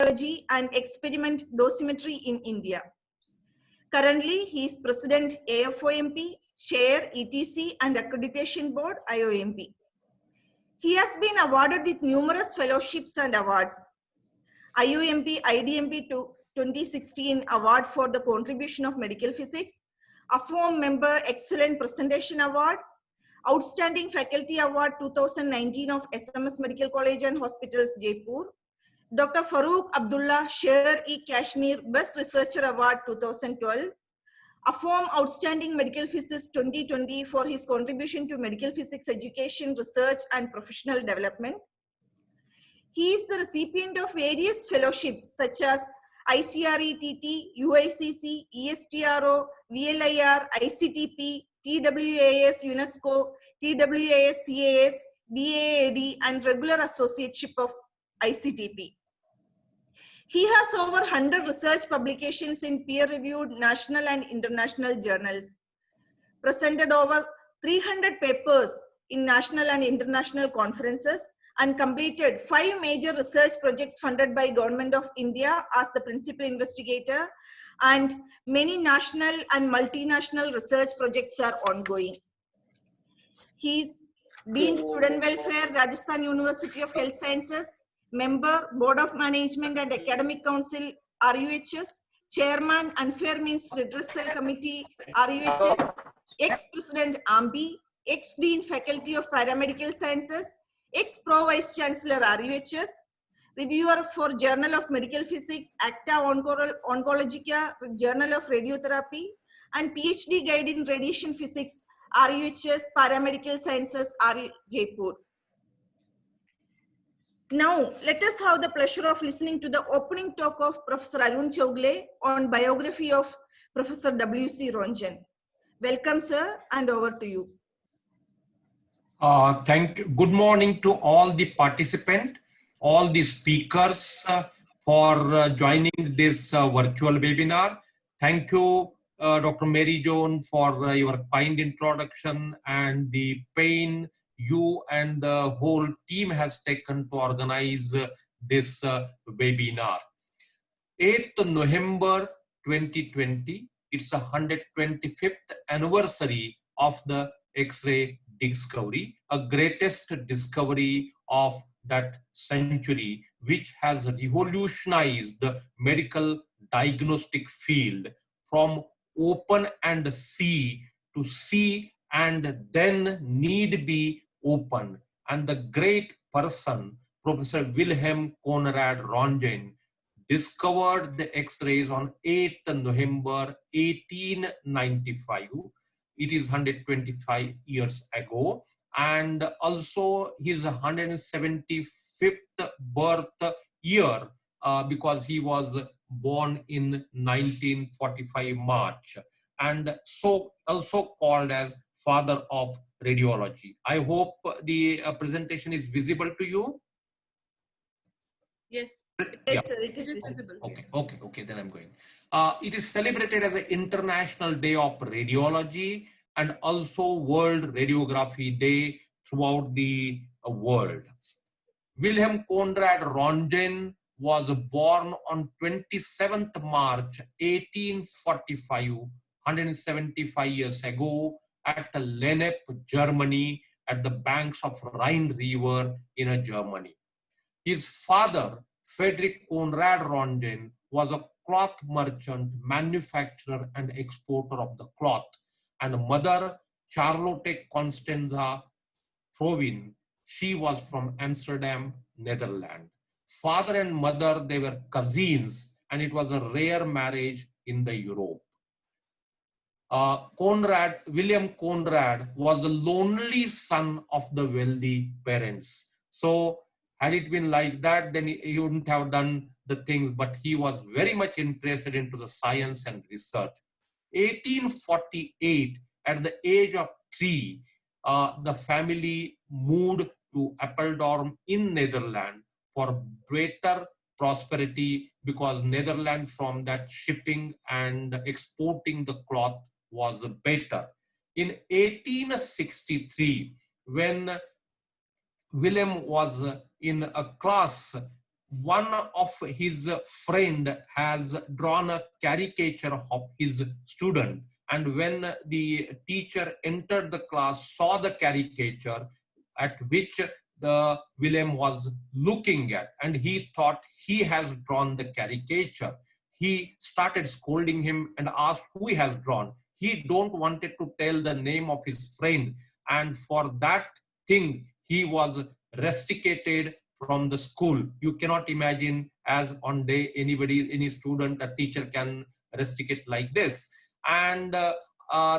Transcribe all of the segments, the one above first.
Biology and Experiment Dosimetry in India. Currently, he is President AFOMP, Chair ETC and Accreditation Board IOMP. He has been awarded with numerous fellowships and awards. IOMP IDMP 2016 Award for the Contribution of Medical Physics, AFOM Member Excellent Presentation Award, Outstanding Faculty Award 2019 of SMS Medical College and Hospitals, Jaipur, Dr. Farooq Abdullah Sher-e-Kashmir Best Researcher Award 2012, AFOM Outstanding Medical Physicist 2020 for his contribution to medical physics education, research, and professional development. He is the recipient of various fellowships such as ICRETT, UICC, ESTRO, VLIR, ICTP, TWAS UNESCO, TWAS CAS, DAAD, and regular associateship of ICTP. He has over 100 research publications in peer-reviewed national and international journals, presented over 300 papers in national and international conferences, and completed 5 major research projects funded by Government of India as the principal investigator, and many national and multinational research projects are ongoing. He's Dean Student Welfare, Rajasthan University of Health Sciences, Member, Board of Management and Academic Council, RUHS, Chairman, Unfair Means Redressal Committee, RUHS, Ex-President AMBI, Ex-Dean Faculty of Paramedical Sciences, Ex-Pro Vice Chancellor RUHS, Reviewer for Journal of Medical Physics, Acta Oncologica, Journal of Radiotherapy, and PhD Guide in Radiation Physics, RUHS, Paramedical Sciences, Jaipur. Now, let us have the pleasure of listening to the opening talk of Professor Arun Chowgule on biography of Professor W.C. Ranjan. Welcome, sir, and over to you. Good morning to all the participants, all the speakers for joining this virtual webinar. Thank you, Dr. Mary Joan, for your kind introduction and the pain you and the whole team has taken to organize this webinar. 8th November 2020, it's a 125th anniversary of the X-ray discovery, a greatest discovery of that century, which has revolutionized the medical diagnostic field from open and see to see and then need be open. And the great person, Professor Wilhelm Conrad Röntgen, discovered the X-rays on 8th November 1895. It is 125 years ago, and also his 175th birth year because he was born in 1945 March, and so also called as father of radiology. I hope the presentation is visible to you. Yes. Yes, sir, it is visible. Okay, then I'm going. It is celebrated as an International Day of Radiology and also World Radiography Day throughout the world. Wilhelm Conrad Röntgen was born on 27th March 1845, 175 years ago, at Lennep, Germany, at the banks of Rhine River in Germany. His father, Friedrich Conrad Röntgen, was a cloth merchant, manufacturer, and exporter of the cloth. And mother, Charlotte Constanza Provin, she was from Amsterdam, Netherlands. Father and mother, they were cousins, and it was a rare marriage in the Europe. William Conrad was the lonely son of the wealthy parents. So had it been like that, then he wouldn't have done the things, but he was very much interested into the science and research. 1848, at the age of 3, the family moved to Apeldoorn in Netherlands for greater prosperity, because Netherlands from that shipping and exporting the cloth was better. In 1863, when William was in a class one of his friend has drawn a caricature of his student, and when the teacher entered the class, saw the caricature at which the William was looking at, and he thought he has drawn the caricature. He started scolding him and asked who he has drawn. He don't wanted to tell the name of his friend, and for that thing he was rusticated from the school. You cannot imagine, as on day anybody, any student, a teacher can rusticate like this. And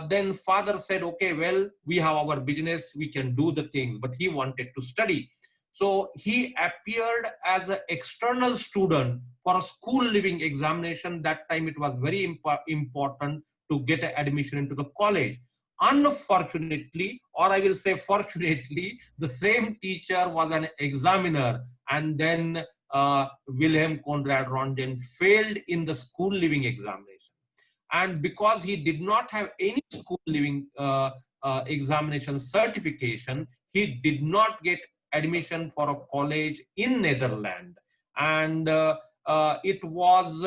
then father said, okay, well, we have our business, we can do the things, but he wanted to study. So he appeared as an external student for a school living examination. That time it was very important to get admission into the college. Unfortunately, or I will say fortunately, the same teacher was an examiner, and then Wilhelm Conrad Röntgen failed in the school living examination. And because he did not have any school living examination certification, he did not get admission for a college in Netherlands. And it was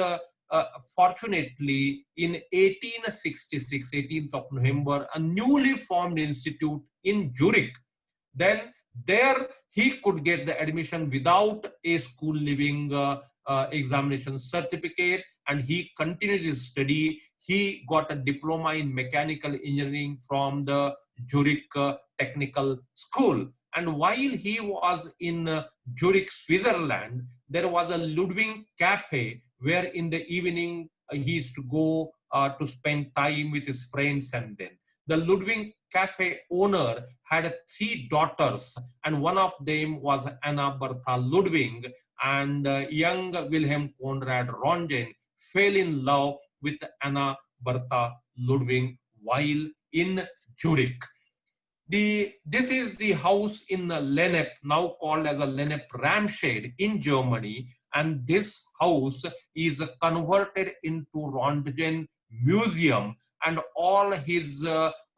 fortunately in 1866, 18th of November, a newly formed institute in Zurich. Then there he could get the admission without a school living examination certificate, and he continued his study. He got a diploma in mechanical engineering from the Zurich Technical School. And while he was in Zurich, Switzerland, there was a Ludwig Cafe where in the evening he used to go to spend time with his friends. And then the Ludwig Cafe owner had 3 daughters, and one of them was Anna Bertha Ludwig, and young Wilhelm Conrad Röntgen fell in love with Anna Bertha Ludwig while in Zurich. This is the house in Lennep, now called as a Lennep Ramshed in Germany, and this house is converted into Röntgen Museum, and all his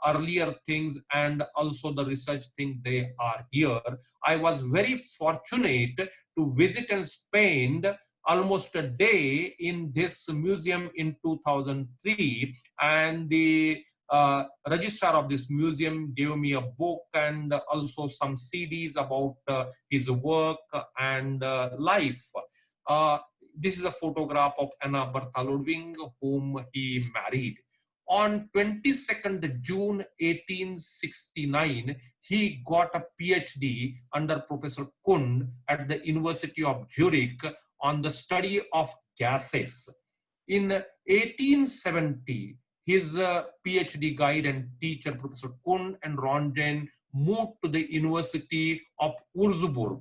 earlier things and also the research thing, they are here. I was very fortunate to visit and spend almost a day in this museum in 2003, and the registrar of this museum gave me a book and also some CDs about his work and life. This is a photograph of Anna Bertha Ludwig, whom he married. On 22nd June 1869, he got a PhD under Professor Kuhn at the University of Zurich on the study of gases. In 1870, his PhD guide and teacher, Professor Kuhn and Röntgen, moved to the University of Würzburg.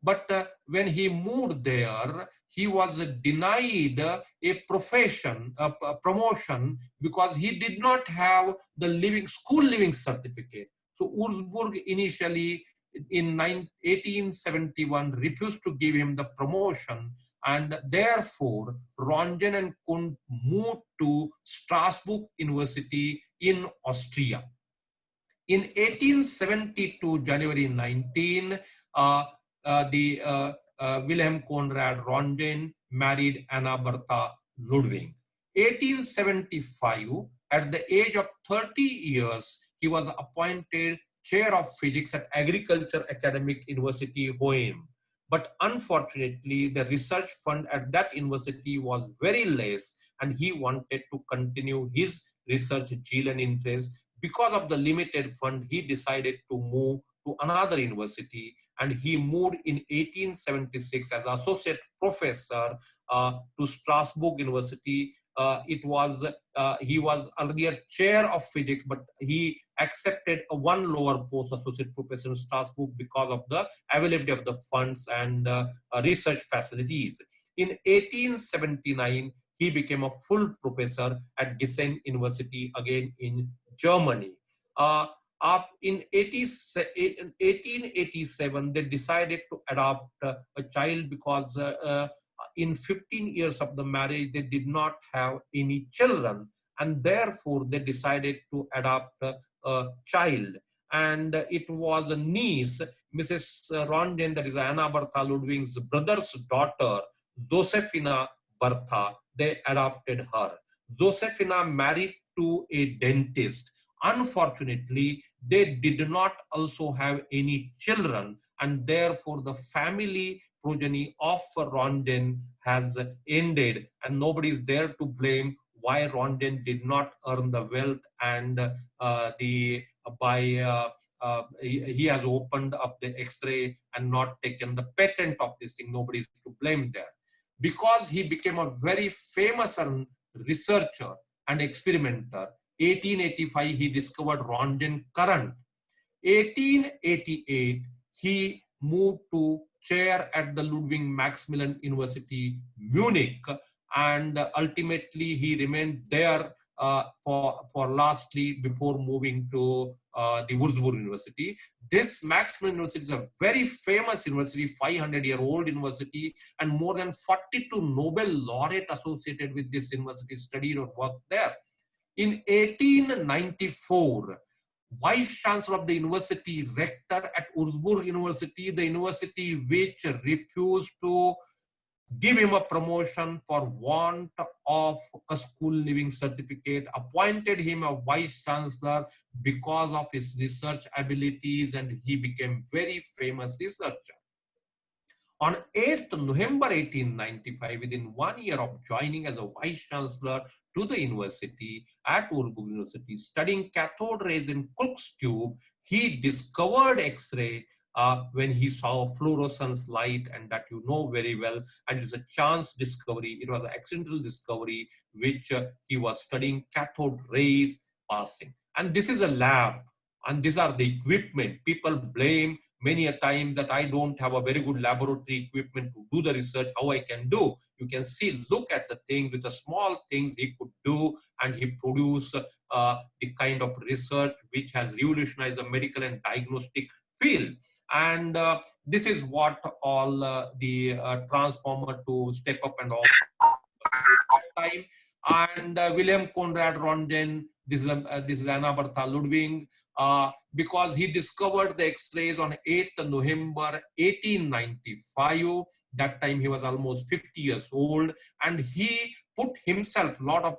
But when he moved there, he was denied a profession, a promotion, because he did not have the school living certificate. So Würzburg initially in 1871 refused to give him the promotion, and therefore Röntgen and Kuhn moved to Strasbourg University in Austria. In 1872, January 19, Wilhelm Conrad Röntgen married Anna Bertha Ludwig. 1875, at the age of 30 years, he was appointed chair of physics at Agriculture Academic University, Hoheim. But unfortunately, the research fund at that university was very less, and he wanted to continue his research zeal and interest. Because of the limited fund, he decided to move to another university, and he moved in 1876 as associate professor to Strasbourg University. He was earlier chair of physics, but he accepted a one lower post, associate professor in Strasbourg, because of the availability of the funds and research facilities. In 1879, he became a full professor at Gießen University, again in Germany. In 1887, they decided to adopt a child because in 15 years of the marriage, they did not have any children, and therefore they decided to adopt a child. and it was a niece, Mrs. Rondin, that is Anna Bertha Ludwig's brother's daughter, Josefina Bertha. They adopted her. Josefina married to a dentist. Unfortunately, they did not also have any children, and therefore the family progeny of Rondin has ended, and nobody is there to blame why Rondin did not earn the wealth, and he has opened up the X-ray and not taken the patent of this thing. Nobody is to blame there. Because he became a very famous researcher and experimenter, 1885 he discovered Rondin current. 1888 he moved to chair at the Ludwig Maximilian University, Munich, and ultimately he remained there for lastly before moving to the Würzburg University. This Maximilian University is a very famous university, 500-year-old university, and more than 42 Nobel laureate associated with this university studied or worked there. In 1894, Vice Chancellor of the university, rector at Würzburg University, the university which refused to give him a promotion for want of a school living certificate, appointed him a vice chancellor because of his research abilities, and he became very famous researcher. On 8th November 1895, within 1 year of joining as a vice chancellor to the university at Würzburg University, studying cathode rays in Crookes tube, he discovered X-ray when he saw fluorescence light, and that you know very well, and it's a chance discovery. It was an accidental discovery which he was studying cathode rays passing. And this is a lab, and these are the equipment. People blame many a time that I don't have a very good laboratory equipment to do the research. How I can do? You can see, look at the thing, with the small things he could do, and he produced the kind of research which has revolutionized the medical and diagnostic field. And this is what all the transformer to step up and all that time. And William Conrad Röntgen, this is Anna Bertha Ludwig, because he discovered the X-rays on 8th November 1895. That time he was almost 50 years old, and he put himself a lot of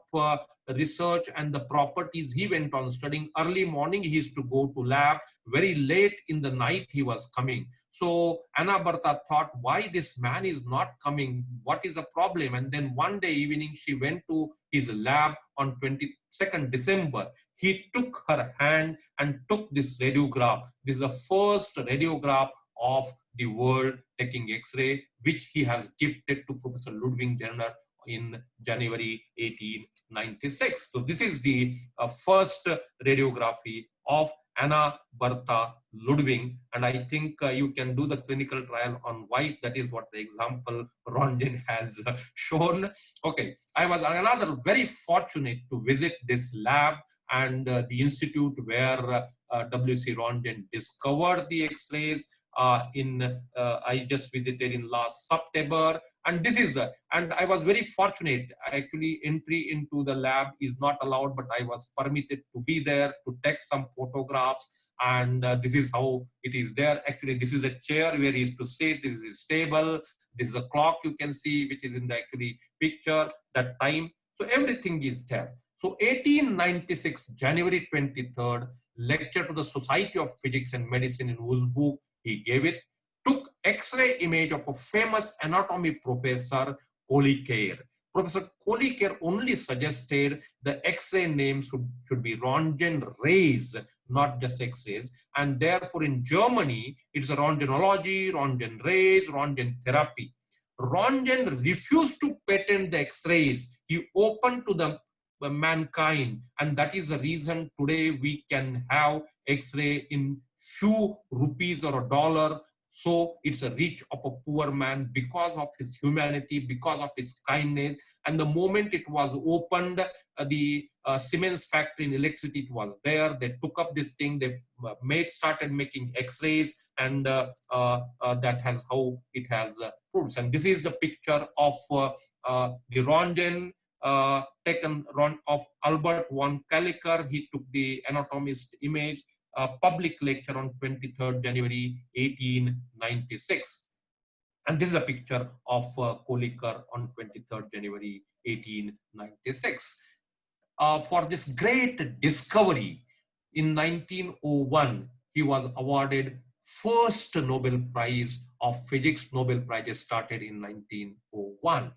research and the properties he went on studying. Early morning he used to go to lab, very late in the night he was coming. So Anna Bertha thought, why this man is not coming? What is the problem? And then one day evening she went to his lab on 22nd December. He took her hand and took this radiograph. This is the first radiograph of the world taking X-ray, which he has gifted to Professor Ludwig Jenner in January 1896. So this is the first radiography of Anna Bertha Ludwig, and I think you can do the clinical trial on wife. That is what the example Röntgen has shown. Okay, I was another very fortunate to visit this lab and the institute where W.C. Röntgen discovered the X-rays. I just visited in last September, and this is and I was very fortunate. Actually, entry into the lab is not allowed, but I was permitted to be there to take some photographs, and this is how it is there. Actually, this is a chair where he is to sit. This is his table. This is a clock you can see, which is in the actually picture that time. So everything is there. So 1896, January 23rd, lecture to the Society of Physics and Medicine in Würzburg. He gave it, took X-ray image of a famous anatomy professor, Kolliker. Professor Kolliker only suggested the X-ray name should be Röntgen rays, not just X-rays. And therefore in Germany, it's a Röntgenology, Röntgen rays, Röntgen therapy. Röntgen refused to patent the X-rays. He opened to the mankind, and that is the reason today we can have X-ray in few rupees or a dollar. So it's a reach of a poor man because of his humanity, because of his kindness. And the moment it was opened, the Siemens factory in electricity, it was there. They took up this thing. They started making X-rays, and that has how it has proved. And this is the picture of the Röntgen taken of Albert von Kalliker. He took the anatomist image. public lecture on 23rd January 1896. And this is a picture of Kolikar on 23rd January 1896. For this great discovery, in 1901, he was awarded first Nobel Prize of Physics. Nobel Prize started in 1901.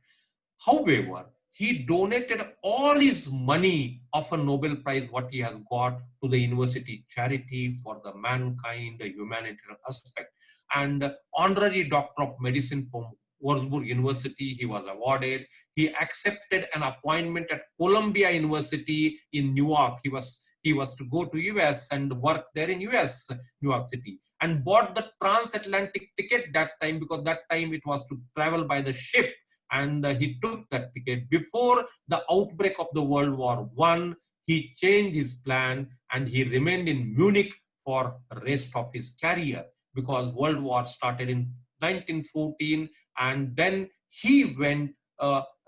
However, he donated all his money of a Nobel Prize, what he has got, to the university charity for the mankind, the humanitarian aspect. And honorary doctor of medicine from Wurzburg University, he was awarded. He accepted an appointment at Columbia University in New York. He was to go to US and work there in US, New York City, and bought the transatlantic ticket that time, because that time it was to travel by the ship. And he took that ticket. Before the outbreak of the World War I, he changed his plan and he remained in Munich for the rest of his career, because World War started in 1914, and then he went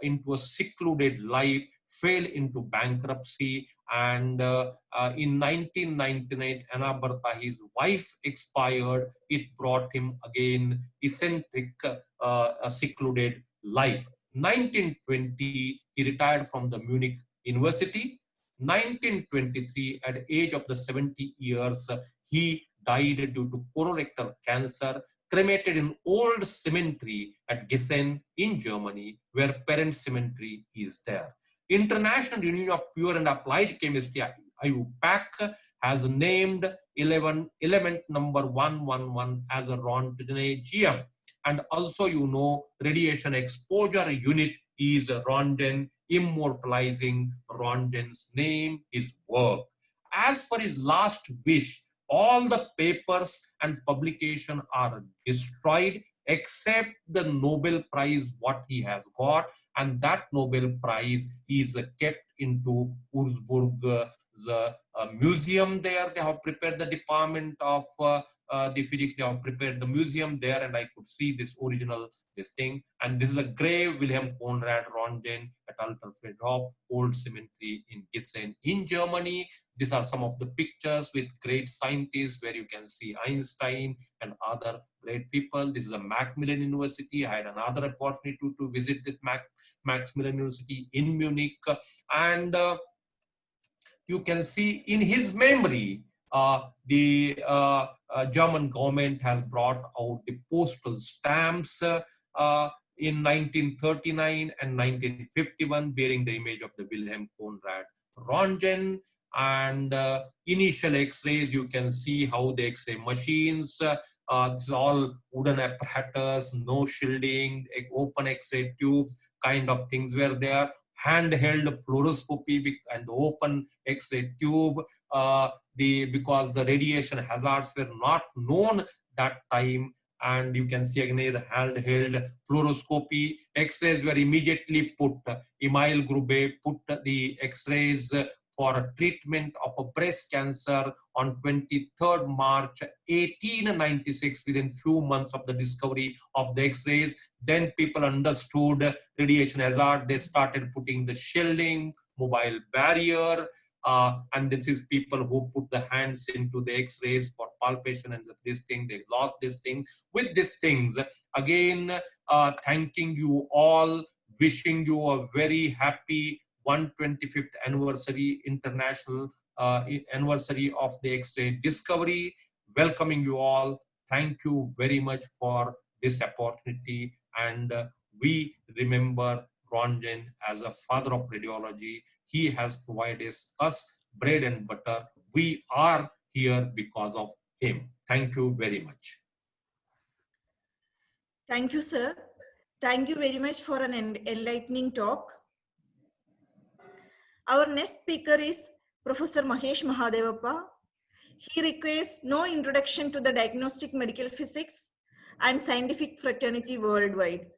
into a secluded life, fell into bankruptcy, and in 1999, Anna Bertha, his wife, expired. It brought him again eccentric, a secluded life. 1920, he retired from the Munich University. 1923, at the age of the 70 years, he died due to colorectal cancer, cremated in old cemetery at Gießen in Germany, where parent cemetery is there. International Union of Pure and Applied Chemistry, IUPAC, has named element number 111 as a Rontgenium. And also, you know, radiation exposure unit is Rontgen, immortalizing Rontgen's name, his work. As for his last wish, all the papers and publication are destroyed except the Nobel Prize what he has got, and that Nobel Prize is kept into Wurzburg, the museum there. They have prepared the department of the physics. They have prepared the museum there, and I could see this original thing. And this is a grave Wilhelm Conrad Rontgen at Alter Friedhof, old cemetery in Gießen in Germany. These are some of the pictures with great scientists where you can see Einstein and other great people. This is a Macmillan University. I had another opportunity to visit the Macmillan University in Munich. And you can see in his memory, the German government has brought out the postal stamps in 1939 and 1951, bearing the image of the Wilhelm Conrad Rontgen. And initial X-rays, you can see how the X-ray machines, it's all wooden apparatus, no shielding, open X-ray tubes kind of things were there. Handheld fluoroscopy and the open X-ray tube, because the radiation hazards were not known that time. And you can see again the handheld fluoroscopy. X-rays were immediately put. Emil Grube put the X-rays for treatment of a breast cancer on 23rd March 1896, within few months of the discovery of the X-rays. Then people understood radiation hazard. They started putting the shielding, mobile barrier, and this is people who put the hands into the X-rays for palpation and this thing. They lost this thing. With these things, again, thanking you all, wishing you a very happy 125th anniversary, international anniversary of the X-ray discovery. Welcoming you all. Thank you very much for this opportunity. And we remember Rontgen as a father of radiology. He has provided us bread and butter. We are here because of him. Thank you very much. Thank you, sir. Thank you very much for an enlightening talk. Our next speaker is Professor Mahesh Mahadevappa. He requires no introduction to the diagnostic medical physics and scientific fraternity worldwide.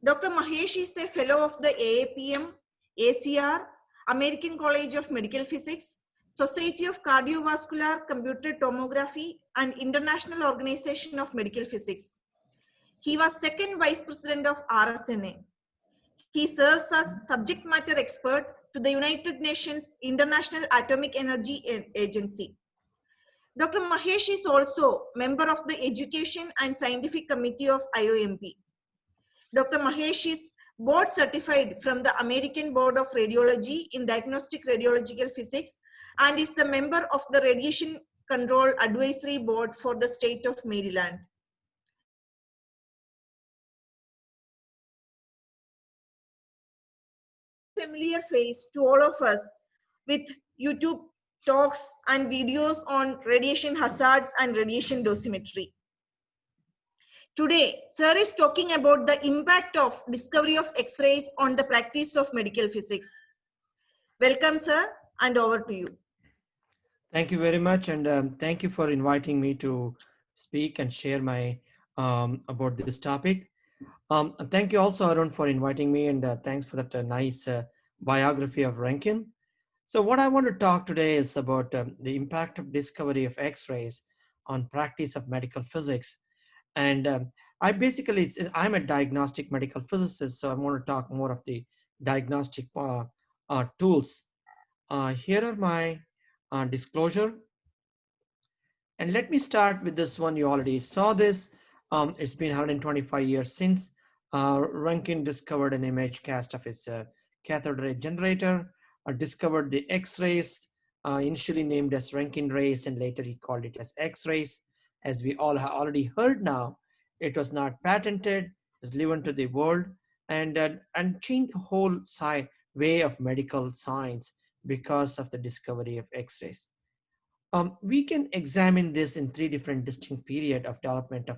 Dr. Mahesh is a fellow of the AAPM, ACR, American College of Medical Physics, Society of Cardiovascular Computed Tomography, and International Organization of Medical Physics. He was second vice president of RSNA. He serves as subject matter expert to the United Nations International Atomic Energy Agency. Dr. Mahesh is also member of the Education and Scientific Committee of IOMP. Dr. Mahesh is board certified from the American Board of Radiology in Diagnostic Radiological Physics and is the member of the Radiation Control Advisory Board for the state of Maryland. Familiar face to all of us with YouTube talks and videos on radiation hazards and radiation dosimetry. Today, sir is talking about the impact of discovery of X-rays on the practice of medical physics. Welcome, sir, and over to you. Thank you very much, and thank you for inviting me to speak and share my about this topic. And thank you also, Arun, for inviting me, and thanks for that nice biography of Rankin. So what I want to talk today is about the impact of discovery of X-rays on practice of medical physics. And I'm a diagnostic medical physicist, so I want to talk more of the diagnostic tools. Here are my disclosure. And let me start with this one. You already saw this. It's been 125 years since Rankin discovered an image cast of his cathode ray generator, discovered the X-rays, initially named as Rankin rays, and later he called it as X-rays. As we all have already heard now, it was not patented, was given to the world, and changed the whole way of medical science because of the discovery of X-rays. We can examine this in three different distinct periods of development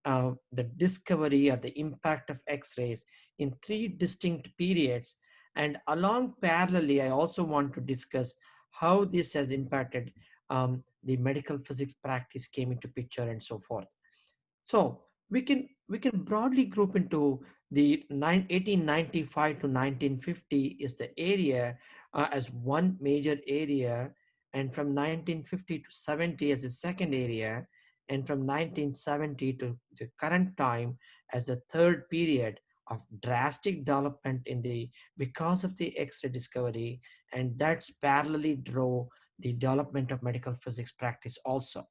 of the discovery or the impact of X-rays in three distinct periods. And along parallelly, I also want to discuss how this has impacted the medical physics practice came into picture and so forth. So we can broadly group into the 1895 to 1950 is the area as one major area, and from 1950 to 70 as the second area, and from 1970 to the current time as the third period of drastic development in the because of the X-ray discovery, and that's parallelly drove the development of medical physics practice also.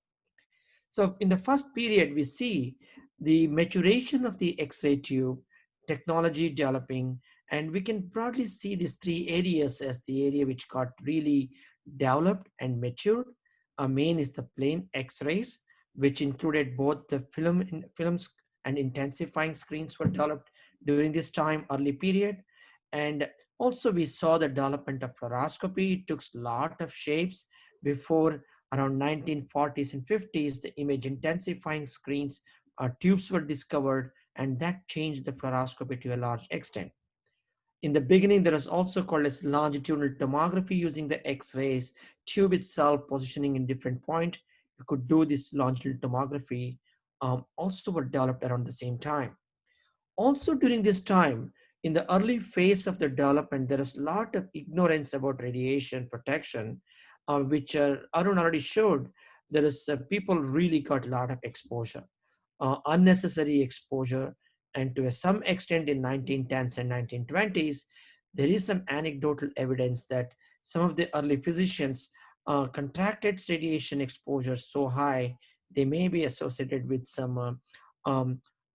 So in the first period, we see the maturation of the X-ray tube, technology developing, and we can broadly see these three areas as the area which got really developed and matured. A main is the plain X-rays, which included both the films and intensifying screens were developed during this time, early period. And also we saw the development of fluoroscopy. It took a lot of shapes before around 1940s and 50s, the image intensifying screens tubes were discovered, and that changed the fluoroscopy to a large extent. In the beginning, there was also called as longitudinal tomography using the X-rays tube itself positioning in different point. You could do this longitudinal tomography also were developed around the same time. Also during this time, in the early phase of the development, there is a lot of ignorance about radiation protection, which Arun already showed. There is people really got a lot of exposure, unnecessary exposure, and to some extent in 1910s and 1920s, there is some anecdotal evidence that some of the early physicians contracted radiation exposure so high, they may be associated with some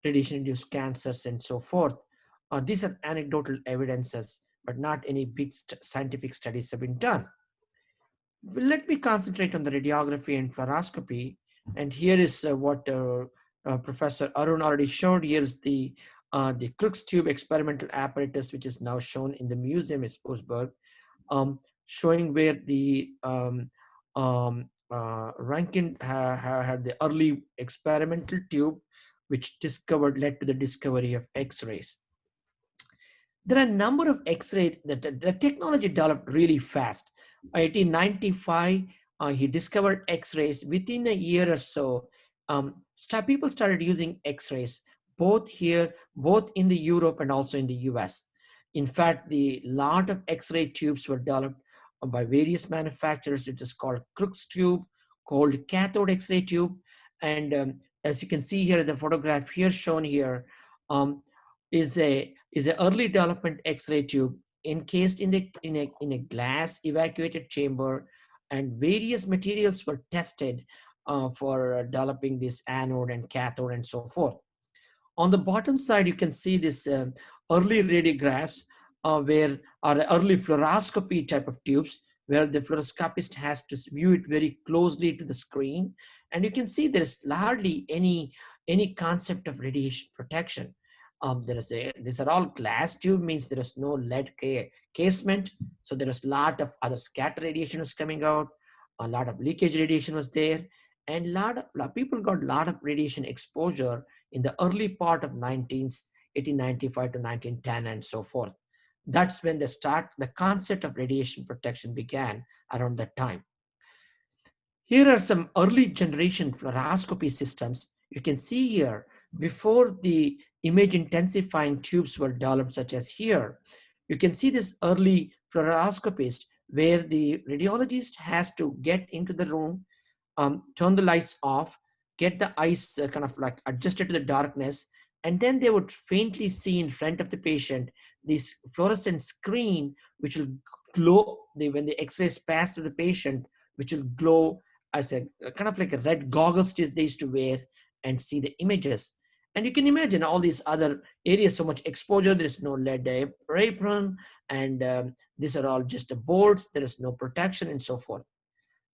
radiation-induced cancers and so forth. These are anecdotal evidences, but not any big scientific studies have been done. Let me concentrate on the radiography and fluoroscopy. And here is what Professor Arun already showed. Here's the Crookes tube experimental apparatus, which is now shown in the museum in Augsburg, showing where the Rankin had the early experimental tube, which led to the discovery of X-rays. There are a number of X-ray that the technology developed really fast. By 1895, he discovered X-rays. Within a year or so, people started using X-rays, both in the Europe and also in the US. In fact, the lot of X-ray tubes were developed by various manufacturers. It is called Crookes tube, called cathode X-ray tube. And as you can see here, the photograph here shown here is a early development X-ray tube encased in a glass evacuated chamber, and various materials were tested for developing this anode and cathode and so forth. On the bottom side, you can see this early radiographs where are early fluoroscopy type of tubes where the fluoroscopist has to view it very closely to the screen. And you can see there's hardly any concept of radiation protection. These are all glass tube, means there is no lead casement. So there is a lot of other scatter radiation was coming out. A lot of leakage radiation was there. And a lot of people got a lot of radiation exposure in the early part of 1895 to 1910 and so forth. That's when the concept of radiation protection began around that time. Here are some early generation fluoroscopy systems. You can see here, before the image intensifying tubes were developed, such as here, you can see this early fluoroscopist where the radiologist has to get into the room, turn the lights off, get the eyes kind of like adjusted to the darkness, and then they would faintly see in front of the patient this fluorescent screen, which will glow when the X-rays pass to the patient, which will glow as a kind of like a red goggles they used to wear and see the images. And you can imagine all these other areas, so much exposure, there is no lead apron, and these are all just the boards, there is no protection and so forth.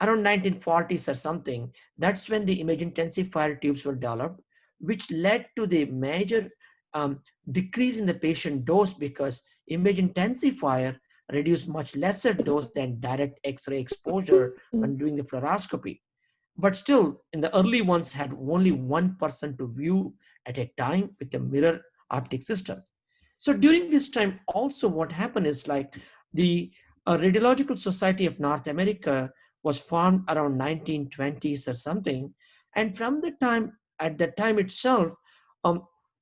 Around 1940s or something, that's when the image intensifier tubes were developed, which led to the major decrease in the patient dose because image intensifier reduced much lesser dose than direct X-ray exposure when doing the fluoroscopy. But still, in the early ones had only one person to view at a time with a mirror optic system. So during this time also what happened is like the Radiological Society of North America was formed around 1920s or something. And from the time, at that time itself,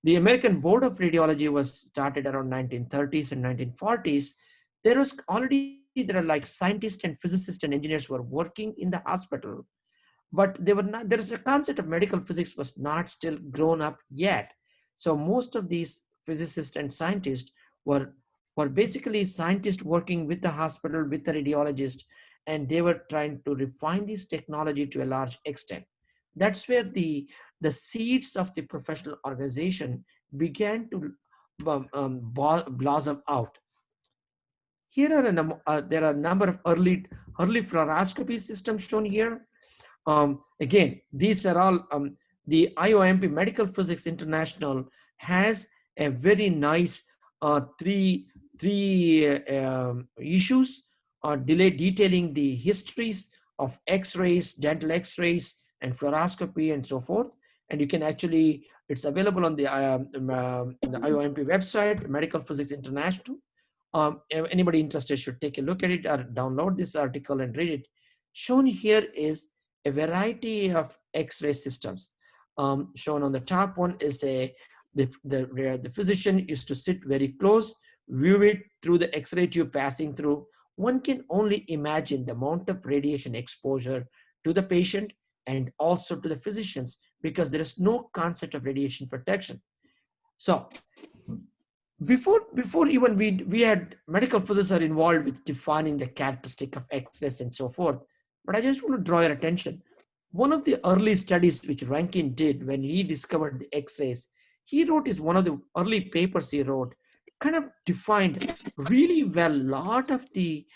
the American Board of Radiology was started around 1930s and 1940s. There are like scientists and physicists and engineers who were working in the hospital, but they were not, there is a concept of medical physics was not still grown up yet. So most of these physicists and scientists were basically scientists working with the hospital, with the radiologist, and they were trying to refine this technology to a large extent. That's where the seeds of the professional organization began to blossom out. Here are there are a number of early fluoroscopy systems shown here. Again, these are all the IOMP Medical Physics International has a very nice three issues detailing the histories of X-rays, dental X-rays, and fluoroscopy and so forth. And you can actually, it's available on the IOMP website, Medical Physics International. If anybody interested should take a look at it or download this article and read it. Shown here is a variety of X-ray systems. Shown on the top one is where the physician is to sit very close, view it through the X-ray tube passing through. One can only imagine the amount of radiation exposure to the patient and also to the physicians because there is no concept of radiation protection. So before even we had medical physicists are involved with defining the characteristic of X-rays and so forth. But I just want to draw your attention. One of the early studies which Rankin did when he discovered the X-rays, he wrote is one of the early papers he wrote, kind of defined really well lot of the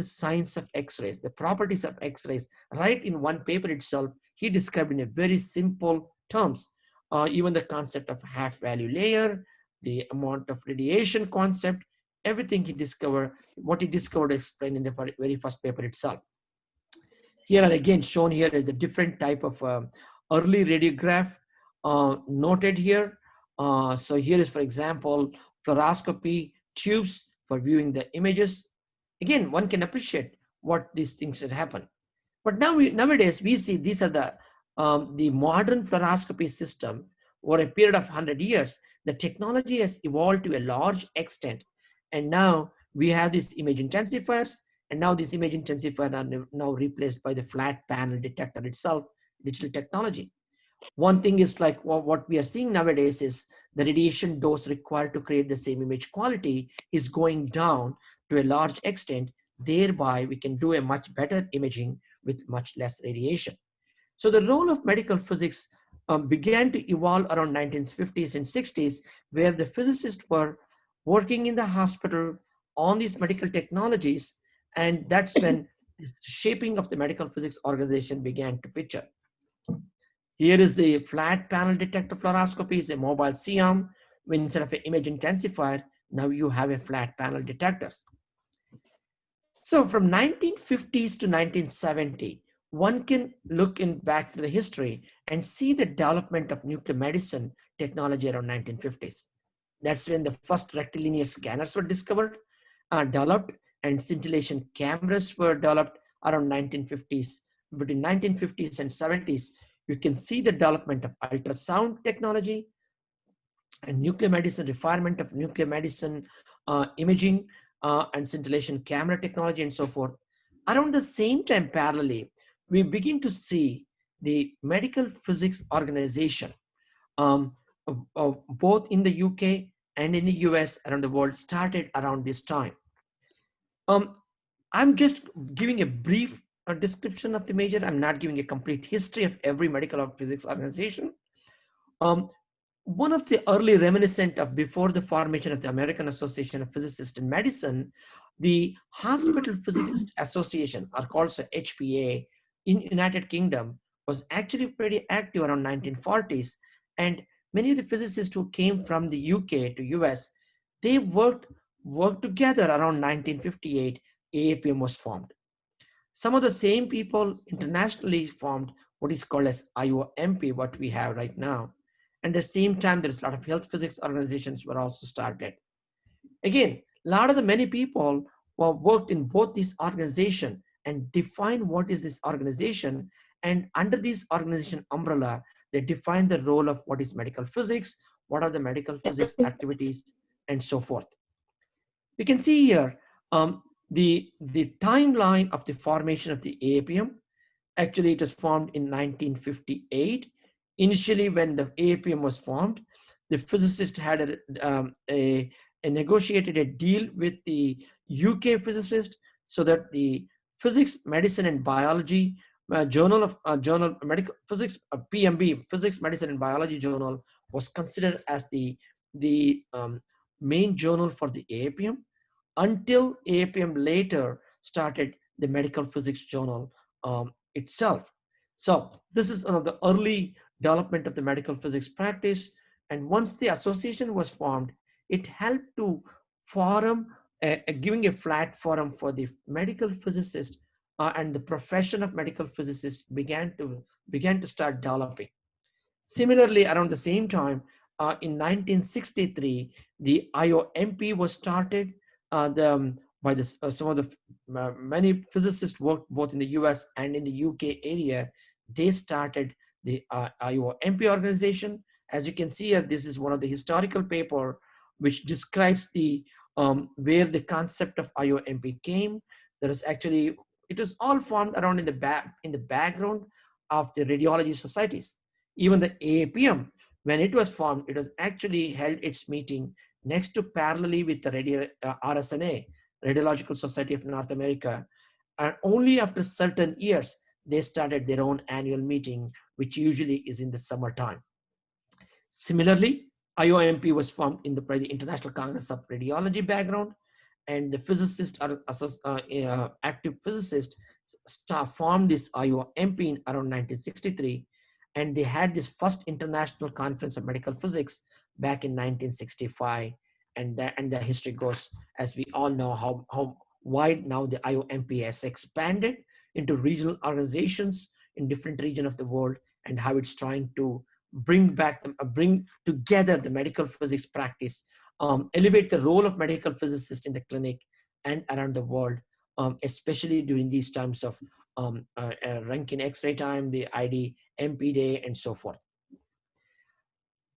science of X-rays, the properties of X-rays, right in one paper itself. He described in a very simple terms, even the concept of half-value layer, the amount of radiation concept, everything he discovered, what he discovered explained in the very first paper itself. Here are again shown here is the different type of early radiograph noted here. So here is, for example, fluoroscopy tubes for viewing the images. Again, one can appreciate what these things should happen. But nowadays we see these are the modern fluoroscopy system. Over a period of 100 years, the technology has evolved to a large extent. And now we have these image intensifiers, and now these image intensifiers are now replaced by the flat panel detector itself, digital technology. One thing is like what we are seeing nowadays is the radiation dose required to create the same image quality is going down to a large extent Thereby, we can do a much better imaging with much less radiation. So the role of medical physics began to evolve around 1950s and 60s, where the physicists were working in the hospital on these medical technologies, and that's when this shaping of the medical physics organization began to picture. Here is the flat panel detector fluoroscopy, is a mobile C-arm. Instead of an image intensifier, now you have a flat panel detectors. So from 1950s to 1970, one can look back to the history and see the development of nuclear medicine technology around 1950s. That's when the first rectilinear scanners were discovered, developed, and scintillation cameras were developed around 1950s. Between 1950s and 70s, you can see the development of ultrasound technology and nuclear medicine, refinement of nuclear medicine imaging and scintillation camera technology and so forth. Around the same time, parallelly, we begin to see the medical physics organization, both in the UK and in the US around the world, started around this time. I'm just giving a brief description of the major. I'm not giving a complete history of every medical physics organization. One of the early reminiscent of before the formation of the American Association of Physicists in Medicine, the Hospital Physicists Association, or called HPA, in United Kingdom was actually pretty active around 1940s. And many of the physicists who came from the UK to US, they worked together around 1958, AAPM was formed. Some of the same people internationally formed what is called as IOMP, what we have right now. And at the same time, there's a lot of health physics organizations were also started. Again, a lot of the many people who worked in both these organizations and define what is this organization. And under this organization umbrella, they define the role of what is medical physics, what are the medical physics activities, and so forth. We can see here the timeline of the formation of the AAPM. Actually, it was formed in 1958. Initially, when the AAPM was formed, the physicists had negotiated a deal with the UK physicists so that the Physics, Medicine, and Biology Journal Medical Physics, PMB, Physics, Medicine, and Biology Journal was considered as the main journal for the AAPM, until AAPM later started the Medical Physics Journal itself. So this is one of the early development of the medical physics practice. And once the association was formed, it helped to forum, giving a flat forum for the medical physicist and the profession of medical physicists began to start developing. Similarly, around the same time, in 1963, the IOMP was started by some of the many physicists worked both in the US and in the UK area. They started the IOMP organization. As you can see here, this is one of the historical paper which describes the where the concept of IOMP came. There is actually, it was all formed around in the background of the radiology societies. Even the AAPM, when it was formed, it was actually held its meeting next to parallelly with the RSNA, Radiological Society of North America. And only after certain years, they started their own annual meeting, which usually is in the summertime. Similarly, IOMP was formed in by the International Congress of Radiology background, and the physicists, active physicists, formed this IOMP in around 1963, and they had this first international conference of medical physics back in 1965, and the history goes, as we all know, how wide now the IOMP has expanded into regional organizations in different regions of the world, and how it's trying to bring together the medical physics practice, elevate the role of medical physicists in the clinic and around the world, especially during these times of Rankin X-ray time, the IDMP day, and so forth.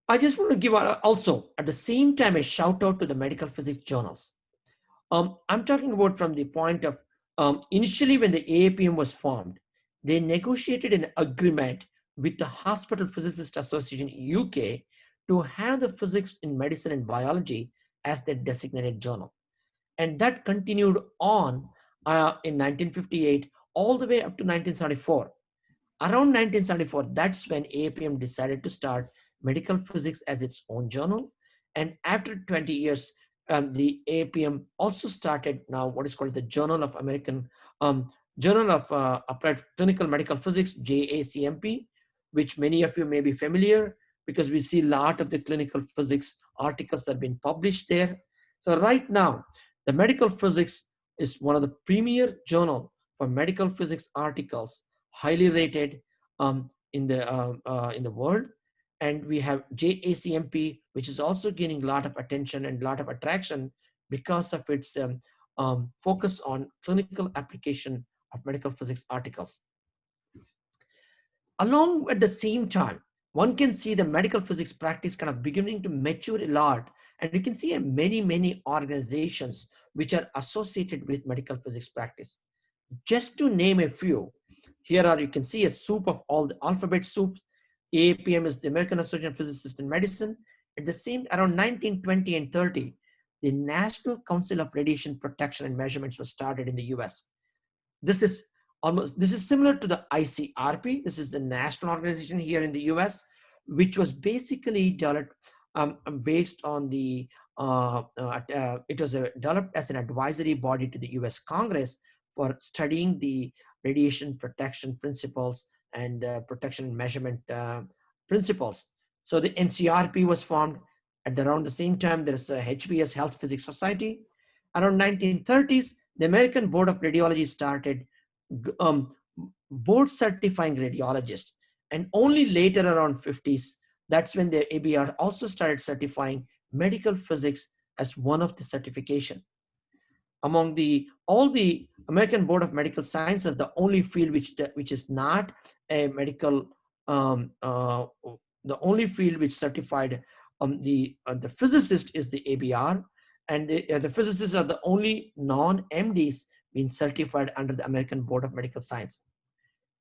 I just want to give also at the same time a shout out to the medical physics journals. I'm talking about from the point of initially when the AAPM was formed, they negotiated an agreement with the Hospital Physicists Association UK to have the Physics in Medicine and Biology as their designated journal. And that continued on in 1958 all the way up to 1974. Around 1974, that's when AAPM decided to start medical physics as its own journal. And after 20 years, the AAPM also started now what is called the Journal of Applied Clinical Medical Physics, JACMP, which many of you may be familiar because we see a lot of the clinical physics articles that have been published there. So right now, the medical physics is one of the premier journal for medical physics articles, highly rated in the world. And we have JACMP, which is also gaining a lot of attention and a lot of attraction because of its focus on clinical application of medical physics articles. Along at the same time, one can see the medical physics practice kind of beginning to mature a lot. And you can see many organizations which are associated with medical physics practice. Just to name a few, here are, you can see a soup of all the alphabet soups. AAPM is the American Association of Physicists in Medicine. At the same, around 1920 and 30, the National Council of Radiation Protection and Measurements was started in the US. This is similar to the ICRP. This is the national organization here in the US, which was basically developed based on the, it was developed as an advisory body to the US Congress for studying the radiation protection principles and protection measurement principles. So the NCRP was formed at around the same time. There's a HBS, Health Physics Society. Around 1930s, the American Board of Radiology started board certifying radiologists. And only later around 50s, that's when the ABR also started certifying medical physics as one of the certification. Among all the American Board of Medical Sciences, the only field which is not a medical, the only field which certified the physicist is the ABR, and the physicists are the only non-MDs being certified under the American Board of Medical Science.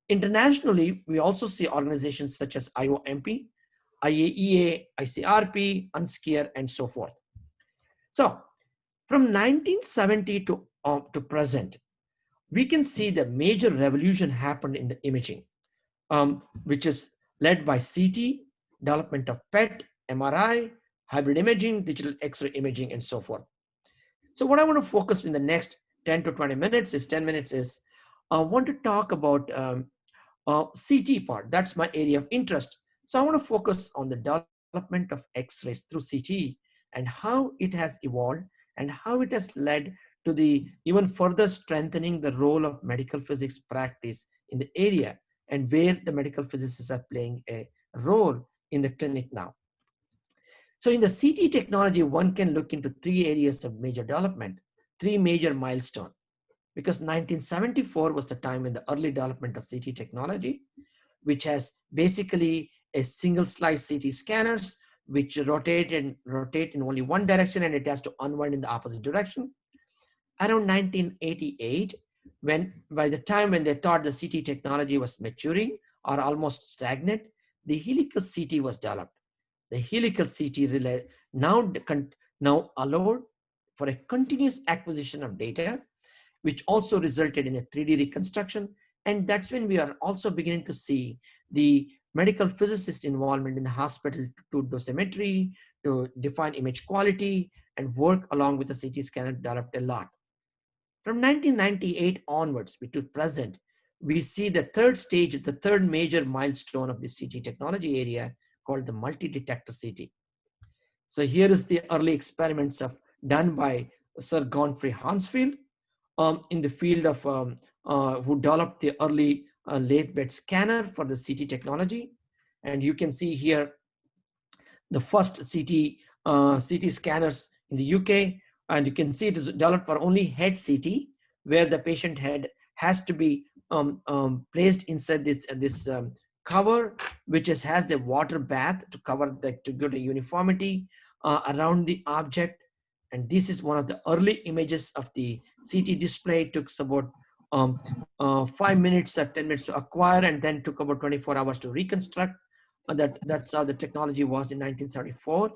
Internationally, we also see organizations such as IOMP, IAEA, ICRP, UNSCEAR, and so forth. So from 1970 to present, we can see the major revolution happened in the imaging, which is led by CT, development of PET, MRI, hybrid imaging, digital X-ray imaging, and so forth. So what I want to focus in the next 10 to 20 minutes is, 10 minutes is, I want to talk about CT part. That's my area of interest. So I want to focus on the development of X-rays through CT and how it has evolved and how it has led to the even further strengthening the role of medical physics practice in the area and where the medical physicists are playing a role in the clinic now. So in the CT technology, one can look into three areas of major development, three major milestones, because 1974 was the time in the early development of CT technology, which has basically a single slice CT scanners, which rotate in only one direction, and it has to unwind in the opposite direction. Around 1988, by the time when they thought the CT technology was maturing or almost stagnant, the helical CT was developed. The helical CT relay now allowed for a continuous acquisition of data, which also resulted in a 3D reconstruction. And that's when we are also beginning to see the medical physicist involvement in the hospital to dosimetry, to define image quality, and work along with the CT scanner developed a lot. From 1998 onwards to present, we see the third stage, the third major milestone of the CT technology area called the multi-detector CT. So here is the early experiments done by Sir Godfrey Hounsfield in the field of who developed the early lathe bed scanner for the CT technology. And you can see here the first CT scanners in the UK. And you can see it is developed for only head CT, where the patient head has to be placed inside this cover, which has the water bath to cover to get a uniformity around the object. And this is one of the early images of the CT display. It took about 5 minutes or 10 minutes to acquire, and then took about 24 hours to reconstruct. That's how the technology was in 1974.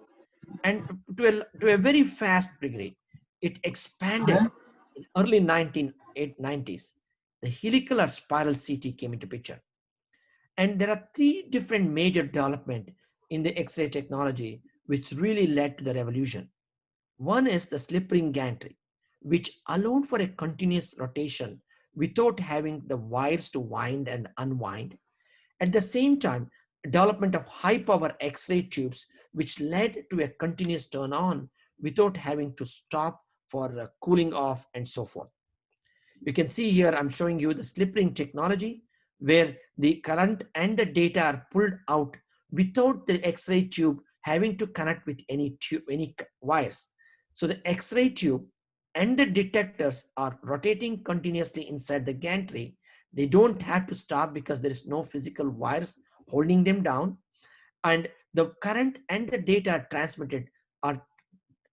And to a very fast degree, it expanded in early 19 890s, the helical or spiral CT came into picture. And there are three different major developments in the X-ray technology which really led to the revolution. One is the slip ring gantry, which allowed for a continuous rotation without having the wires to wind and unwind. At the same time, development of high power X-ray tubes, which led to a continuous turn on without having to stop for cooling off and so forth. You can see here, I'm showing you the slip ring technology where the current and the data are pulled out without the X-ray tube having to connect with any tube, any wires. So the X-ray tube and the detectors are rotating continuously inside the gantry. They don't have to stop because there is no physical wires holding them down. And the current and the data are transmitted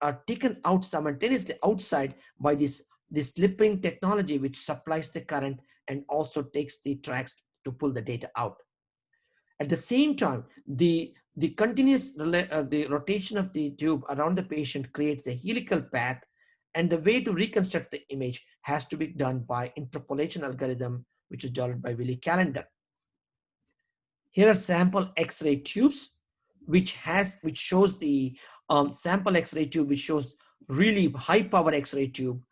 are taken out simultaneously outside by this slip ring technology, which supplies the current and also takes the tracks to pull the data out. At the same time, the continuous the rotation of the tube around the patient creates a helical path, and the way to reconstruct the image has to be done by interpolation algorithm, which is developed by Willie Callender. Here are sample X-ray tubes, which shows the sample X-ray tube, which shows really high power X-ray tube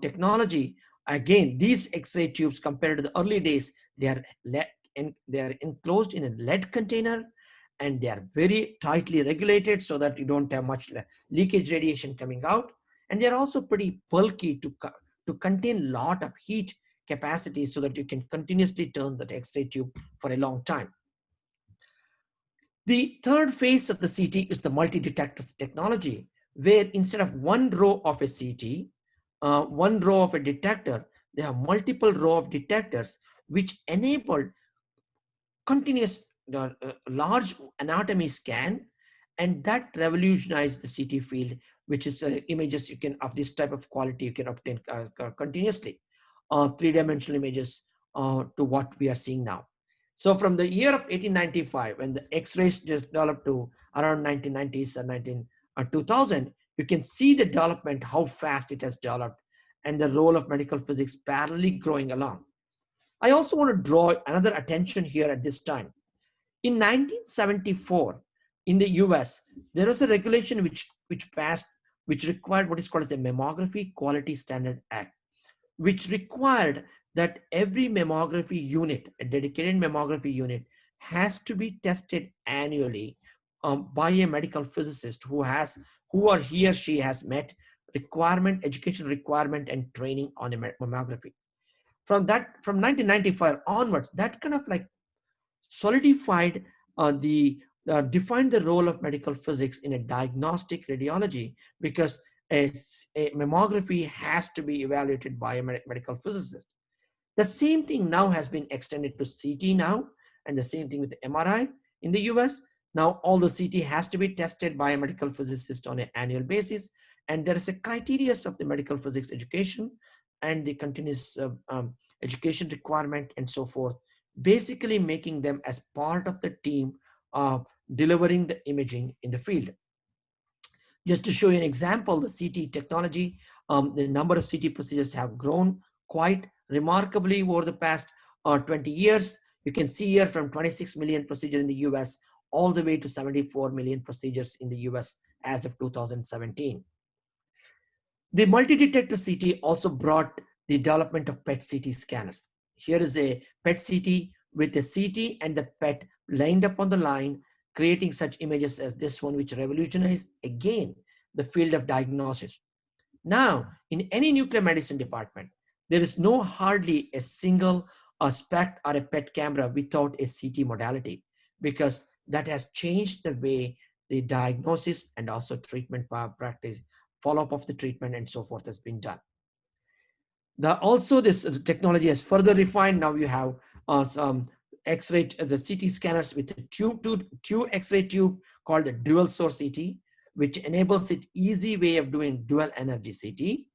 technology. Again, these X-ray tubes compared to the early days, they are enclosed in a lead container, and they are very tightly regulated so that you don't have much leakage radiation coming out. And they're also pretty bulky to contain a lot of heat capacity so that you can continuously turn that X-ray tube for a long time. The third phase of the CT is the multi-detector technology, where instead of one row of a CT, one row of a detector, there are multiple row of detectors which enable continuous large anatomy scan, and that revolutionized the CT field, which is images you can of this type of quality you can obtain continuously, three-dimensional images to what we are seeing now. So from the year of 1895, when the X-rays just developed to around 1990s or 2000, you can see the development, how fast it has developed, and the role of medical physics parallelly growing along. I also want to draw another attention here at this time. In 1974, in the US, there was a regulation which passed, which required what is called as a Mammography Quality Standard Act, which required that every mammography unit, a dedicated mammography unit, has to be tested annually by a medical physicist who he or she has met education requirement and training on a mammography. From 1995 onwards, that kind of like solidified defined the role of medical physics in a diagnostic radiology, because a mammography has to be evaluated by a medical physicist. The same thing now has been extended to CT now, and the same thing with the MRI in the US. Now all the CT has to be tested by a medical physicist on an annual basis, and there is a criteria of the medical physics education and the continuous education requirement and so forth, basically making them as part of the team delivering the imaging in the field. Just to show you an example, the CT technology, the number of CT procedures have grown quite remarkably over the past 20 years. You can see here from 26 million procedures in the US all the way to 74 million procedures in the US as of 2017. The multi-detector CT also brought the development of PET CT scanners. Here is a PET CT with a CT and the PET lined up on the line, creating such images as this one, which revolutionized again the field of diagnosis. Now, in any nuclear medicine department, there is hardly a single SPECT or a PET camera without a CT modality, because that has changed the way the diagnosis and also treatment practice, follow-up of the treatment and so forth has been done. Also, this technology has further refined. Now you have some X-ray, the CT scanners with a two X-ray tube called the dual source CT, which enables it easy way of doing dual energy CT.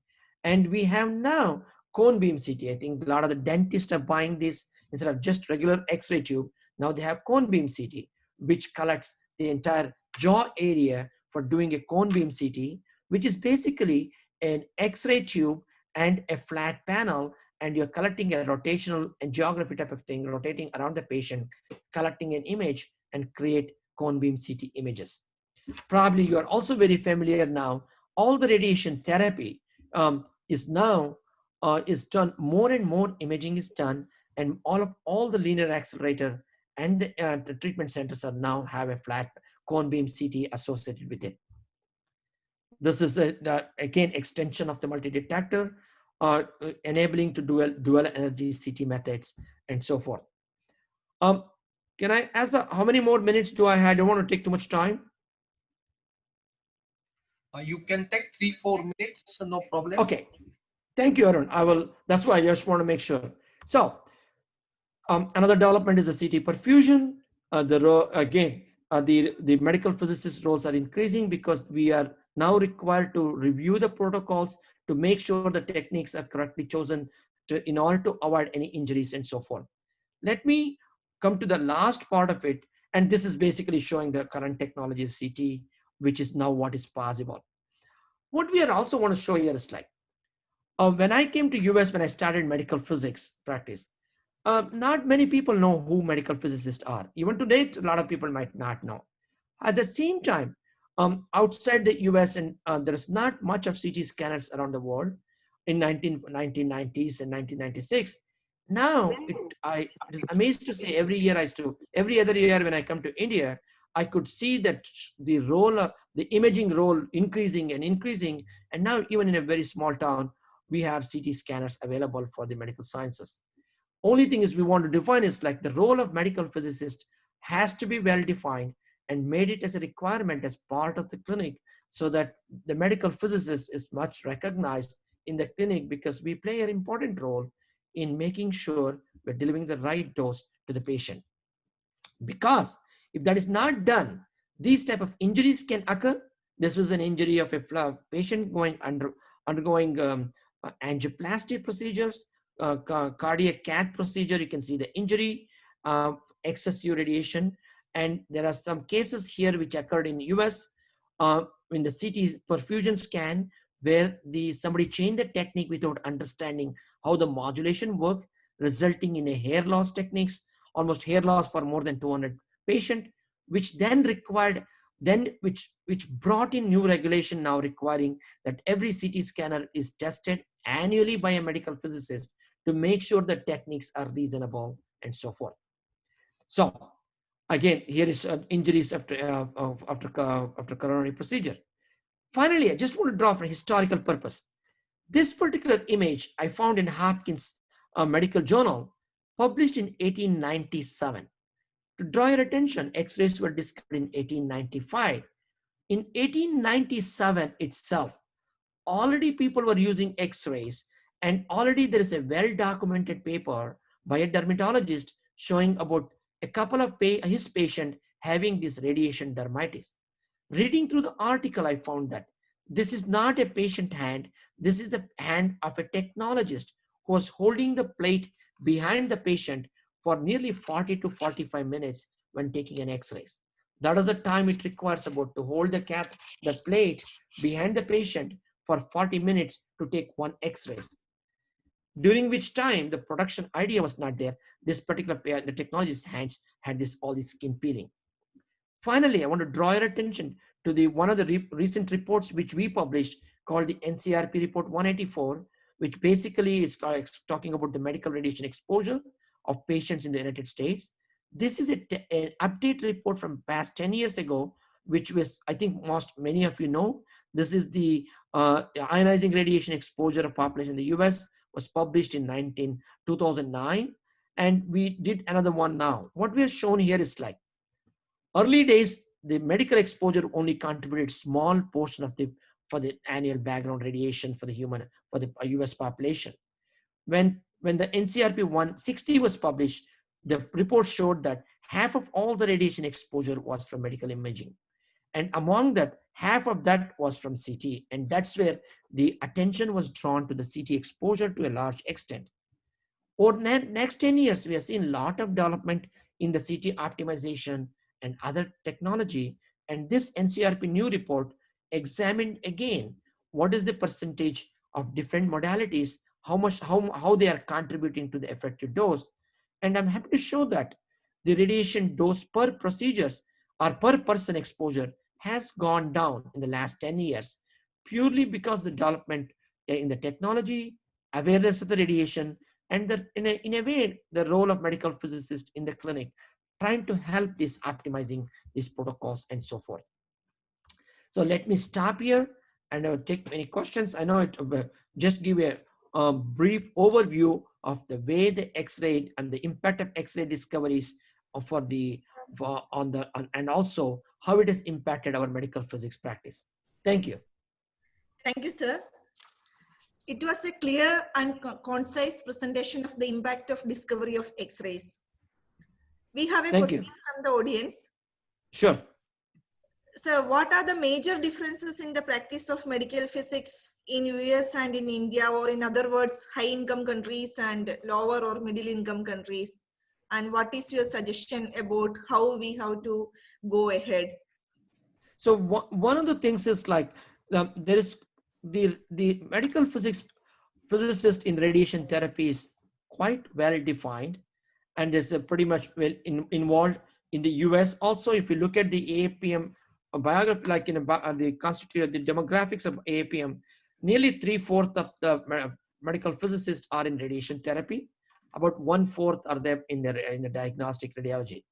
And we have now cone beam CT. I think a lot of the dentists are buying this instead of just regular X-ray tube. Now they have cone beam CT, which collects the entire jaw area for doing a cone beam CT, which is basically an X-ray tube and a flat panel, and you're collecting a rotational angiography type of thing, rotating around the patient, collecting an image and create cone beam CT images. Probably you are also very familiar now. All the radiation therapy is now is done, more and more imaging is done, and all the linear accelerator and the treatment centers are now have a flat cone beam CT associated with it. This is again extension of the multi-detector, enabling to dual energy CT methods and so forth. Can I ask how many more minutes do I have? I don't want to take too much time. You can take 3-4 minutes, no problem. Okay. Thank you, Arun. That's why I just want to make sure. So another development is the CT perfusion. The medical physicist roles are increasing because we are now required to review the protocols to make sure the techniques are correctly chosen in order to avoid any injuries and so forth. Let me come to the last part of it. And this is basically showing the current technology CT, which is now what is possible. What we also want to show here is like, when I came to US, when I started medical physics practice, not many people know who medical physicists are. Even today, a lot of people might not know. At the same time, outside the US, and there is not much of CT scanners around the world in 1990s and 1996. Now, it is amazed to say every other year when I come to India, I could see that the imaging role increasing and increasing. And now even in a very small town, we have CT scanners available for the medical sciences. Only thing is we want to define is like the role of medical physicist has to be well defined and made it as a requirement as part of the clinic, so that the medical physicist is much recognized in the clinic, because we play an important role in making sure we're delivering the right dose to the patient. Because if that is not done, these type of injuries can occur. This is an injury of a patient undergoing angioplasty procedures, cardiac cath procedure. You can see the injury, excessive radiation. And there are some cases here which occurred in US in the CT perfusion scan, where somebody changed the technique without understanding how the modulation worked, resulting in a hair loss techniques, almost hair loss for more than 200 patient, which then required, which brought in new regulation now requiring that every CT scanner is tested annually by a medical physicist to make sure the techniques are reasonable and so forth. So again, here is injuries after coronary procedure. Finally, I just want to draw for historical purpose. This particular image I found in Hopkins Medical Journal, published in 1897. To draw your attention, X-rays were discovered in 1895. In 1897 itself, already people were using X-rays, and already there is a well-documented paper by a dermatologist showing about a couple of his patient having this radiation dermatitis. Reading through the article, I found that this is not a patient hand. This is the hand of a technologist who was holding the plate behind the patient for nearly 40 to 45 minutes when taking an X-rays. That is the time it requires about to hold the plate behind the patient for 40 minutes to take one X-rays. During which time the production idea was not there. This particular the technologist's hands had all this skin peeling. Finally, I want to draw your attention to one of the recent reports which we published, called the NCRP report 184, which basically is talking about the medical radiation exposure of patients in the United States. This is an update report from past 10 years ago, which was, I think many of you know. This is the ionizing radiation exposure of population in the US, was published in 2009. And we did another one now. What we have shown here is like, early days, the medical exposure only contributed small portion for the annual background radiation for the US population. When the NCRP 160 was published, the report showed that half of all the radiation exposure was from medical imaging. And among that, half of that was from CT. And that's where the attention was drawn to the CT exposure to a large extent. Over next 10 years, we have seen a lot of development in the CT optimization and other technology. And this NCRP new report examined again what is the percentage of different modalities how they are contributing to the effective dose. And I'm happy to show that the radiation dose per procedures or per person exposure has gone down in the last 10 years, purely because the development in the technology, awareness of the radiation, and in a way, the role of medical physicists in the clinic, trying to help this optimizing these protocols and so forth. So let me stop here and I'll take many questions. I know it just give a brief overview of the way the X-ray and the impact of X-ray discoveries and also how it has impacted our medical physics practice. Thank you. Thank you, sir. It was a clear and concise presentation of the impact of discovery of X-rays. We have a question from the audience. Sure. So what are the major differences in the practice of medical physics in US and in India, or in other words, high income countries and lower or middle income countries? And what is your suggestion about how we have to go ahead? So one of the things is like there is the medical physicist in radiation therapy is quite well defined, and is pretty much well involved in the US. Also, if you look at the AAPM biography, like in the demographics of AAPM, nearly 3/4 of the medical physicists are in radiation therapy. About 1/4 are there in the diagnostic radiology.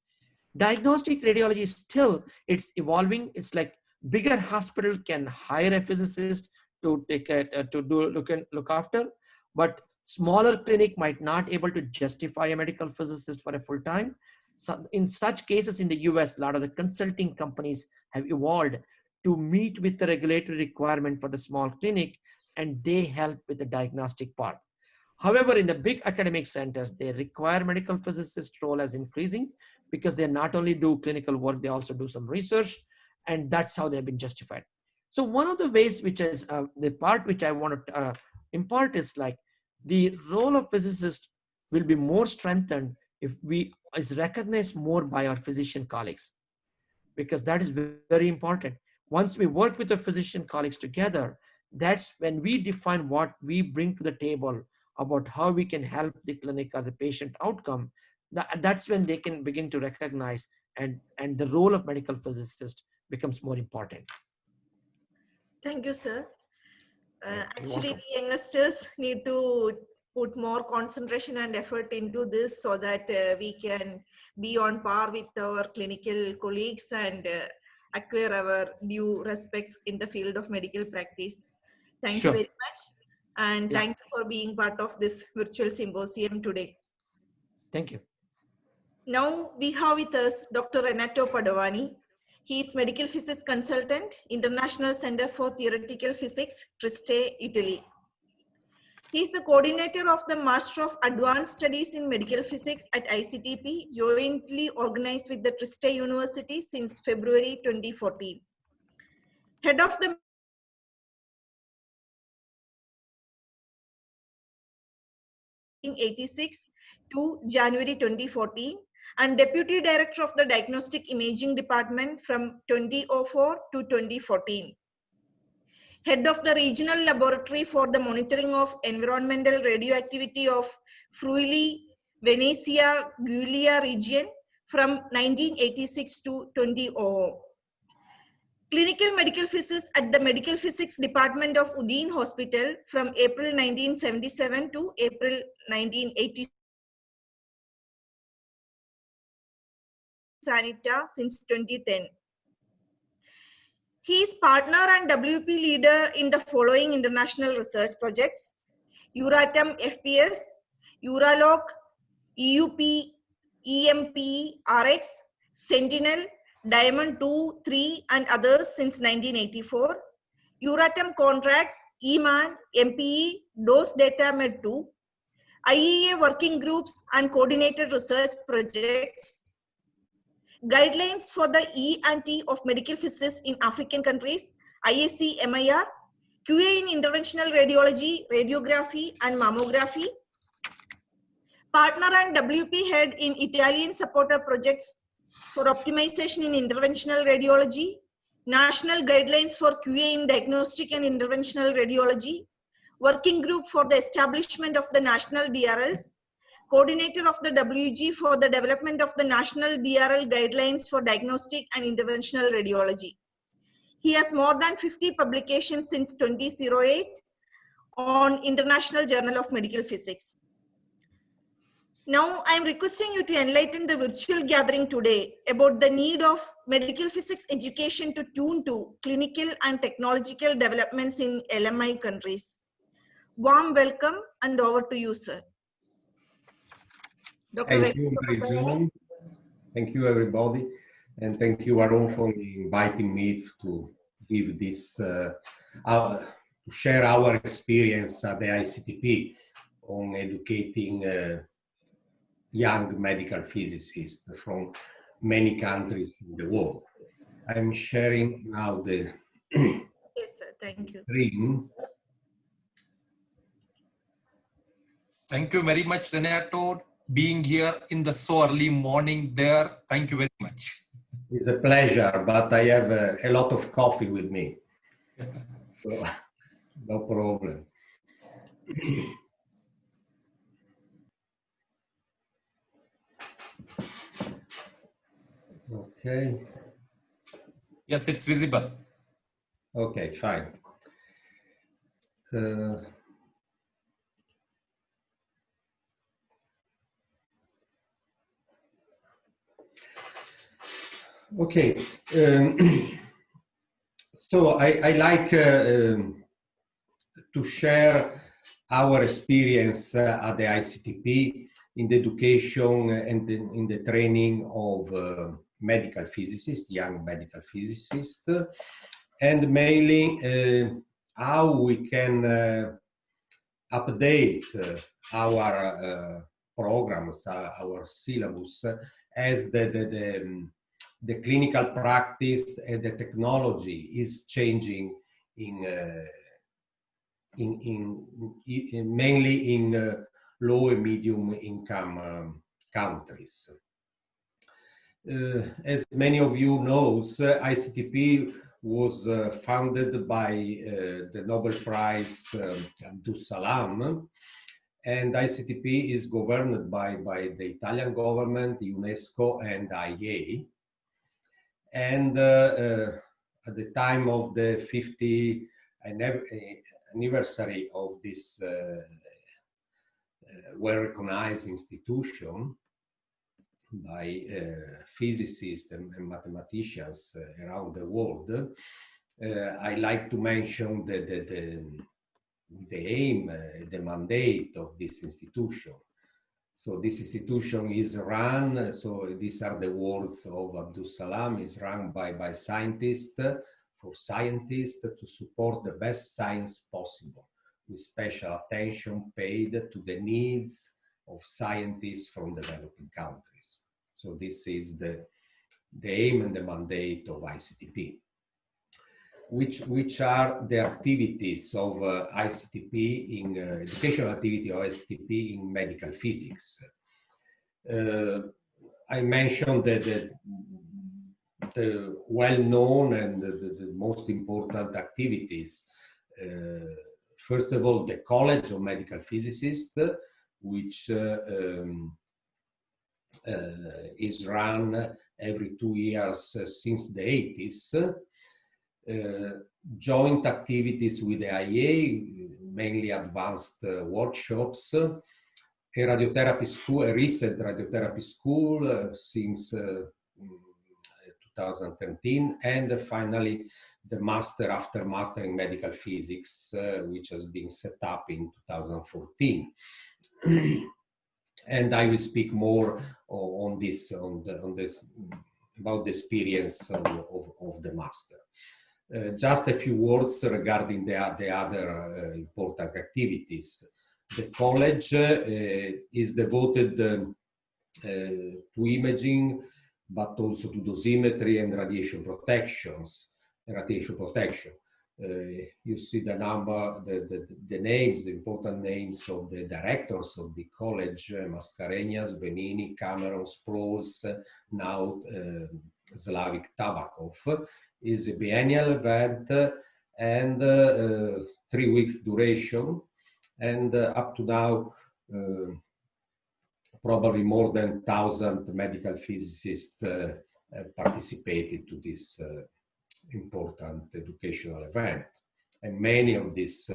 Diagnostic radiology still, it's evolving. It's like bigger hospital can hire a physicist to look after, but smaller clinic might not able to justify a medical physicist for a full time. So in such cases in the US, a lot of the consulting companies have evolved to meet with the regulatory requirement for the small clinic, and they help with the diagnostic part. However, in the big academic centers, they require medical physicist role as increasing, because they not only do clinical work, they also do some research, and that's how they've been justified. So one of the ways, which is the part which I want to impart, is like the role of physicist will be more strengthened if is recognized more by our physician colleagues, because that is very important. Once we work with the physician colleagues together, that's when we define what we bring to the table about how we can help the clinic or the patient outcome. That's when they can begin to recognize, and the role of medical physicist becomes more important. Thank you, sir. Actually, we youngsters need to put more concentration and effort into this so that we can be on par with our clinical colleagues and acquire our due respects in the field of medical practice. Thank you very much. And thank you for being part of this virtual symposium today. Thank you. Now we have with us Dr. Renato Padovani. He is medical physics consultant, International Center for Theoretical Physics, Trieste, Italy. He is the coordinator of the Master of Advanced Studies in Medical Physics at ICTP, jointly organized with the Trieste University since February 2014. Head of the '86 to January 2014, and Deputy Director of the Diagnostic Imaging Department from 2004 to 2014. Head of the Regional Laboratory for the Monitoring of Environmental Radioactivity of Friuli, Venezia, Giulia region from 1986 to 2000. Clinical Medical Physics at the Medical Physics Department of Udine Hospital from April 1977 to April 1980. Sanita since 2010. He is partner and WP leader in the following international research projects: Euratom FPS, Euraloc, EUP, EMP, RX, Sentinel, Diamond 2, 3 and others since 1984, Euratom contracts, EMAN, MPE, DOS Data Med 2, IEA working groups and coordinated research projects, guidelines for the E&T of medical physics in African countries, IAC MIR, QA in interventional radiology, radiography and mammography, partner and WP head in Italian supporter projects for optimization in interventional radiology, national guidelines for QA in diagnostic and interventional radiology, working group for the establishment of the national DRLs, coordinator of the WG for the development of the national DRL guidelines for diagnostic and interventional radiology. He has more than 50 publications since 2008 on International Journal of Medical Physics. Now, I am requesting you to enlighten the virtual gathering today about the need of medical physics education to tune to clinical and technological developments in LMI countries. Warm welcome and over to you, sir. Dr. Thank you, Mary-Jo. Thank you, everybody. And thank you, Arun, for inviting me to give this, to share our experience at the ICTP on educating young medical physicists from many countries in the world. I'm sharing now the Yes, sir. Thank you. screen. Thank you very much, Renato, being here in the so early morning there. Thank you very much. It's a pleasure, but I have a lot of coffee with me. So, no problem. Okay. Yes, it's visible. Okay, fine. Okay. So I like to share our experience at the ICTP in the education and in the training of medical physicists, young medical physicists, and mainly how we can update our programs, our syllabus, as the clinical practice and the technology is changing mainly in low and medium income countries. As many of you know, ICTP was founded by the Nobel Prize Abdus Salam, and ICTP is governed by the Italian government, UNESCO, and IEA. And at the time of the 50th anniversary of this well-recognized institution by physicists and mathematicians around the world, I like to mention the aim, the mandate of this institution. So this institution is run, so these are the words of Abdus Salam, is run by scientists, for scientists to support the best science possible, with special attention paid to the needs of scientists from developing countries. So this is the aim and the mandate of ICTP. Which are the activities of ICTP in educational activity of ICTP in medical physics. I mentioned the well-known and the most important activities. First of all, the College of Medical Physicists, which is run every 2 years since the 80s. Joint activities with the IEA, mainly advanced workshops, a radiotherapy school, a recent radiotherapy school since 2013, and finally the master after master in medical physics, which has been set up in 2014. And I will speak more on this about the experience of the master. Just a few words regarding the other important activities. The college is devoted to imaging, but also to dosimetry and radiation protection. You see the number, the names, the important names of the directors of the college: Mascarenhas, Benini, Cameron, Sproles, now Slavik Tabakov. Is a biennial event and 3 weeks duration, And up to now, probably more than 1,000 medical physicists participated to this important educational event. And many of these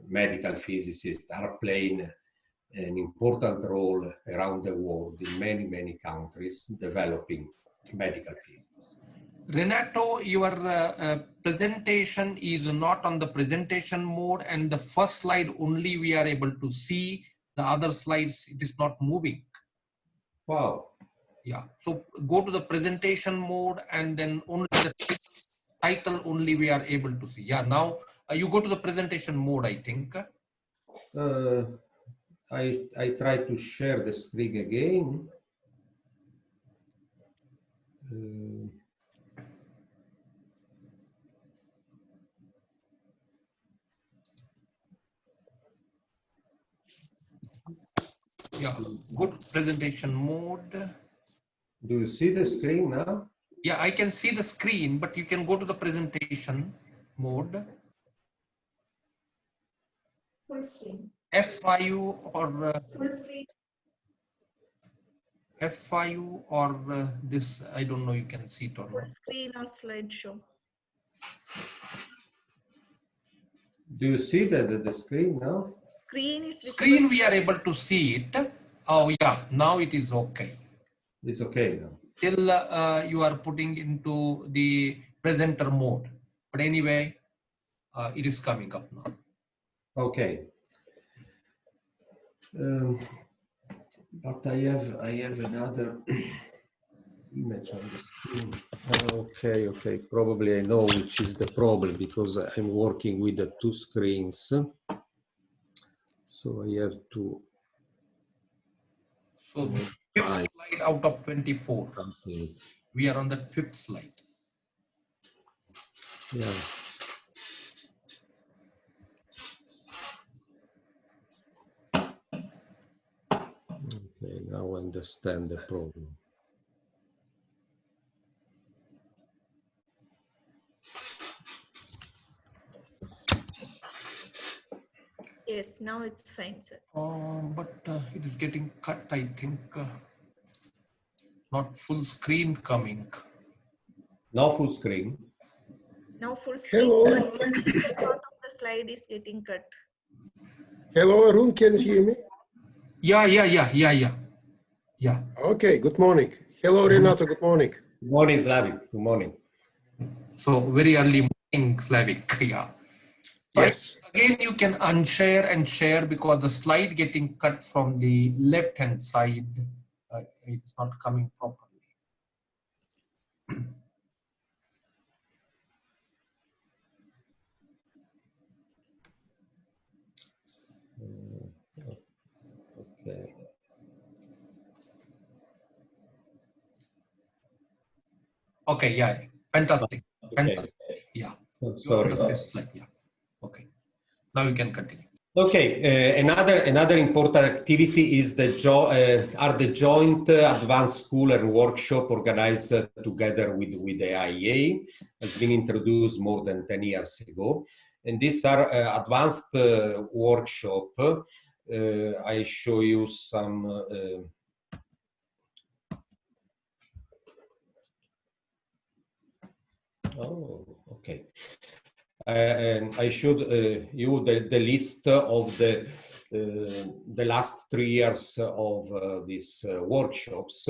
medical physicists are playing an important role around the world in many, many countries developing medical physics. Renato, your presentation is not on the presentation mode, and the first slide only we are able to see. The other slides, it is not moving. Wow. Yeah, so go to the presentation mode and then only the title only we are able to see. Yeah, now you go to the presentation mode, I think. I try to share the screen again. Yeah, go to presentation mode. Do you see the screen now? Yeah, I can see the screen, but you can go to the presentation mode. Full screen. F5 or Full screen. F5 or this, I don't know, you can see it or Full not. screen or slideshow. Do you see the screen now? Screen is visible. Screen, we are able to see it. Oh yeah, now it is okay. It's okay now. Till you are putting into the presenter mode. But anyway, it is coming up now. Okay. But I have another image on the screen. Okay. Probably I know which is the problem because I'm working with the two screens. So I have to. So the fifth slide out of 24. Something. We are on the fifth slide. Yeah. Okay, now I understand the problem. Yes, now it's fine, sir. But it is getting cut, I think. Not full screen coming. No full screen. Now full screen. Hello. The part of the slide is getting cut. Hello, Arun, can you hear me? Yeah. Okay, good morning. Hello, Renato, good morning. Good morning, Slavic. Good morning. So very early morning, Slavic. Yeah. Yes. Again, you can unshare and share because the slide getting cut from the left-hand side. It's not coming properly. Okay. Okay, yeah, fantastic. Okay. Yeah. Sorry. Slide. Yeah. Okay. Now you can continue. Okay. Another important activity is the joint advanced school and workshop organized together with the IEA. Has been introduced more than 10 years ago, and these are advanced workshop. I show you some. Okay. And I showed you the list of the last 3 years of these workshops.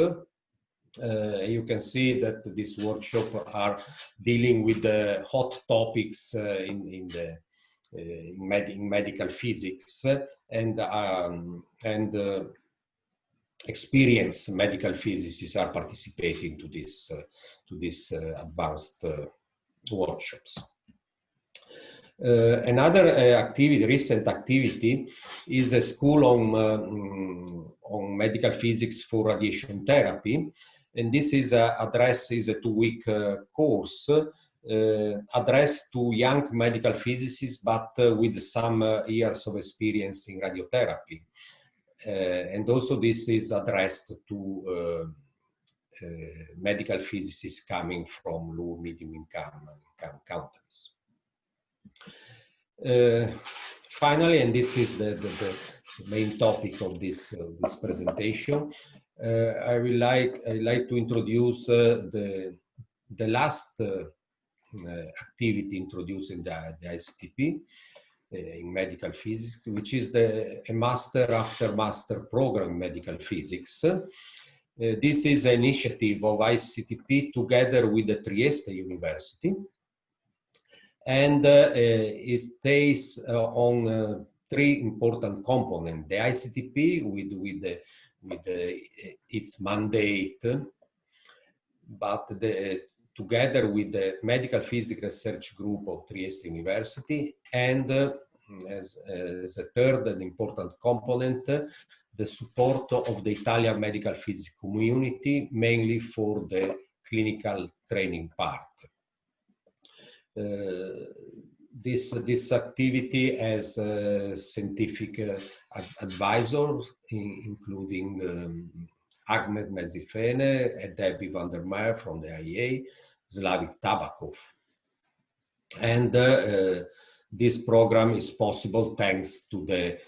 You can see that these workshops are dealing with the hot topics in medical physics and experienced medical physicists are participating to this advanced workshops. Another recent activity, is a school on medical physics for radiation therapy, and this is a 2-week course addressed to young medical physicists, but with some years of experience in radiotherapy, and also this is addressed to medical physicists coming from low, medium income countries. finally, and this is the main topic of this presentation, I like to introduce the last activity introduced in the ICTP in medical physics, which is a master after master program in medical physics. This is an initiative of ICTP together with the Trieste University, and it stays on three important components: the ICTP with its mandate, but together with the Medical Physics Research Group of Trieste University, and as a third and important component, the support of the Italian medical physics community, mainly for the clinical training part. This activity has scientific advisors, including Ahmed Mezifene, Debbie van der Meer from the IEA, Slavik Tabakov. And this program is possible thanks to the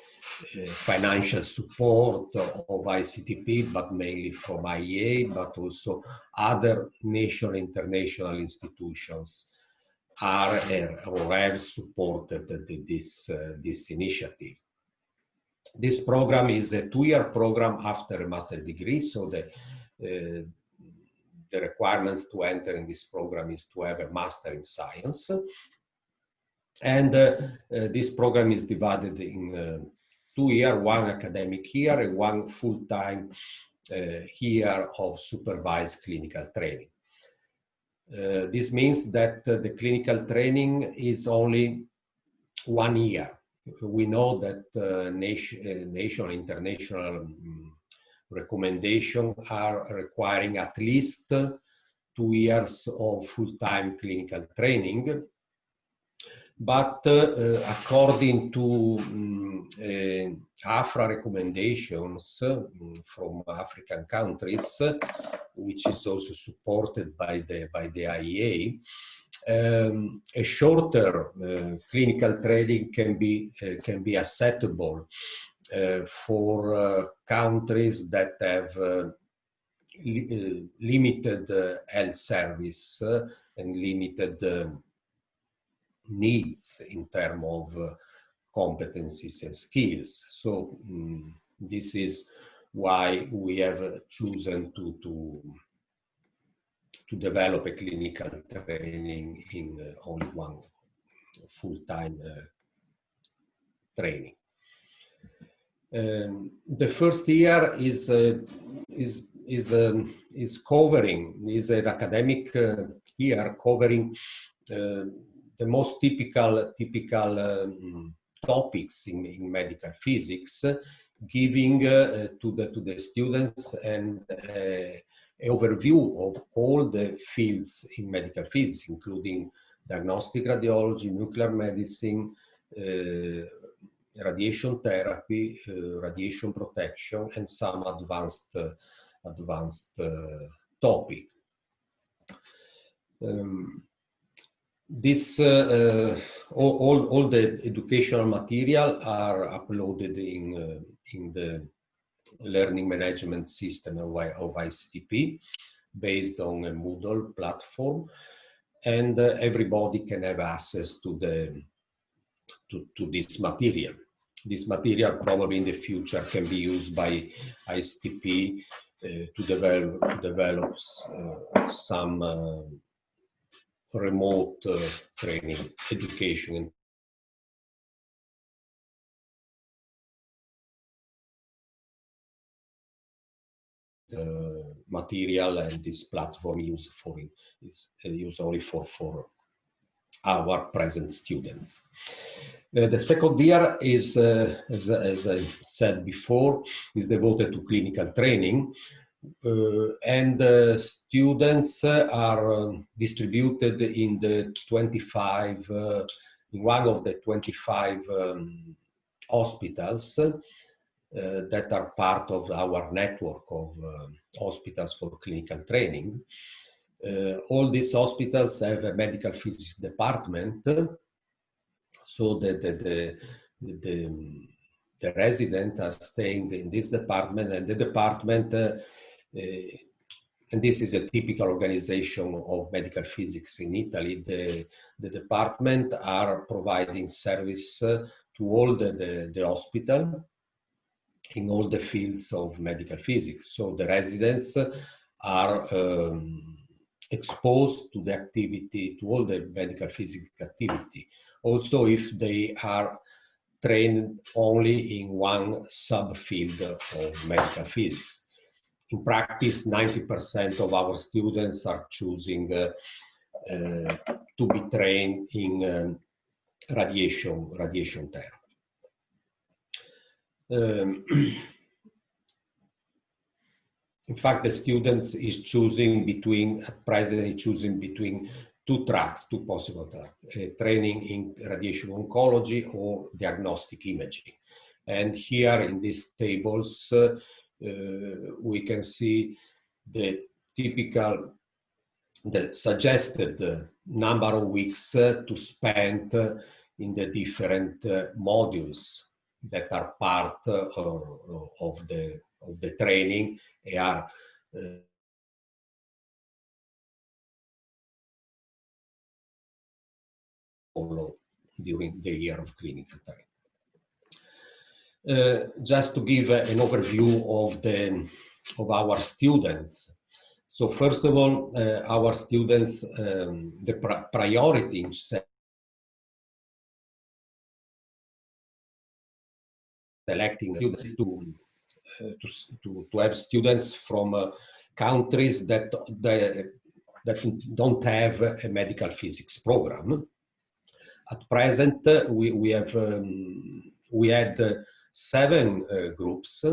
financial support of ICTP, but mainly from IEA, but also other national and international institutions are or have supported this initiative. This program is a 2-year program after a master's degree, so the requirements to enter in this program is to have a master in science. And this program is divided in 2 years, 1 academic year and 1 full-time year of supervised clinical training. This means that the clinical training is only 1 year. We know that national, international recommendations are requiring at least 2 years of full-time clinical training. But according to AFRA recommendations from African countries, which is also supported by the IEA, a shorter clinical training can be acceptable for countries that have limited health service and limited needs in terms of competencies and skills. So this is why we have chosen to develop a clinical training in only 1 full-time training. The first year is an academic year covering the most typical topics in medical physics, giving to the students an overview of all the fields in medical physics, including diagnostic radiology, nuclear medicine, radiation therapy, radiation protection, and some advanced topic. All the educational material are uploaded in the learning management system of ICTP, based on a Moodle platform, and everybody can have access to this material. This material probably in the future can be used by ICTP to develop some remote training education. The material and this platform is used only for our present students. The second year is, as I said before, is devoted to clinical training. And students are distributed in the 25, in one of the 25 hospitals that are part of our network of hospitals for clinical training. All these hospitals have a medical physics department, so that the residents are staying in this department, and the department, and this is a typical organization of medical physics in Italy, the department are providing service to all the hospital in all the fields of medical physics. So the residents are exposed to the activity, to all the medical physics activity. Also, if they are trained only in one subfield of medical physics. In practice, 90% of our students are choosing to be trained in radiation therapy. In fact, the students is choosing between, at present, choosing between two tracks, two possible tracks, training in radiation oncology or diagnostic imaging. And here in these tables, we can see the typical, the suggested number of weeks to spend in the different modules that are part of the training. They are followed during the year of clinical training. Just to give an overview of our students. So first of all, our students, the priority in selecting students to have students from countries that don't have a medical physics program. At present, we had 7 groups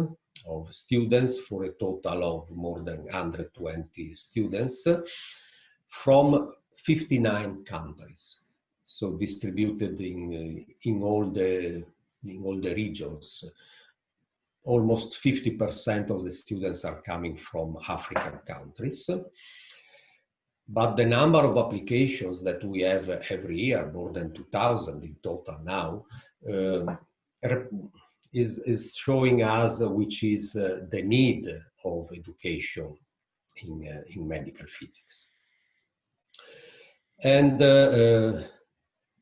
of students for a total of more than 120 students from 59 countries, so distributed in all the regions. Almost 50% of the students are coming from African countries. But the number of applications that we have every year, more than 2,000 in total now, is showing us which is the need of education in medical physics. And the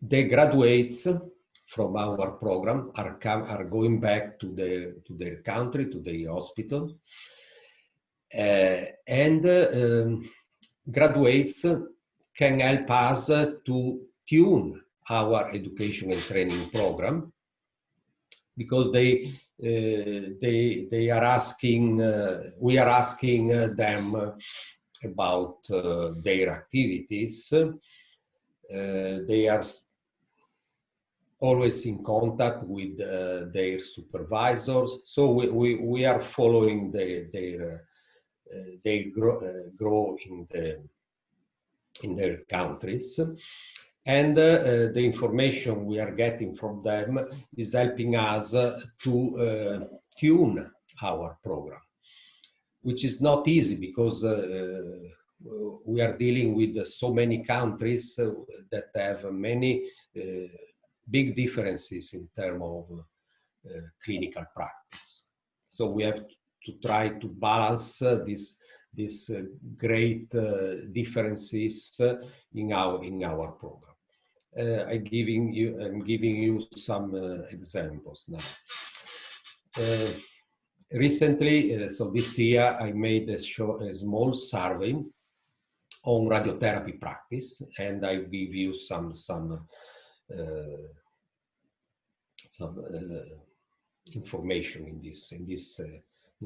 graduates from our program are going back to their country, to the hospital, graduates can help us to tune our education and training program, because they are asking, we are asking them about their activities. They are always in contact with their supervisors, so we are following they grow in their countries, and the information we are getting from them is helping us to tune our program, which is not easy because we are dealing with so many countries that have many big differences in terms of clinical practice. So we have to try to balance these great differences in our program. I'm giving you some examples now. Recently, so this year, I made a small survey on radiotherapy practice, and I give you some information in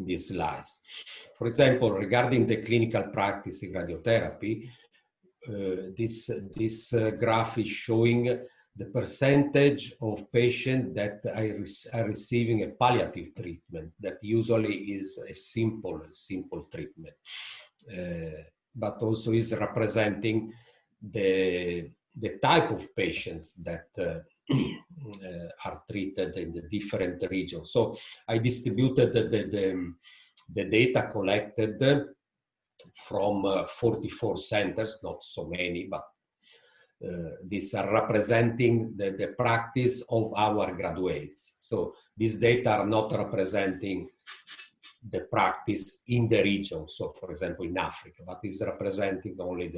these slides. For example, regarding the clinical practice in radiotherapy, this graph is showing the percentage of patients that are receiving a palliative treatment, that usually is a simple treatment, but also is representing the type of patients that are treated in the different regions. So I distributed the data collected from 44 centers, not so many, but these are representing the practice of our graduates. So these data are not representing the practice in the region. So for example, in Africa, but is representing only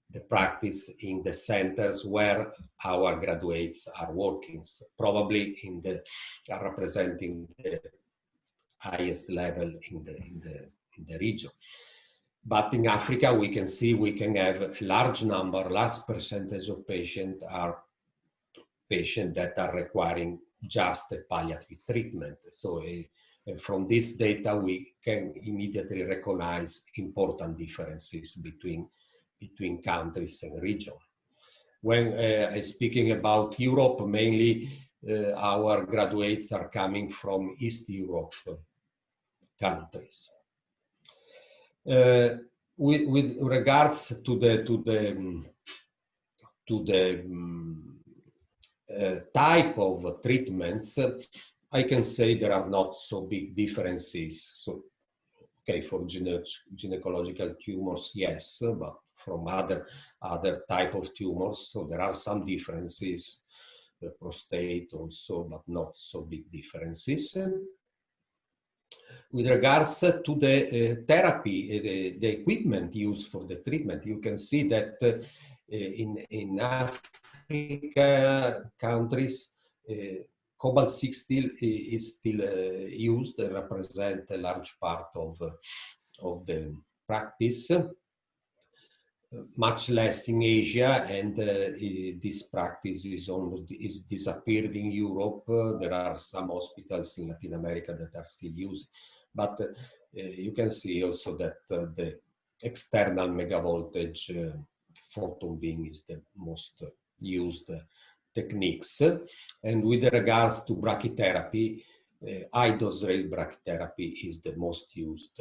the practice in the centers where our graduates are working. So probably are representing the highest level in the region. But in Africa, we can see we can have a large percentage of patients that are requiring just a palliative treatment. So from this data, we can immediately recognize important differences between countries and regions. When speaking about Europe, mainly our graduates are coming from East Europe countries. With regards to the type of treatments, I can say there are not so big differences. So, okay, for gynecological tumors, yes, but from other type of tumors, so there are some differences. The prostate also, but not so big differences. With regards to the therapy, the equipment used for the treatment, you can see that in Africa countries, cobalt-60 is still used and represent a large part of the practice. Much less in Asia, and this practice is disappeared in Europe. There are some hospitals in Latin America that are still using, but you can see also that the external megavoltage photon beam is the most used techniques. And with regards to brachytherapy, high dose rate brachytherapy is the most used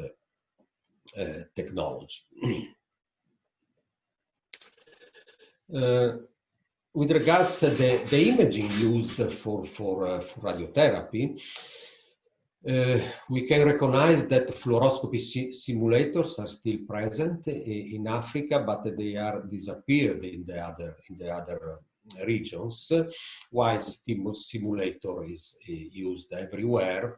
technology. With regards to the imaging used for radiotherapy, we can recognize that fluoroscopy simulators are still present in Africa, but they are disappeared in the other regions, while simulator is used everywhere.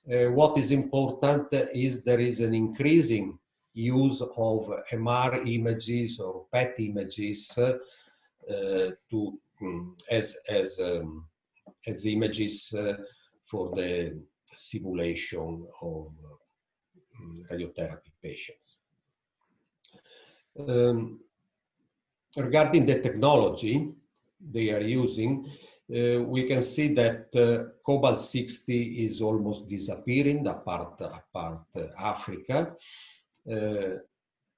What is important is there is an increasing use of MR images or PET images as images for the simulation of radiotherapy patients. Regarding the technology they are using, we can see that cobalt-60 is almost disappearing apart Africa.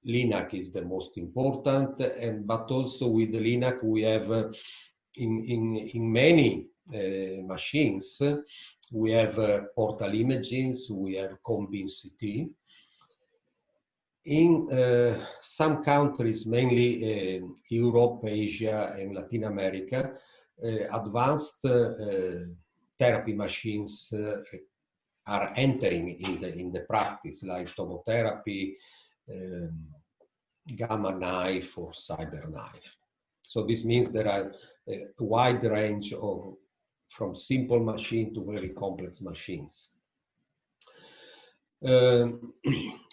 LINAC is the most important, but also with the LINAC we have in many machines, we have portal imaging, we have combine CT. In some countries, mainly Europe, Asia, and Latin America, advanced therapy machines are entering in the practice, like tomotherapy, gamma knife, or cyber knife. So this means there are a wide range of from simple machine to very complex machines.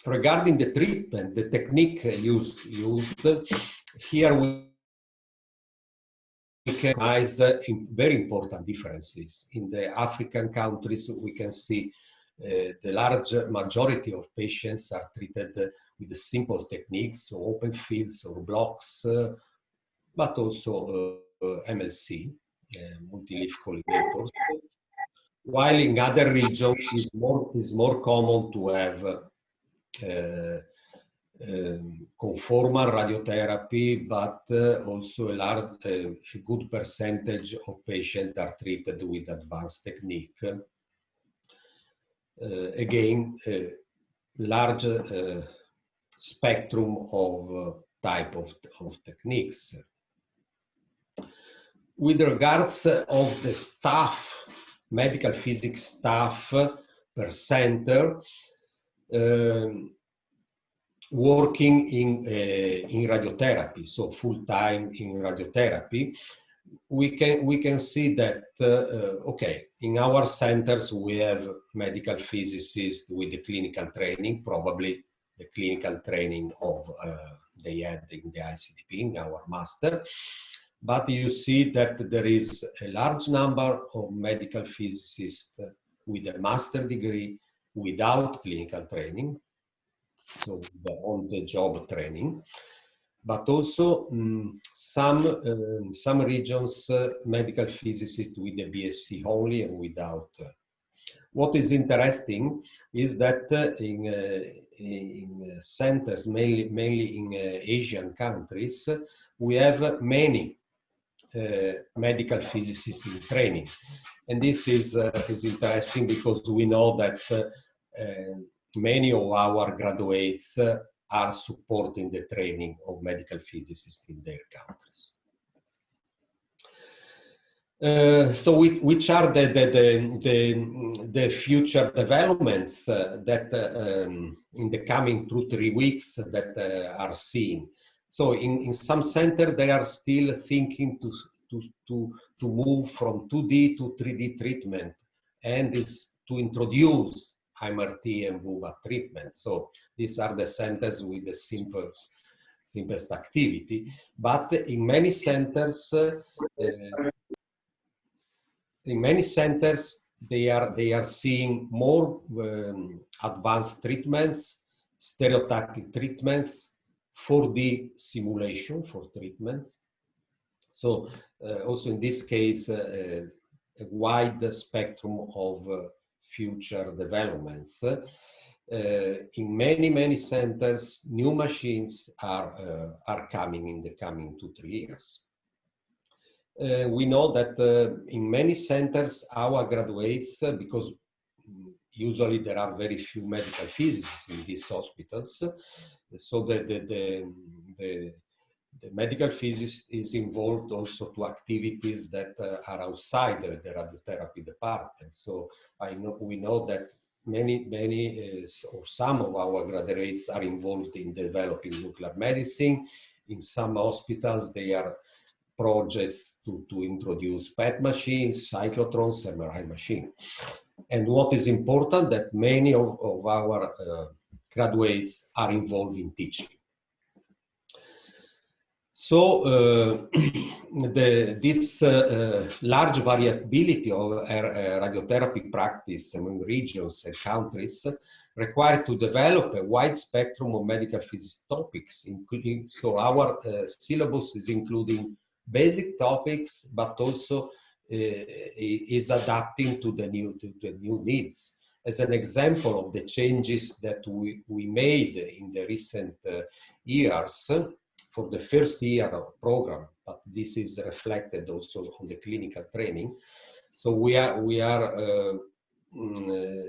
Regarding the treatment, the technique used here, we can recognize very important differences. In the African countries, we can see the large majority of patients are treated with the simple techniques, so open fields or blocks, but also MLC, multi-leaf collimators. While in other regions, it's more common to have conformal radiotherapy, but also a good percentage of patients are treated with advanced technique. Again, large spectrum of type of techniques. With regards of the staff, medical physics staff per center, working in radiotherapy, so full-time in radiotherapy, we can see that, okay, in our centers we have medical physicists with the clinical training, probably the clinical training of they had in the ICTP, in our master. But you see that there is a large number of medical physicists with a master degree without clinical training, so the on-the-job training. But also some regions, medical physicists with a BSc only and without. What is interesting is that in centers, mainly in Asian countries, we have many medical physicists in training. And this is interesting because we know that many of our graduates are supporting the training of medical physicists in their countries. So which are the future developments that in the coming 2-3 weeks that are seen? So in some center they are still thinking to move from 2D to 3D treatment, and it's to introduce MRT and VUVA treatment. So these are the centers with the simplest activity. But in many centers, they are seeing more advanced treatments, stereotactic treatments, 4D simulation for treatments. So also in this case, a wide spectrum of future developments. In many centers, new machines are coming in the coming 2-3 years. We know that in many centers, our graduates, because usually there are very few medical physicists in these hospitals, so the medical physicist is involved also to activities that are outside the radiotherapy department. So we know that many or some of our graduates are involved in developing nuclear medicine. In some hospitals, they are projects to introduce PET machines, cyclotrons, MRI machine. And what is important that many of our graduates are involved in teaching. So this large variability of radiotherapy practice among regions and countries required to develop a wide spectrum of medical physics topics, including, so our syllabus is including basic topics, but also is adapting to the new needs. As an example of the changes that we made in the recent years, for the first year of program, but this is reflected also on the clinical training. So we are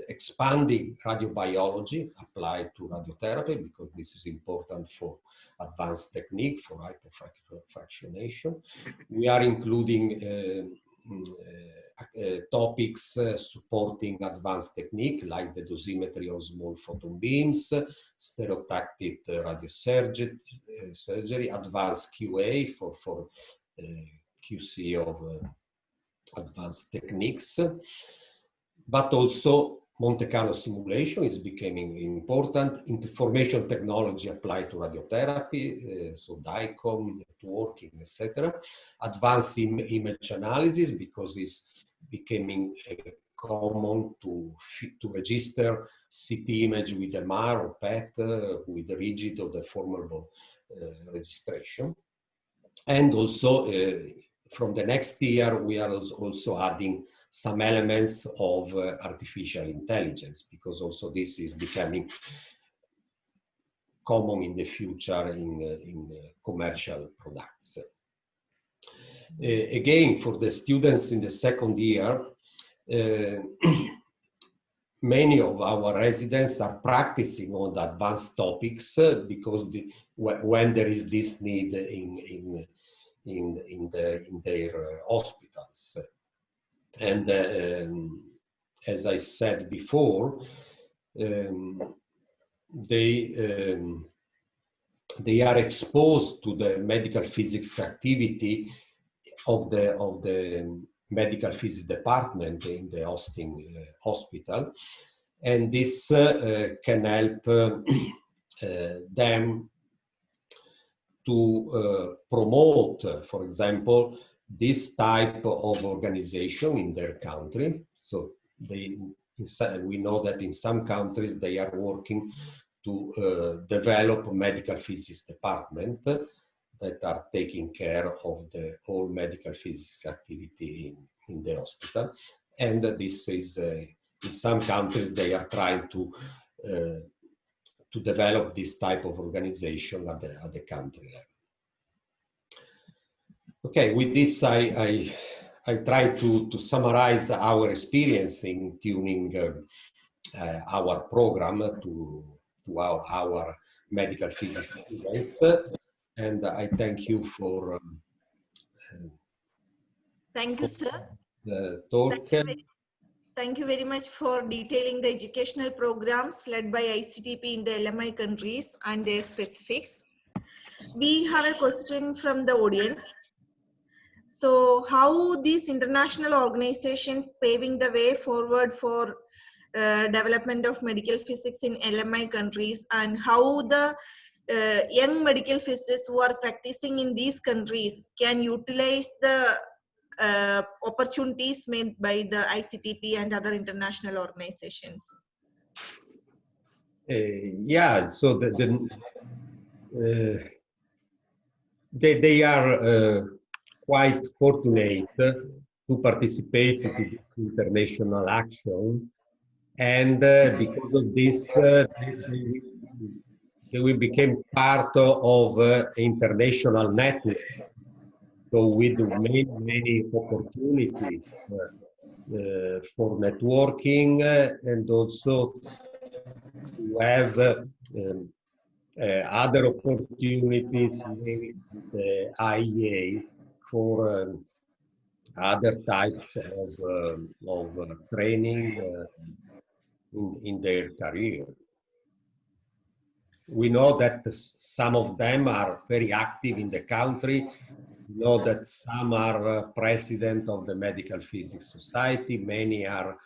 expanding radiobiology applied to radiotherapy, because this is important for advanced technique for hypofractionation. We are including topics supporting advanced technique like the dosimetry of small photon beams, stereotactic radiosurgery, advanced QA for QC of advanced techniques, but also Monte Carlo simulation is becoming important. Information technology applied to radiotherapy, so DICOM, networking, etc. Advanced image analysis, because it's becoming common to register CT image with MR or PET, with rigid or deformable registration. And also from the next year, we are also adding some elements of artificial intelligence, because also this is becoming common in the future in commercial products. Again, for the students in the second year, many of our residents are practicing on the advanced topics because when there is this need in their hospitals. And as I said before, they they are exposed to the medical physics activity of the medical physics department in the hosting hospital, and this can help them to promote, for example, this type of organization in their country. So we know that in some countries they are working to develop medical physics department that are taking care of the whole medical physics activity in the hospital. And this is, in some countries, they are trying to develop this type of organization at the country level. Okay, with this, I try to summarize our experience in tuning our program to our medical physics students, and I thank you for Thank you, sir. the talk. Thank you very much for detailing the educational programs led by ICTP in the LMI countries and their specifics. We have a question from the audience. So how these international organizations paving the way forward for development of medical physics in LMI countries, and how the young medical physicists who are practicing in these countries can utilize the opportunities made by the ICTP and other international organizations. Yeah, so they are quite fortunate to participate to international action, and because of this, they will become part of international network. So with many opportunities for networking and also to have other opportunities with the IEA for other types of training in their career. We know that some of them are very active in the country. We know that some are president of the Medical Physics Society. Many are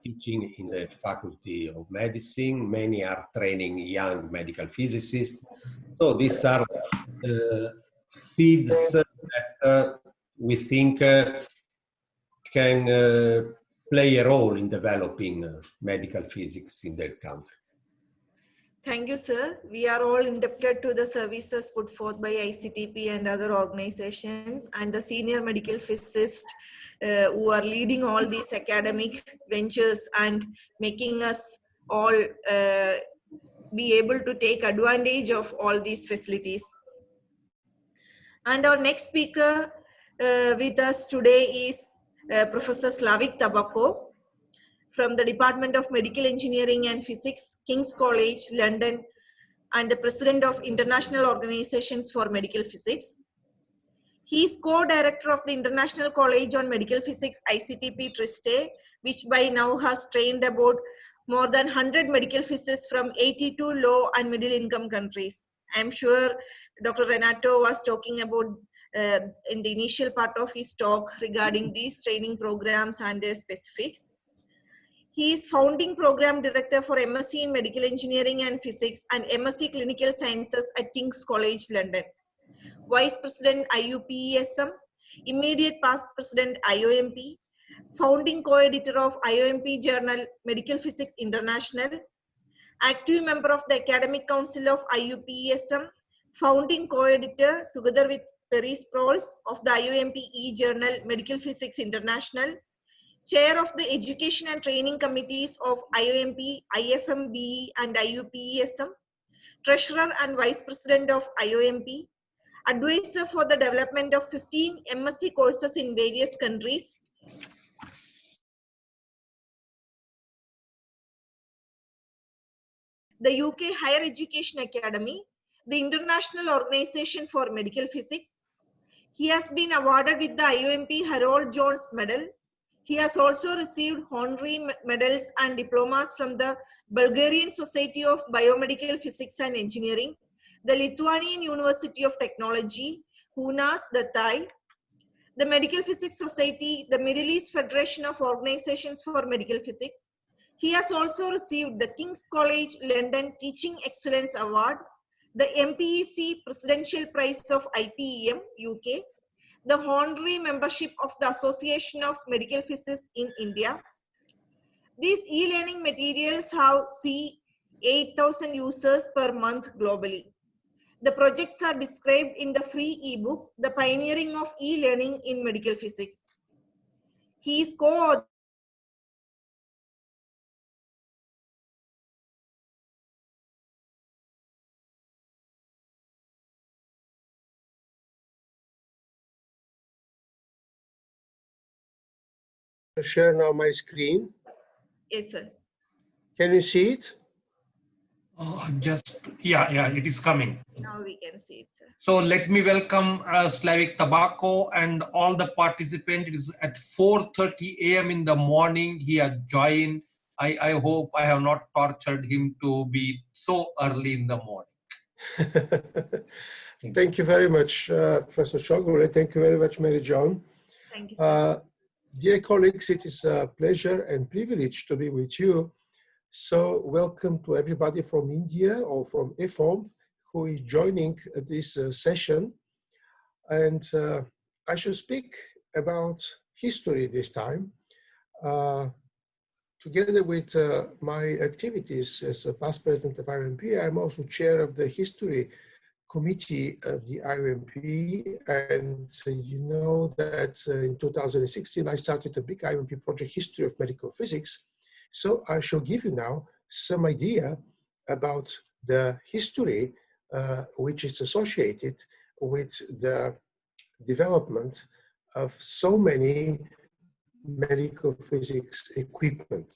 teaching in the Faculty of Medicine. Many are training young medical physicists. So these are seeds that we think can play a role in developing medical physics in their country. Thank you, sir. We are all indebted to the services put forth by ICTP and other organizations, and the senior medical physicists who are leading all these academic ventures and making us all be able to take advantage of all these facilities. And our next speaker with us today is Professor Slavik Tabakov from the Department of Medical Engineering and Physics, King's College, London, and the President of International Organizations for Medical Physics. He is co-director of the International College on Medical Physics, ICTP Triste, which by now has trained about more than 100 medical physicists from 82 low and middle income countries. I'm sure Dr. Renato was talking about in the initial part of his talk regarding these training programs and their specifics. He is founding program director for MSc in Medical Engineering and Physics and MSc Clinical Sciences at King's College, London. Vice President IUPESM, immediate past President IOMP, founding co-editor of IOMP journal Medical Physics International, active member of the Academic Council of IUPESM, founding co-editor together with Perry Sproles of the IOMP e-journal Medical Physics International, chair of the Education and Training Committees of IOMP, IFMBE and IUPESM, treasurer and vice president of IOMP, advisor for the development of 15 MSc courses in various countries, the UK Higher Education Academy, the International Organization for Medical Physics. He has been awarded with the IOMP Harold Jones Medal. He has also received honorary medals and diplomas from the Bulgarian Society of Biomedical Physics and Engineering, the Lithuanian University of Technology, HUNAS, the Thai, the Medical Physics Society, the Middle East Federation of Organizations for Medical Physics. He has also received the King's College London Teaching Excellence Award, the MPEC Presidential Prize of IPEM, UK, the honorary membership of the Association of Medical Physicists in India. These e-learning materials have 8,000 users per month globally. The projects are described in the free ebook, The Pioneering of E-Learning in Medical Physics. He is co-author Share now my screen. Yes, sir. Can you see it? Yeah, it is coming. Now we can see it, sir. So let me welcome Slavik Tabako and all the participants. It is at 4:30 a.m. in the morning. He has joined. I hope I have not tortured him to be so early in the morning. Thank you very much, Professor Chogure. Thank you very much, Mary John. Thank you, sir. Dear colleagues, it is a pleasure and privilege to be with you. So welcome to everybody from India or from IFOM who is joining this session. And I shall speak about history this time. Together with my activities as a past president of IDMP, I'm also chair of the history committee of the IDMP. And you know that in 2016, I started a big IDMP project, History of Medical Physics. So I shall give you now some idea about the history which is associated with the development of so many medical physics equipment.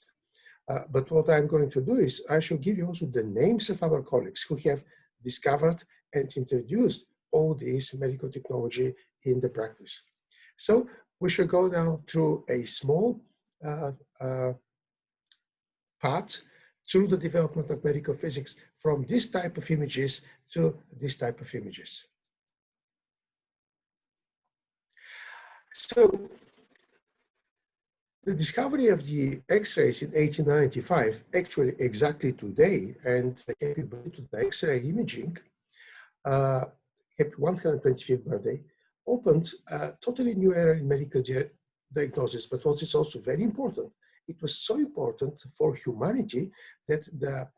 But what I'm going to do is I shall give you also the names of our colleagues who have discovered and introduced all this medical technology in the practice. So we shall go now through a small path through the development of medical physics from this type of images to this type of images. So the discovery of the X-rays in 1895, actually exactly today, and happy birthday to the X-ray imaging, happy 125th birthday, opened a totally new era in medical diagnosis. But what is also very important, it was so important for humanity that the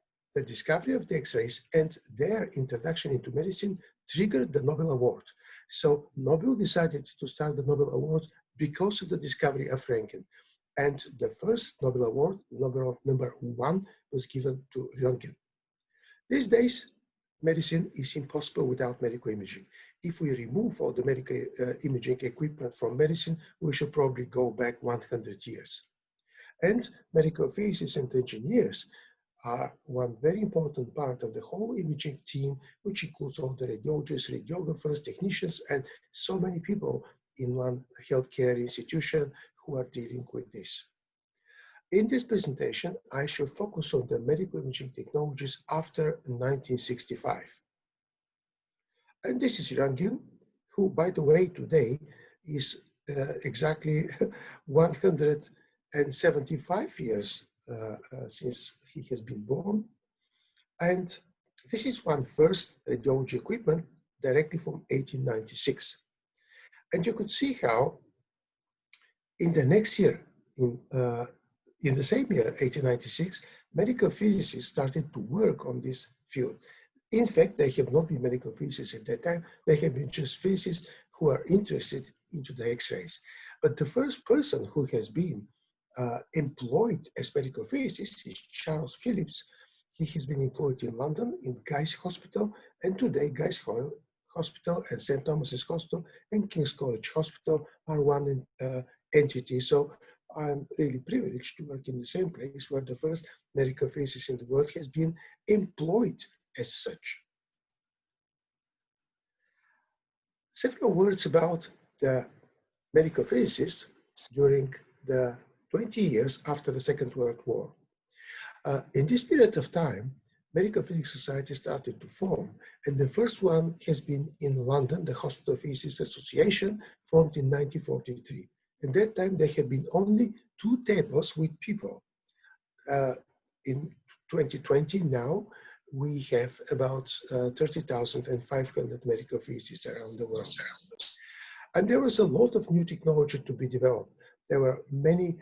discovery of the X-rays and their introduction into medicine triggered the Nobel Award. So Nobel decided to start the Nobel Award because of the discovery of Röntgen. And the first Nobel Award, Nobel number 1, was given to Röntgen. These days, medicine is impossible without medical imaging. If we remove all the medical imaging equipment from medicine, we should probably go back 100 years. And medical physicists and engineers are one very important part of the whole imaging team, which includes all the radiologists, radiographers, technicians, and so many people in one healthcare institution who are dealing with this. In this presentation, I shall focus on the medical imaging technologies after 1965. And this is Röntgen, who, by the way, today is exactly 175 years since he has been born. And this is one first radiology equipment directly from 1896. And you could see how in the next year, in the same year, 1896, medical physicists started to work on this field. In fact, they have not been medical physicists at that time. They have been just physicists who are interested into the X-rays. But the first person who has been employed as medical physicist is Charles Phillips. He has been employed in London in Guy's Hospital, and today Guy's Hospital and St. Thomas's Hospital and King's College Hospital are one entity. So I'm really privileged to work in the same place where the first medical physicist in the world has been employed as such. Several words about the medical physicists during the 20 years after the Second World War. In this period of time, medical physics society started to form, and the first one has been in London, the Hospital Physicists Association, formed in 1943. At that time, there had been only 2 tables with people. In 2020 now, we have about 30,500 medical physicists around the world. And there was a lot of new technology to be developed. There were many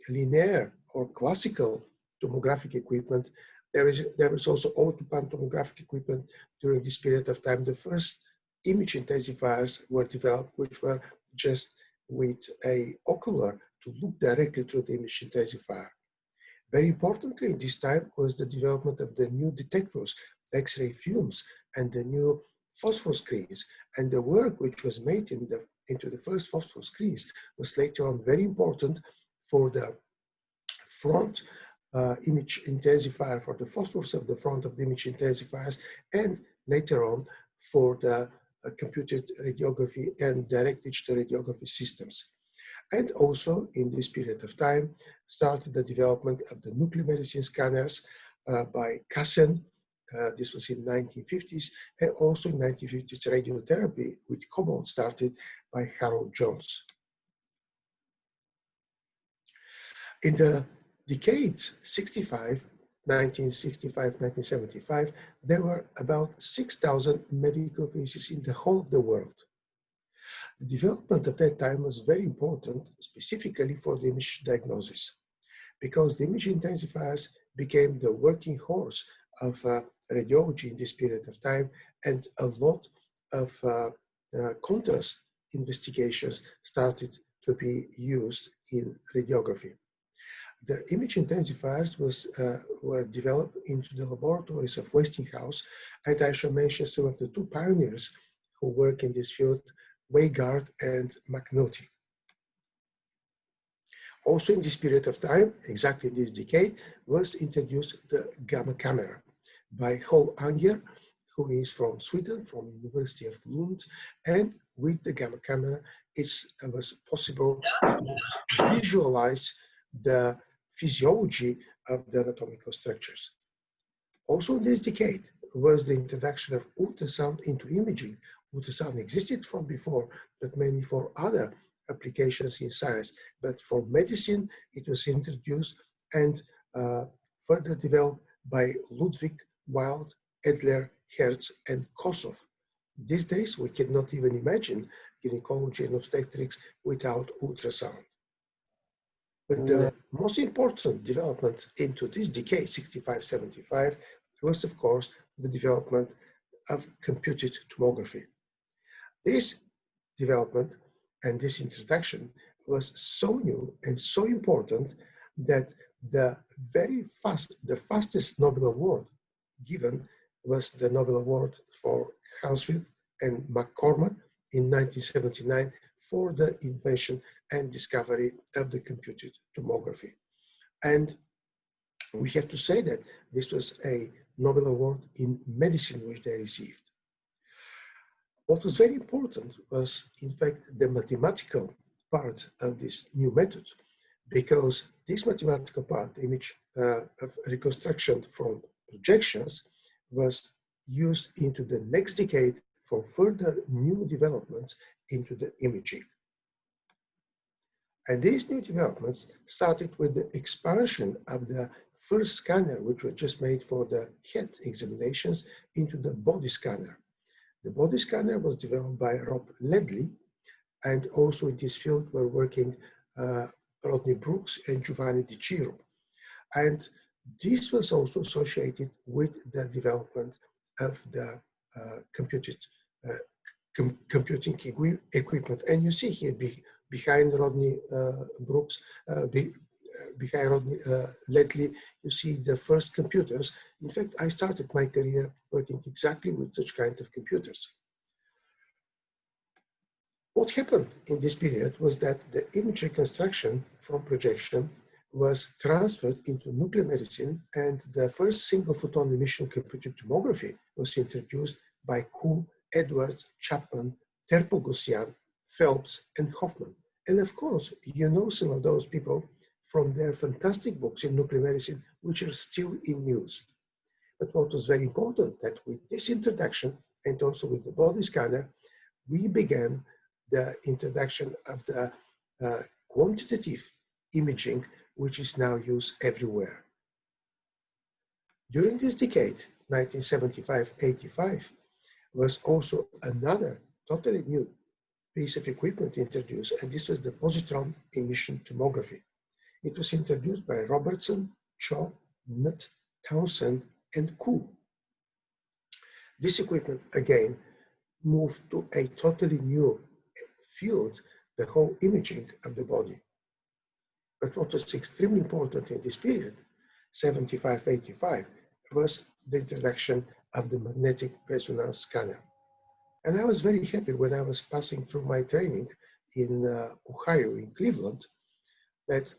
linear or classical tomographic equipment. There was also autopan tomographic equipment during this period of time. The first image intensifiers were developed, which were just with a ocular to look directly through the image intensifier. Very importantly, in this time was the development of the new detectors, X-ray films, and the new phosphor screens. And the work which was made into the first phosphor screens was later on very important for the front image intensifier, for the phosphors of the front of the image intensifiers, and later on for the computed radiography and direct digital radiography systems. And also in this period of time started the development of the nuclear medicine scanners by Kassen. This was in 1950s, and also in 1950s radiotherapy with cobalt started by Harold Jones. In the decades 1965, there were about 6,000 medical physicists in the whole of the world. The development of that time was very important, specifically for the image diagnosis, because the image intensifiers became the working horse of radiology in this period of time, and a lot of contrast investigations started to be used in radiography. The image intensifiers were developed into the laboratories of Westinghouse, and I shall mention some of the 2 pioneers who work in this field, Weigard and McNulty. Also in this period of time, exactly this decade, was introduced the gamma camera by Hol Anger, who is from Sweden, from University of Lund, and with the gamma camera, it was possible to visualize the physiology of the anatomical structures. Also in this decade was the introduction of ultrasound into imaging. Ultrasound existed from before, but mainly for other applications in science. But for medicine, it was introduced and further developed by Ludwig, Wild, Edler, Hertz, and Kossoff. These days, we cannot even imagine gynecology and obstetrics without ultrasound. But the most important development into this decade, 65-75, was of course the development of computed tomography. This development and this introduction was so new and so important that the fastest Nobel Award given was the Nobel Award for Hansfield and McCormack in 1979 for the invention and discovery of the computed tomography. And we have to say that this was a Nobel Award in medicine which they received. What was very important was, in fact, the mathematical part of this new method, because this mathematical part, image of reconstruction from projections, was used into the next decade for further new developments into the imaging. And these new developments started with the expansion of the first scanner, which was just made for the head examinations, into the body scanner. The body scanner was developed by Rob Ledley, and also in this field were working Rodney Brooks and Giovanni Di Ciro. And this was also associated with the development of the computing equipment. And you see here behind Rodney Brooks, behind Rodney Ledley, you see the first computers. In fact, I started my career working exactly with such kind of computers. What happened in this period was that the image reconstruction from projection was transferred into nuclear medicine, and the first single photon emission computed tomography was introduced by Kuhn, Edwards, Chapman, Terpogosyan, Phelps, and Hoffman. And of course, you know some of those people from their fantastic books in nuclear medicine, which are still in use. But what was very important that with this introduction and also with the body scanner, we began the introduction of the quantitative imaging, which is now used everywhere. During this decade, 1975-85, was also another totally new piece of equipment introduced, and this was the positron emission tomography. It was introduced by Robertson, Cho, Nutt, Townsend, and Koo. This equipment, again, moved to a totally new field, the whole imaging of the body. But what was extremely important in this period, 75-85, was the introduction of the magnetic resonance scanner. And I was very happy when I was passing through my training in Ohio, in Cleveland, that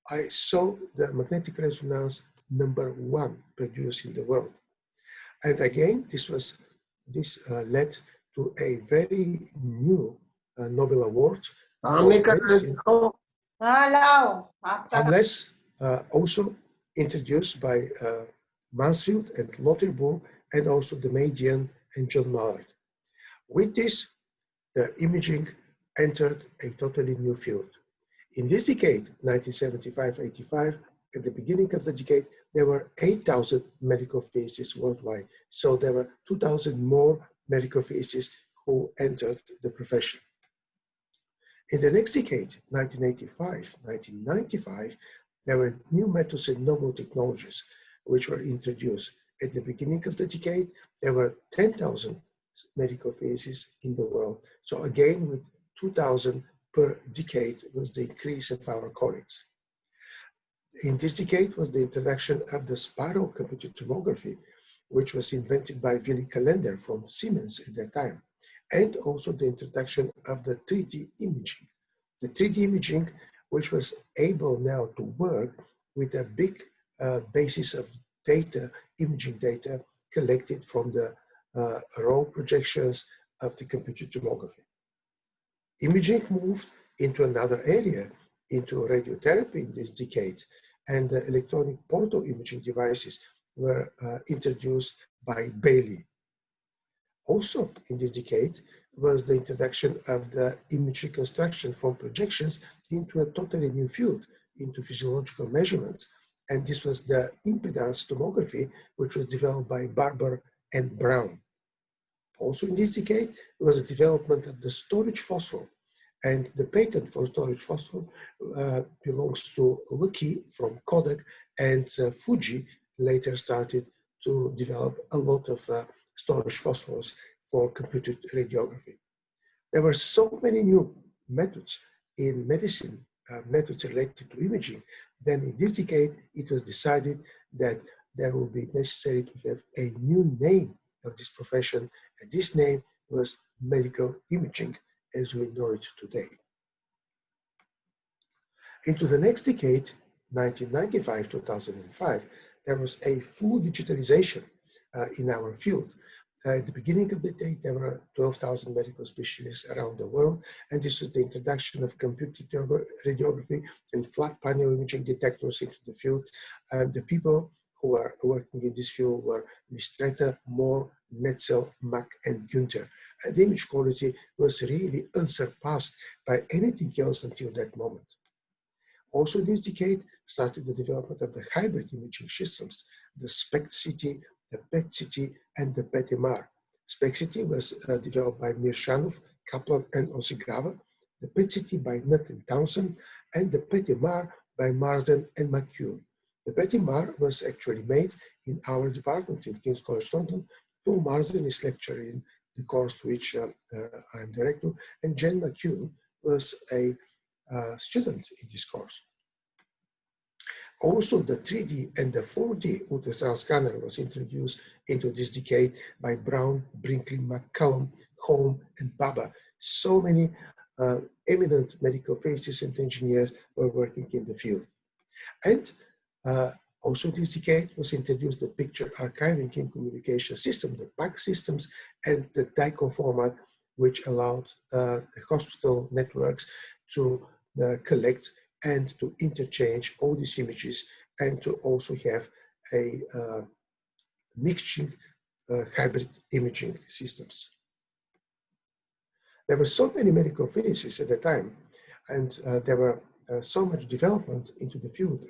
I saw the magnetic resonance #1 produced in the world. And again, this led to a very new Nobel Award for medicine, unless also introduced by Mansfield and Lauterbur, and also the Median and John Mallard. With this, the imaging entered a totally new field. In this decade, 1975-85, at the beginning of the decade, there were 8,000 medical physicists worldwide. So there were 2,000 more medical physicists who entered the profession. In the next decade, 1985, 1995, there were new methods and novel technologies which were introduced. At the beginning of the decade, there were 10,000 medical physicists in the world. So again, with 2,000 per decade was the increase of our colleagues. In this decade was the introduction of the spiral computed tomography, which was invented by Willy Kalender from Siemens at that time, and also the introduction of the 3D imaging. The 3D imaging, which was able now to work with a big basis of data, imaging data collected from the raw projections of the computed tomography. Imaging moved into another area, into radiotherapy in this decade, and the electronic portal imaging devices were introduced by Bailey. Also in this decade was the introduction of the image reconstruction from projections into a totally new field, into physiological measurements. And this was the impedance tomography, which was developed by Barber and Brown. Also in this decade was the development of the storage phosphor, and the patent for storage phosphor belongs to Lucky from Kodak, and Fuji later started to develop a lot of storage phosphors for computed radiography. There were so many new methods in medicine, methods related to imaging. Then in this decade, it was decided that there will be necessary to have a new name of this profession, and this name was medical imaging as we know it today. Into the next decade, 1995-2005, there was a full digitalization in our field. At the beginning of the day, there were 12,000 medical specialists around the world, and this was the introduction of computed radiography and flat panel imaging detectors into the field. The people who are working in this field were Mistretta, Moore, Netzel, Mack, and Günther. And the image quality was really unsurpassed by anything else until that moment. Also in this decade started the development of the hybrid imaging systems, the SPECT-CT, the PET-CT, and the PET-MR. SPECT-CT was developed by Mirshanov, Kaplan, and Osigava, the PET-CT by Nutt and Townsend, and the PET-MR by Marsden and McCune. The PET-MR was actually made in our department in King's College London. Paul Marsden is lecturing the course which I'm director, and Jen McCune was a student in this course. Also, the 3D and the 4D ultrasound scanner was introduced into this decade by Brown, Brinkley, McCallum, Holm, and Baba. So many eminent medical physicists and engineers were working in the field. And also in this decade was introduced the picture archiving and communication system, the PAC systems, and the DICOM format, which allowed the hospital networks to collect and to interchange all these images and to also have a mixing hybrid imaging systems. There were so many medical physics at the time, and there were so much development into the field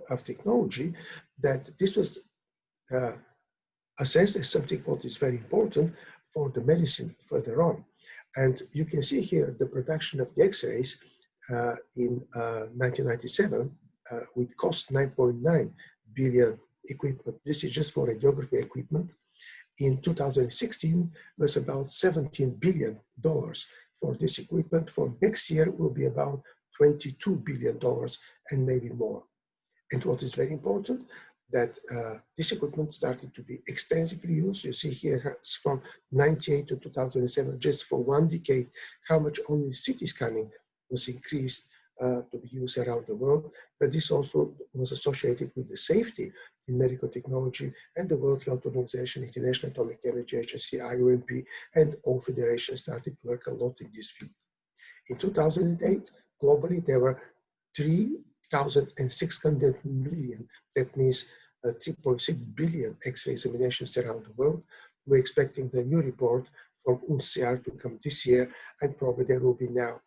of technology that this was assessed as something what is very important for the medicine further on. And you can see here the production of the X-rays in 1997, which cost 9.9 billion equipment. This is just for radiography equipment. In 2016, was about $17 billion for this equipment. For next year, will be about $22 billion and maybe more. And what is very important, that this equipment started to be extensively used. You see here from 98 to 2007, just for 1 decade, how much only CT scanning was increased to be used around the world. But this also was associated with the safety in medical technology, and the World Health Organization, International Atomic Energy Agency, IDMP, and all federations started to work a lot in this field. In 2008, globally, there were 3,600 million, that means 3.6 billion X-ray examinations around the world. We're expecting the new report from UNCR to come this year, and probably there will be now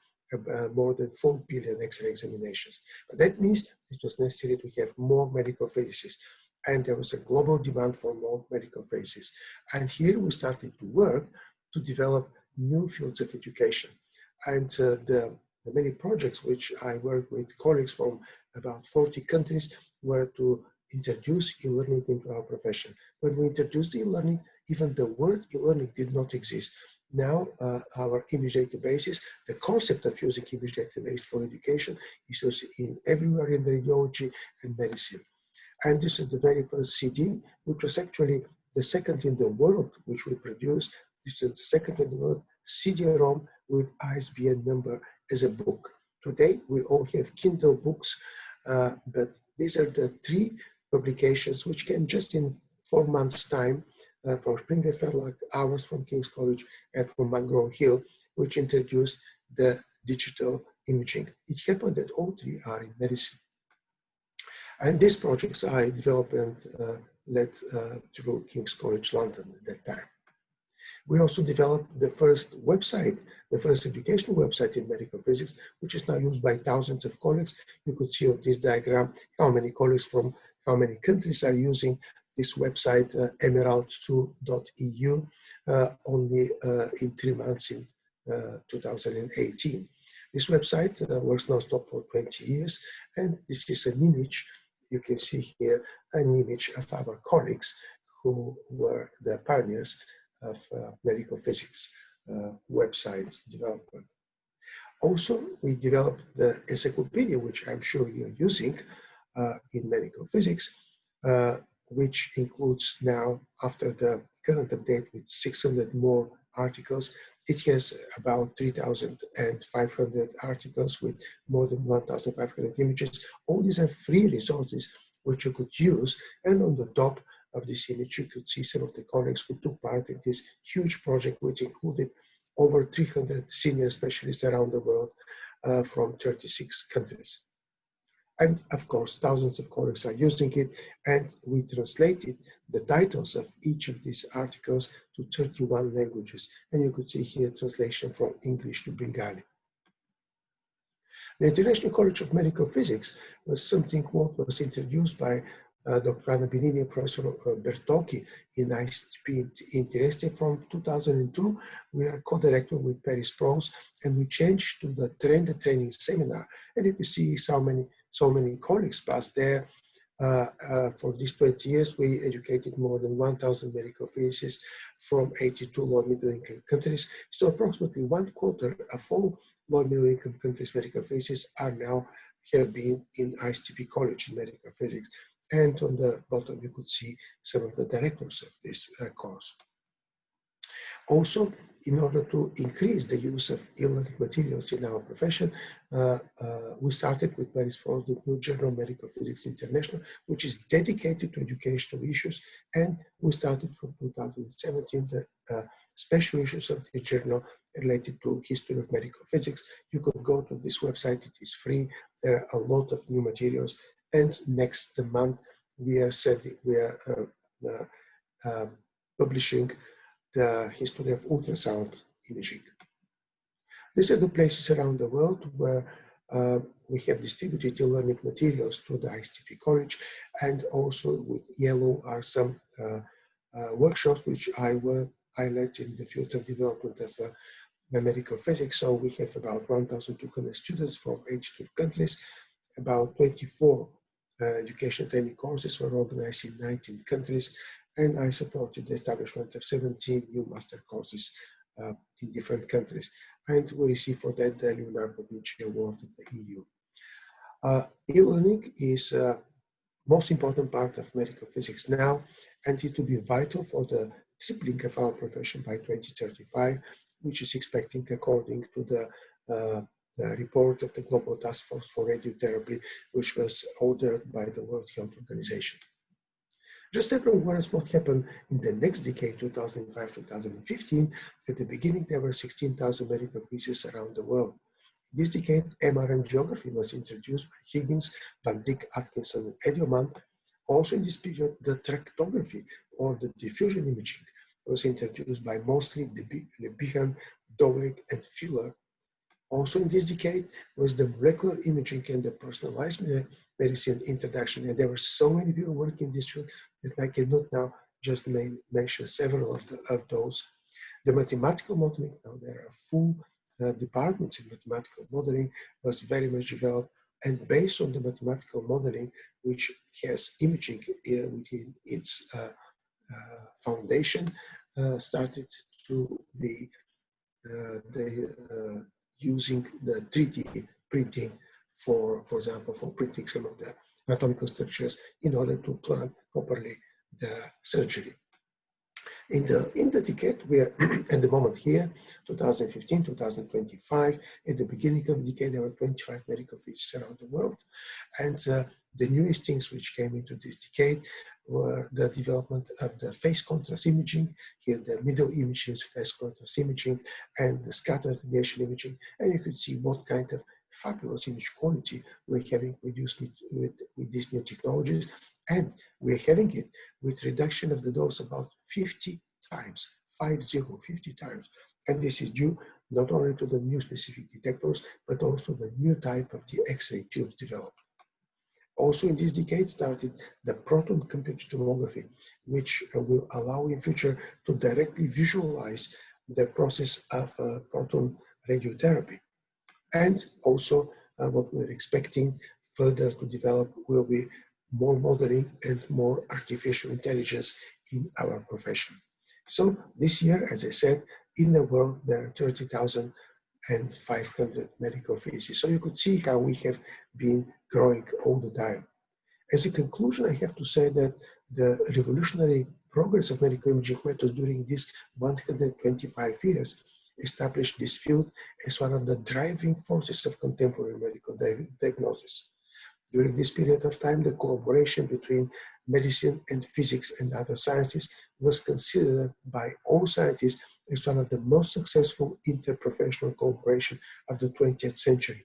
more than 4 billion X-ray examinations. But that means it was necessary to have more medical physicists, and there was a global demand for more medical physicists. And here we started to work to develop new fields of education. And the many projects which I work with colleagues from about 40 countries were to introduce e-learning into our profession. When we introduced e-learning, even the word e-learning did not exist. Now, our image databases, the concept of using image database for education is used everywhere in radiology and medicine. And this is the very first CD, which was actually the second in the world, which we produced. This is the second in the world CD-ROM with ISBN number as a book. Today, we all have Kindle books, but these are the 3 publications which came just in 4 months' time from Springer Fairlight, ours from King's College, and from McGraw-Hill, which introduced the digital imaging. It happened that all 3 are in medicine. And these projects I developed and led through King's College London at that time. We also developed the first website, the first educational website in medical physics, which is now used by thousands of colleagues. You could see on this diagram how many colleagues from how many countries are using this website, emerald2.eu, only in 3 months in 2018. This website works non-stop for 20 years, and this is an image. You can see here an image of our colleagues who were the pioneers of medical physics website development. Also, we developed the encyclopedia, which I'm sure you're using in medical physics, which includes now, after the current update with 600 more articles, it has about 3,500 articles with more than 1,500 images. All these are free resources which you could use, and on the top of this image, you could see some of the colleagues who took part in this huge project, which included over 300 senior specialists around the world from 36 countries. And of course, thousands of colleagues are using it, and we translated the titles of each of these articles to 31 languages. And you could see here translation from English to Bengali. The International College of Medical Physics was something what was introduced by Dr. Anna Benini and Professor Bertocchi in ICP in Trieste from 2002. We are co-director with Paris Pros, and we changed to the training seminar. And you can see so many colleagues passed there. For these 20 years, we educated more than 1,000 medical physicists from 82 low and middle income countries. So approximately 1/4 of all low and middle income countries' medical physicists are now have been in ISTP College in medical physics. And on the bottom, you could see some of the directors of this course. Also, in order to increase the use of e-learning materials in our profession, we started with Paris, France, the new Journal Medical Physics International, which is dedicated to educational issues. And we started from 2017 the special issues of the journal related to history of medical physics. You could go to this website, it is free. There are a lot of new materials. And next month, we are publishing the history of ultrasound imaging. These are the places around the world where we have distributed e-learning materials through the IDMP College, and also with yellow are some workshops which I led in the field of development of the medical physics. So we have about 1,200 students from 82 countries, about 24 education training courses were organized in 19 countries, and I supported the establishment of 17 new master courses in different countries. And we received for that the Leonardo Vinci Award of the EU. E-learning is most important part of medical physics now, and it will be vital for the tripling of our profession by 2035, which is expecting according to the report of the Global Task Force for Radiotherapy, which was ordered by the World Health Organization. Just several words what happened in the next decade, 2005-2015. At the beginning, there were 16,000 medical physics around the world. In this decade, MR angiography was introduced by Higgins, Van Dyck, Atkinson, and Edelman. Also in this period, the tractography or the diffusion imaging was introduced by Mosley, Lebihan, Doweg, and Filler. Also in this decade was the molecular imaging and the personalized medicine introduction. And there were so many people working in this field that I cannot now just mention several of those. The mathematical modeling, now there are full departments in mathematical modeling, was very much developed. And based on the mathematical modeling, which has imaging within its foundation, started to be using the 3D printing for example, for printing some of the anatomical structures in order to plan properly the surgery. In the decade, we are at the moment here, 2015, 2025, at the beginning of the decade, there were 25 medical physics around the world. And the newest things which came into this decade were the development of the phase contrast imaging, here the middle image is phase contrast imaging, and the scattered radiation imaging. And you could see what kind of fabulous image quality we're having produced with these new technologies. And we're having it with reduction of the dose about 50 times, 50 times. And this is due not only to the new specific detectors, but also the new type of the X-ray tubes developed. Also in this decade started the proton computed tomography, which will allow in future to directly visualize the process of proton radiotherapy. And also what we're expecting further to develop will be more modeling and more artificial intelligence in our profession. So this year, as I said, in the world, there are 30,500 medical physicists. So you could see how we have been growing all the time. As a conclusion, I have to say that the revolutionary progress of medical imaging methods during these 125 years established this field as one of the driving forces of contemporary medical diagnosis. During this period of time, the collaboration between medicine and physics and other sciences was considered by all scientists as one of the most successful interprofessional collaboration of the 20th century.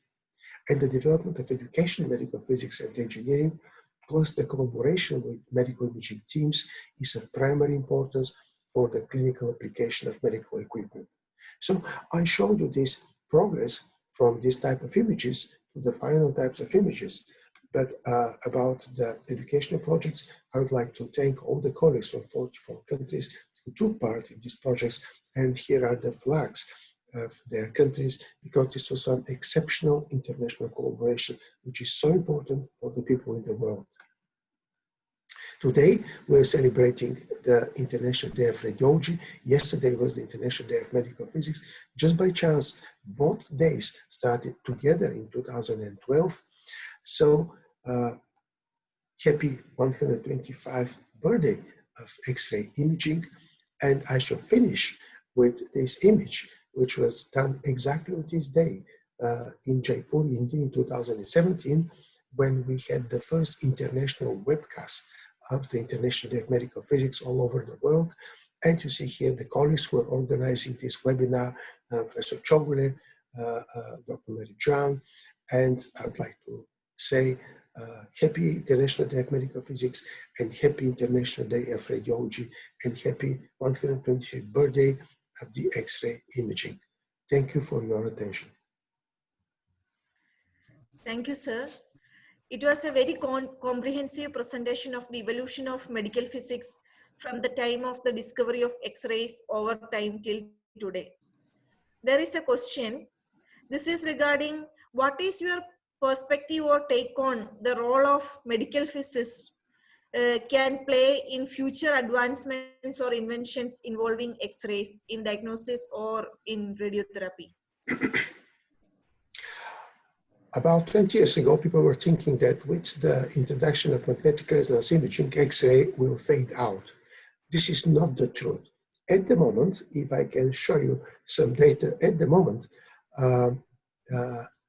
And the development of education in medical physics and engineering, plus the collaboration with medical imaging teams, is of primary importance for the clinical application of medical equipment. So I showed you this progress from this type of images to the final types of images. But about the educational projects, I would like to thank all the colleagues from 44 countries who took part in these projects. And here are the flags of their countries, because this was an exceptional international collaboration, which is so important for the people in the world. Today, we're celebrating the International Day of Radiology. Yesterday was the International Day of Medical Physics. Just by chance, both days started together in 2012. So, happy 125th birthday of X-ray imaging. And I shall finish with this image, which was done exactly on this day in Jaipur, India in 2017, when we had the first international webcast of the International Day of Medical Physics all over the world. And you see here the colleagues who are organizing this webinar, Professor Chogule, Dr. Mary John, and I'd like to say happy International Day of Medical Physics and happy International Day of Radiology and happy 125th birthday of the X-ray imaging. Thank you for your attention. Thank you, sir. It was a very comprehensive presentation of the evolution of medical physics from the time of the discovery of X-rays over time till today. There is a question. This is regarding what is your perspective or take on the role of medical physicists can play in future advancements or inventions involving X-rays in diagnosis or in radiotherapy? About 20 years ago, people were thinking that with the introduction of magnetic resonance imaging, X-ray will fade out. This is not the truth. At the moment, if I can show you some data, at the moment,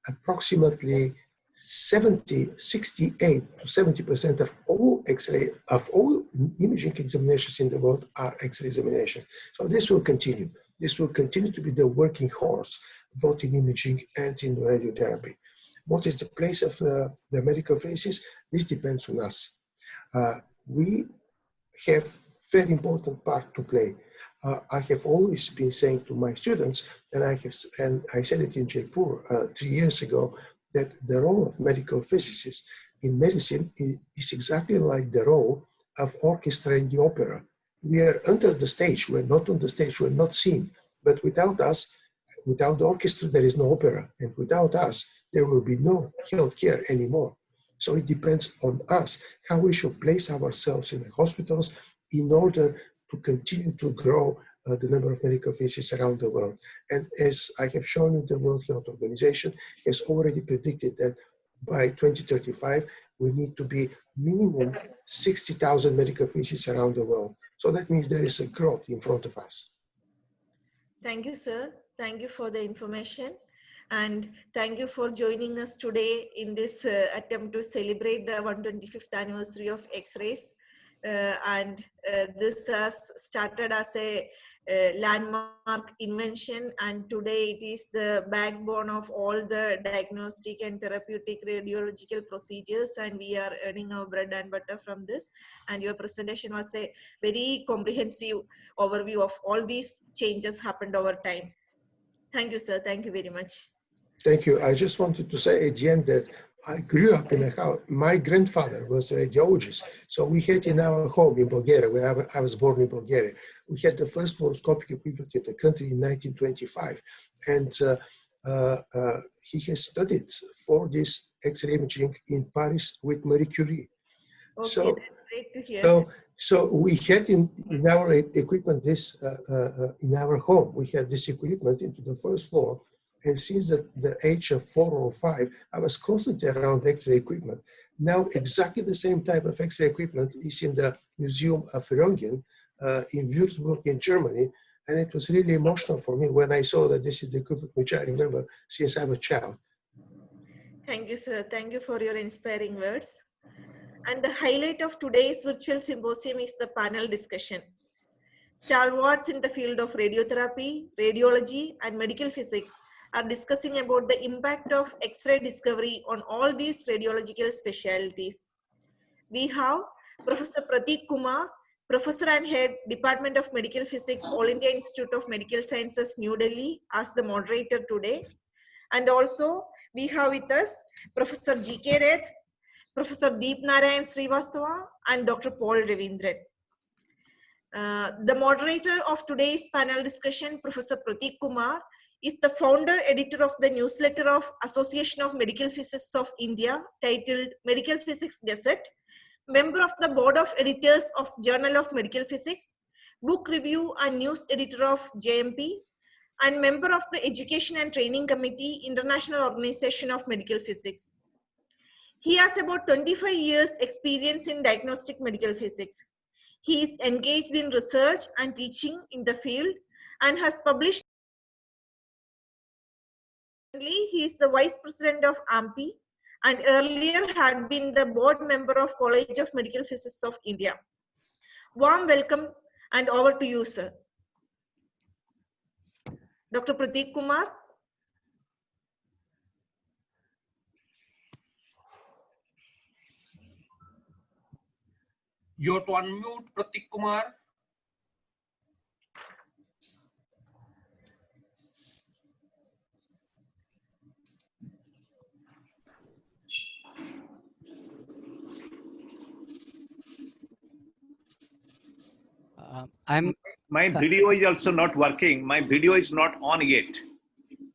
approximately 68 to 70% of all X-ray, of all imaging examinations in the world are X-ray examinations. So this will continue. This will continue to be the working horse, both in imaging and in radiotherapy. What is the place of the medical physics? This depends on us. We have very important part to play. I have always been saying to my students, and I said it in Jaipur 3 years ago, that the role of medical physicists in medicine is exactly like the role of orchestra in the opera. We are under the stage, we're not on the stage, we're not seen. But without us, without the orchestra, there is no opera. And without us, there will be no healthcare anymore. So it depends on us how we should place ourselves in the hospitals in order to continue to grow the number of medical physicists around the world. And as I have shown you, the World Health Organization has already predicted that by 2035, we need to be minimum 60,000 medical physicists around the world. So that means there is a growth in front of us. Thank you, sir. Thank you for the information. And thank you for joining us today in this attempt to celebrate the 125th anniversary of X-rays. This has started as a landmark invention, and today it is the backbone of all the diagnostic and therapeutic radiological procedures, and we are earning our bread and butter from this. And your presentation was a very comprehensive overview of all these changes happened over time. Thank you, sir. Thank you very much. Thank you. I just wanted to say at the end that I grew up in a house. My grandfather was a radiologist. So we had in our home in Bulgaria, where I was born in Bulgaria, we had the first fluoroscopic equipment in the country in 1925. And he has studied for this X-ray imaging in Paris with Marie Curie. Okay, So, that's great to hear. So we had in our equipment this, in our home, we had this equipment into the first floor. And since the age of 4 or 5, I was constantly around X-ray equipment. Now, exactly the same type of X-ray equipment is in the Museum of Röntgen in Würzburg in Germany. And it was really emotional for me when I saw that this is the equipment which I remember since I was a child. Thank you, sir. Thank you for your inspiring words. And the highlight of today's virtual symposium is the panel discussion. Stalwarts in the field of radiotherapy, radiology, and medical physics are discussing about the impact of X-ray discovery on all these radiological specialties. We have Professor Prateek Kumar, Professor and Head, Department of Medical Physics, All India Institute of Medical Sciences, New Delhi, as the moderator today. And also we have with us Professor G.K. Redh, Professor Deep Narayan Srivastava, and Dr. Paul Ravindran. The moderator of today's panel discussion, Professor Prateek Kumar, is the founder editor of the newsletter of Association of Medical Physicists of India titled Medical Physics Gazette, member of the board of editors of Journal of Medical Physics, book review and news editor of JMP, and member of the Education and Training Committee, International Organization of Medical Physics. He has about 25 years experience in diagnostic medical physics. He is engaged in research and teaching in the field and has published. He is the Vice President of AMPI and earlier had been the board member of College of Medical Physicists of India. Warm welcome and over to you, sir. Dr. Prateek Kumar. You have to unmute Prateek Kumar. My video is also not working. My video is not on yet.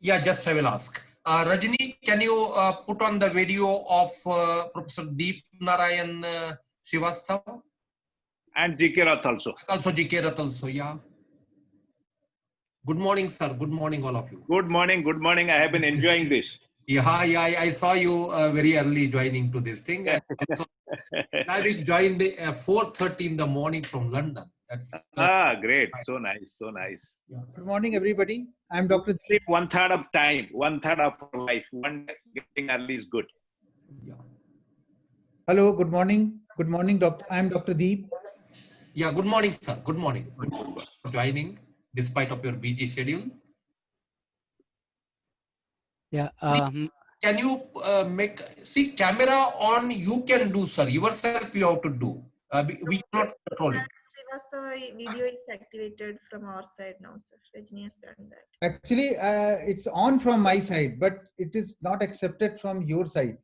Yeah, just I will ask. Rajini, can you put on the video of Professor Deep Narayan Srivastava? And GK Rath also. Also GK Rath also, yeah. Good morning, sir. Good morning, all of you. Good morning. Good morning. I have been enjoying this. Yeah, I saw you very early joining to this thing. And also, I joined at 4:30 in the morning from London. That's Great. So nice. So nice. yeah. Good morning, everybody. I'm Dr. Sleep 1/3 of time, 1/3 of life. One day getting early is good. Yeah. Hello, good morning. Good morning, Doctor. I'm Dr. Deep. Yeah, good morning, sir. Good morning. Good morning for joining despite of your busy schedule. Yeah. Can you see camera on? You can do, sir. Yourself you have to do. We cannot control it. Srivastava video is activated from our side now, sir. Rajini has done that. Actually, it's on from my side, but it is not accepted from your side.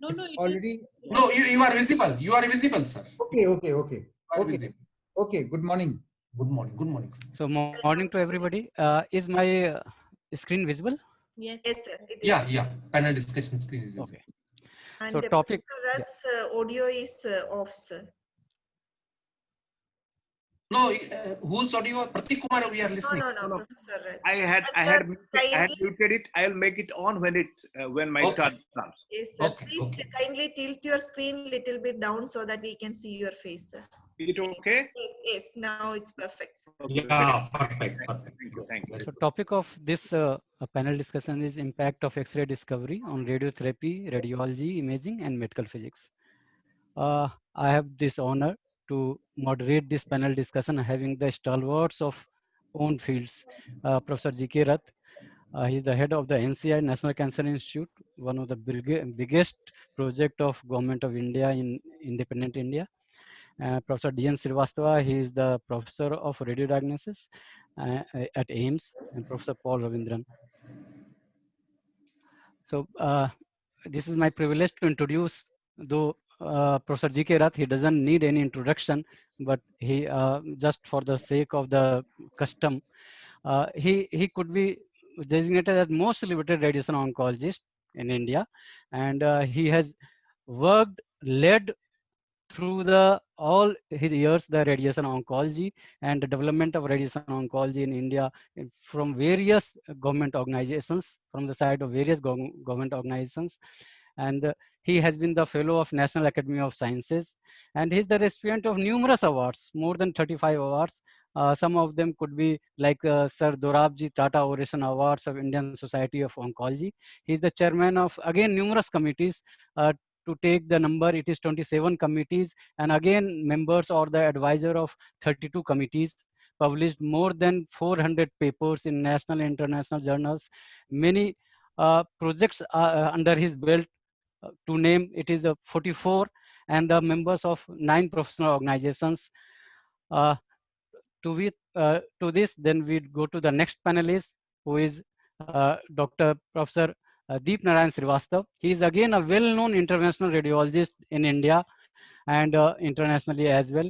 No, It's no, it already. No, you are visible. You are visible, sir. Okay. You are Okay. visible. Okay. Good morning. Good morning. Good morning, sir. So morning to everybody. Is my screen visible? Yes, sir. It is. Yeah. Panel discussion screen is visible. Okay. And So topic. Professor Rath's audio is off, sir. No, whose audio? Prateek Kumar, we are listening. No, No. Professor Rath. I had muted it. I'll make it on when my Okay. turn comes. Yes, sir. Okay, Please okay. kindly tilt your screen little bit down so that we can see your face, sir. Is it okay? Yes. Now it's perfect. Okay, Yeah, perfect. Thank you. So topic of this panel discussion is impact of X-ray discovery on radiotherapy, radiology, imaging, and medical physics. I have this honor to moderate this panel discussion, having the stalwarts of own fields, Professor GK Rath. He is the head of the NCI, National Cancer Institute, one of the biggest project of Government of India in independent India. Professor D.N. Srivastava, he is the professor of radiodiagnosis at AIMS, and Professor Paul Ravindran. So this is my privilege to introduce, though Professor G.K. Rath, he doesn't need any introduction, but he just for the sake of the custom, he could be designated as most celebrated radiation oncologist in India, and he has led through all his years the radiation oncology and the development of radiation oncology in India from various government organizations, from the side of various government organizations. And he has been the fellow of National Academy of Sciences, and he's the recipient of numerous awards, more than 35 awards. Some of them could be like Sir Dorabji Tata Oration Awards of Indian Society of Oncology. He's the chairman of, again, numerous committees. To take the number, it is 27 committees, and again members or the advisor of 32 committees, published more than 400 papers in national and international journals. Many projects are under his belt. To name, it is 44, and the members of 9 professional organizations. To this, then we go to the next panelist, who is Dr. Professor Deep Narayan Srivastava. He is again a well-known interventional radiologist in India and internationally as well.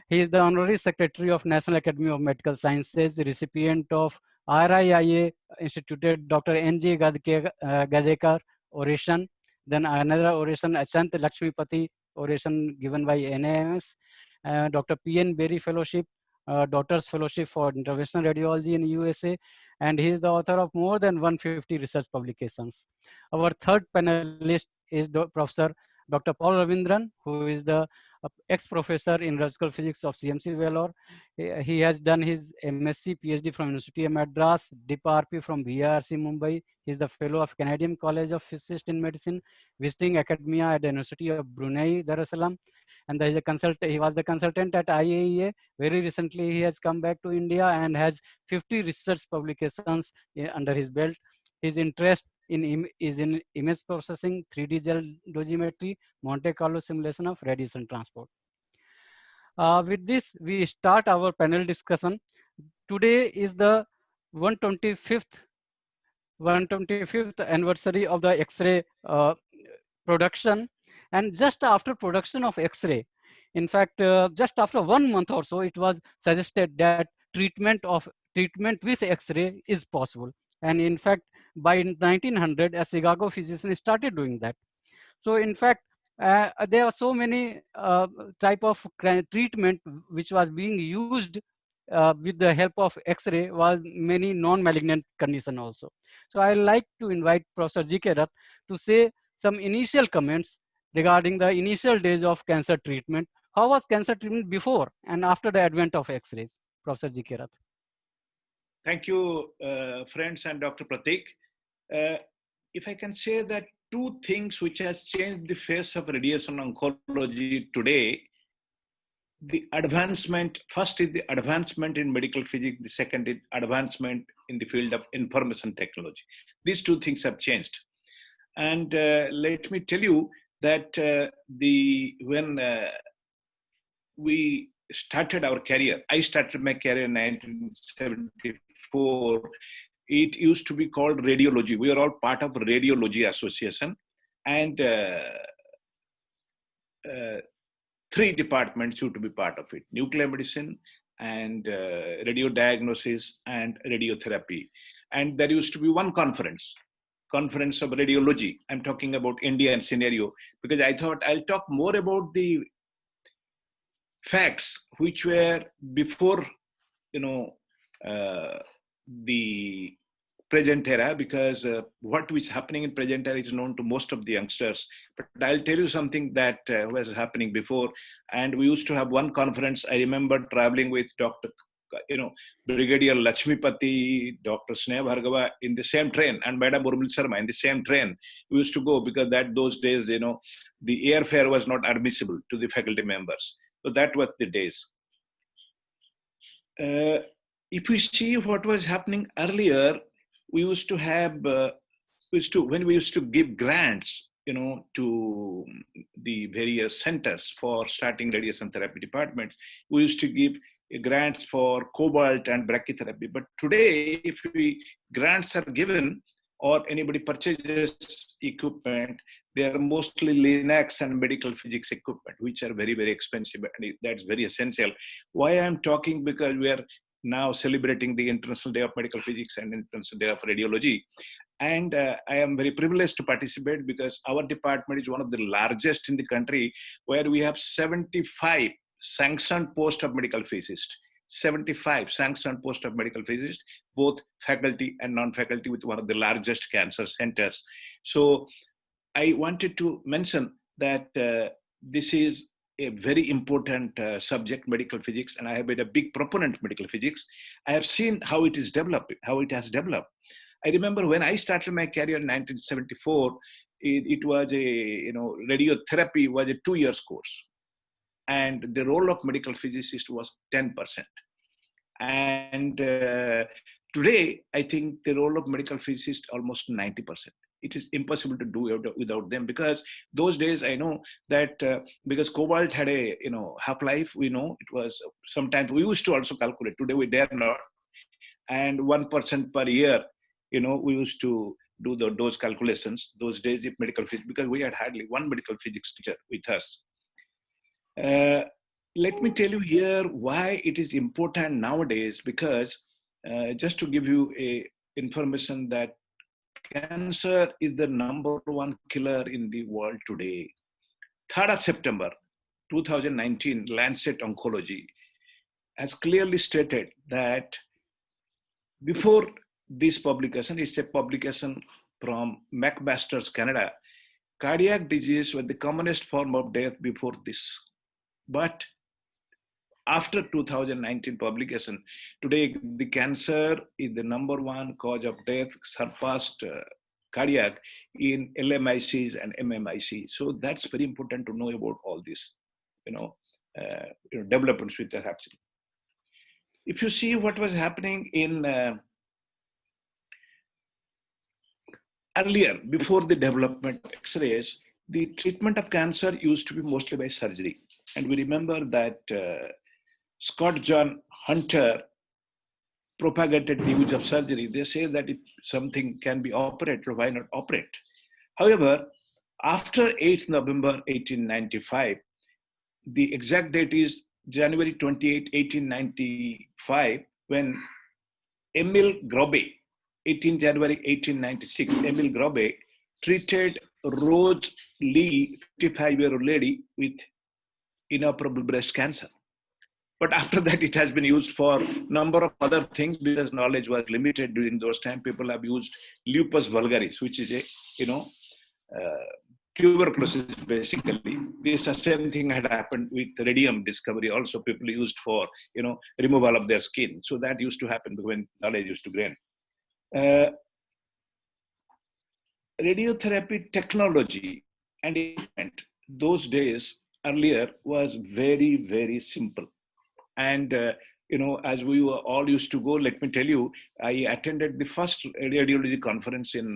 He is the Honorary Secretary of National Academy of Medical Sciences, recipient of RIIA instituted Dr. N.J. Gadekar Oration, then another oration, Achant Lakshmipati Oration given by NAMS, Dr. P.N. Berry Fellowship, Doctor's Fellowship for Interventional Radiology in USA, and he is the author of more than 150 research publications. Our third panelist is Professor Dr. Paul Ravindran, who is the ex-professor in radiological physics of CMC Vellore. He has done his MSc PhD from University of Madras, DPRP from VRC Mumbai. He is the fellow of Canadian College of Physicists in Medicine, visiting academia at the University of Brunei, Dar es Salaam. And he was the consultant at IAEA. Very recently, he has come back to India and has 50 research publications under his belt. His interest is in image processing, 3D gel dosimetry, Monte Carlo simulation of radiation transport. With this, we start our panel discussion. Today is the 125th anniversary of the X-ray production, and just after production of X-ray, in fact, just after 1 month or so, it was suggested that treatment with X-ray is possible. And in fact, by 1900, a Chicago physician started doing that. So in fact, there are so many type of treatment which was being used with the help of X-ray, was many non-malignant condition also. So I like to invite Professor G.K. Rath to say some initial comments regarding the initial days of cancer treatment. How was cancer treatment before and after the advent of X-rays? Professor G.K. Rath. Thank you, friends and Dr. Pratik. If I can say that two things which has changed the face of radiation oncology today, the advancement, first is the advancement in medical physics, the second is advancement in the field of information technology. These two things have changed. And let me tell you that when we started our career, I started my career in 1974, it used to be called radiology. We are all part of Radiology Association, and 3 departments used to be part of it: nuclear medicine and radio diagnosis and radiotherapy. And there used to be one conference of radiology. I'm talking about Indian scenario, because I thought I'll talk more about the facts which were before, the present era, because what is happening in present era is known to most of the youngsters. But I'll tell you something that was happening before. And we used to have one conference. I remember traveling with Brigadier Lakshmipati, Dr. Sneha Bhargava in the same train, and Madam Urmil Sharma in the same train. We used to go because those days, the airfare was not admissible to the faculty members. So that was the days. If we see what was happening earlier, we used to have, when we used to give grants, to the various centers for starting radiation therapy departments, we used to give grants for cobalt and brachytherapy. But today, if grants are given or anybody purchases equipment, they are mostly Linux and medical physics equipment, which are very, very expensive. And that's very essential. Why I'm talking? Because we are now celebrating the International Day of Medical Physics and International Day of Radiology. And I am very privileged to participate because our department is one of the largest in the country, where we have 75 sanctioned posts of medical physicists. 75 sanctioned posts of medical physicists, both faculty and non-faculty, with one of the largest cancer centers. So I wanted to mention that this is a very important subject, medical physics, and I have been a big proponent of medical physics. I have seen how it is developed, how it has developed. I remember when I started my career in 1974, it was radiotherapy was a 2-year course, and the role of medical physicist was 10%. And today, I think the role of medical physicist almost 90%. It is impossible to do it without them, because those days I know that because cobalt had a half-life, we know it was sometimes we used to also calculate. Today we dare not, and 1% per year, we used to do those calculations. Those days, if medical physics, because we had hardly one medical physics teacher with us. Let me tell you here why it is important nowadays, because just to give you a information that cancer is the #1 killer in the world today. 3rd of September 2019, Lancet Oncology has clearly stated that before this publication, it's a publication from McMaster's, Canada, cardiac disease was the commonest form of death before this But after 2019 publication, today the cancer is the #1 cause of death, surpassed cardiac in LMICs and MMIC. So that's very important to know about all this, developments which are happening. If you see what was happening in earlier, before the development of X-rays, the treatment of cancer used to be mostly by surgery. And we remember that Scott John Hunter propagated the use of surgery. They say that if something can be operated, why not operate? However, after 8th November 1895, the exact date is January 28, 1895, when Emil Grobe, 18 January 1896, Emil Grobe treated Rose Lee, 55-year-old lady with inoperable breast cancer. But after that, it has been used for a number of other things because knowledge was limited during those times. People have used lupus vulgaris, which is a, tuberculosis basically. This same thing had happened with radium discovery. Also, people used for, removal of their skin. So that used to happen when knowledge used to gain. Radiotherapy technology and equipment those days earlier was very, very simple. And, as we were all used to go, let me tell you, I attended the first radiology conference in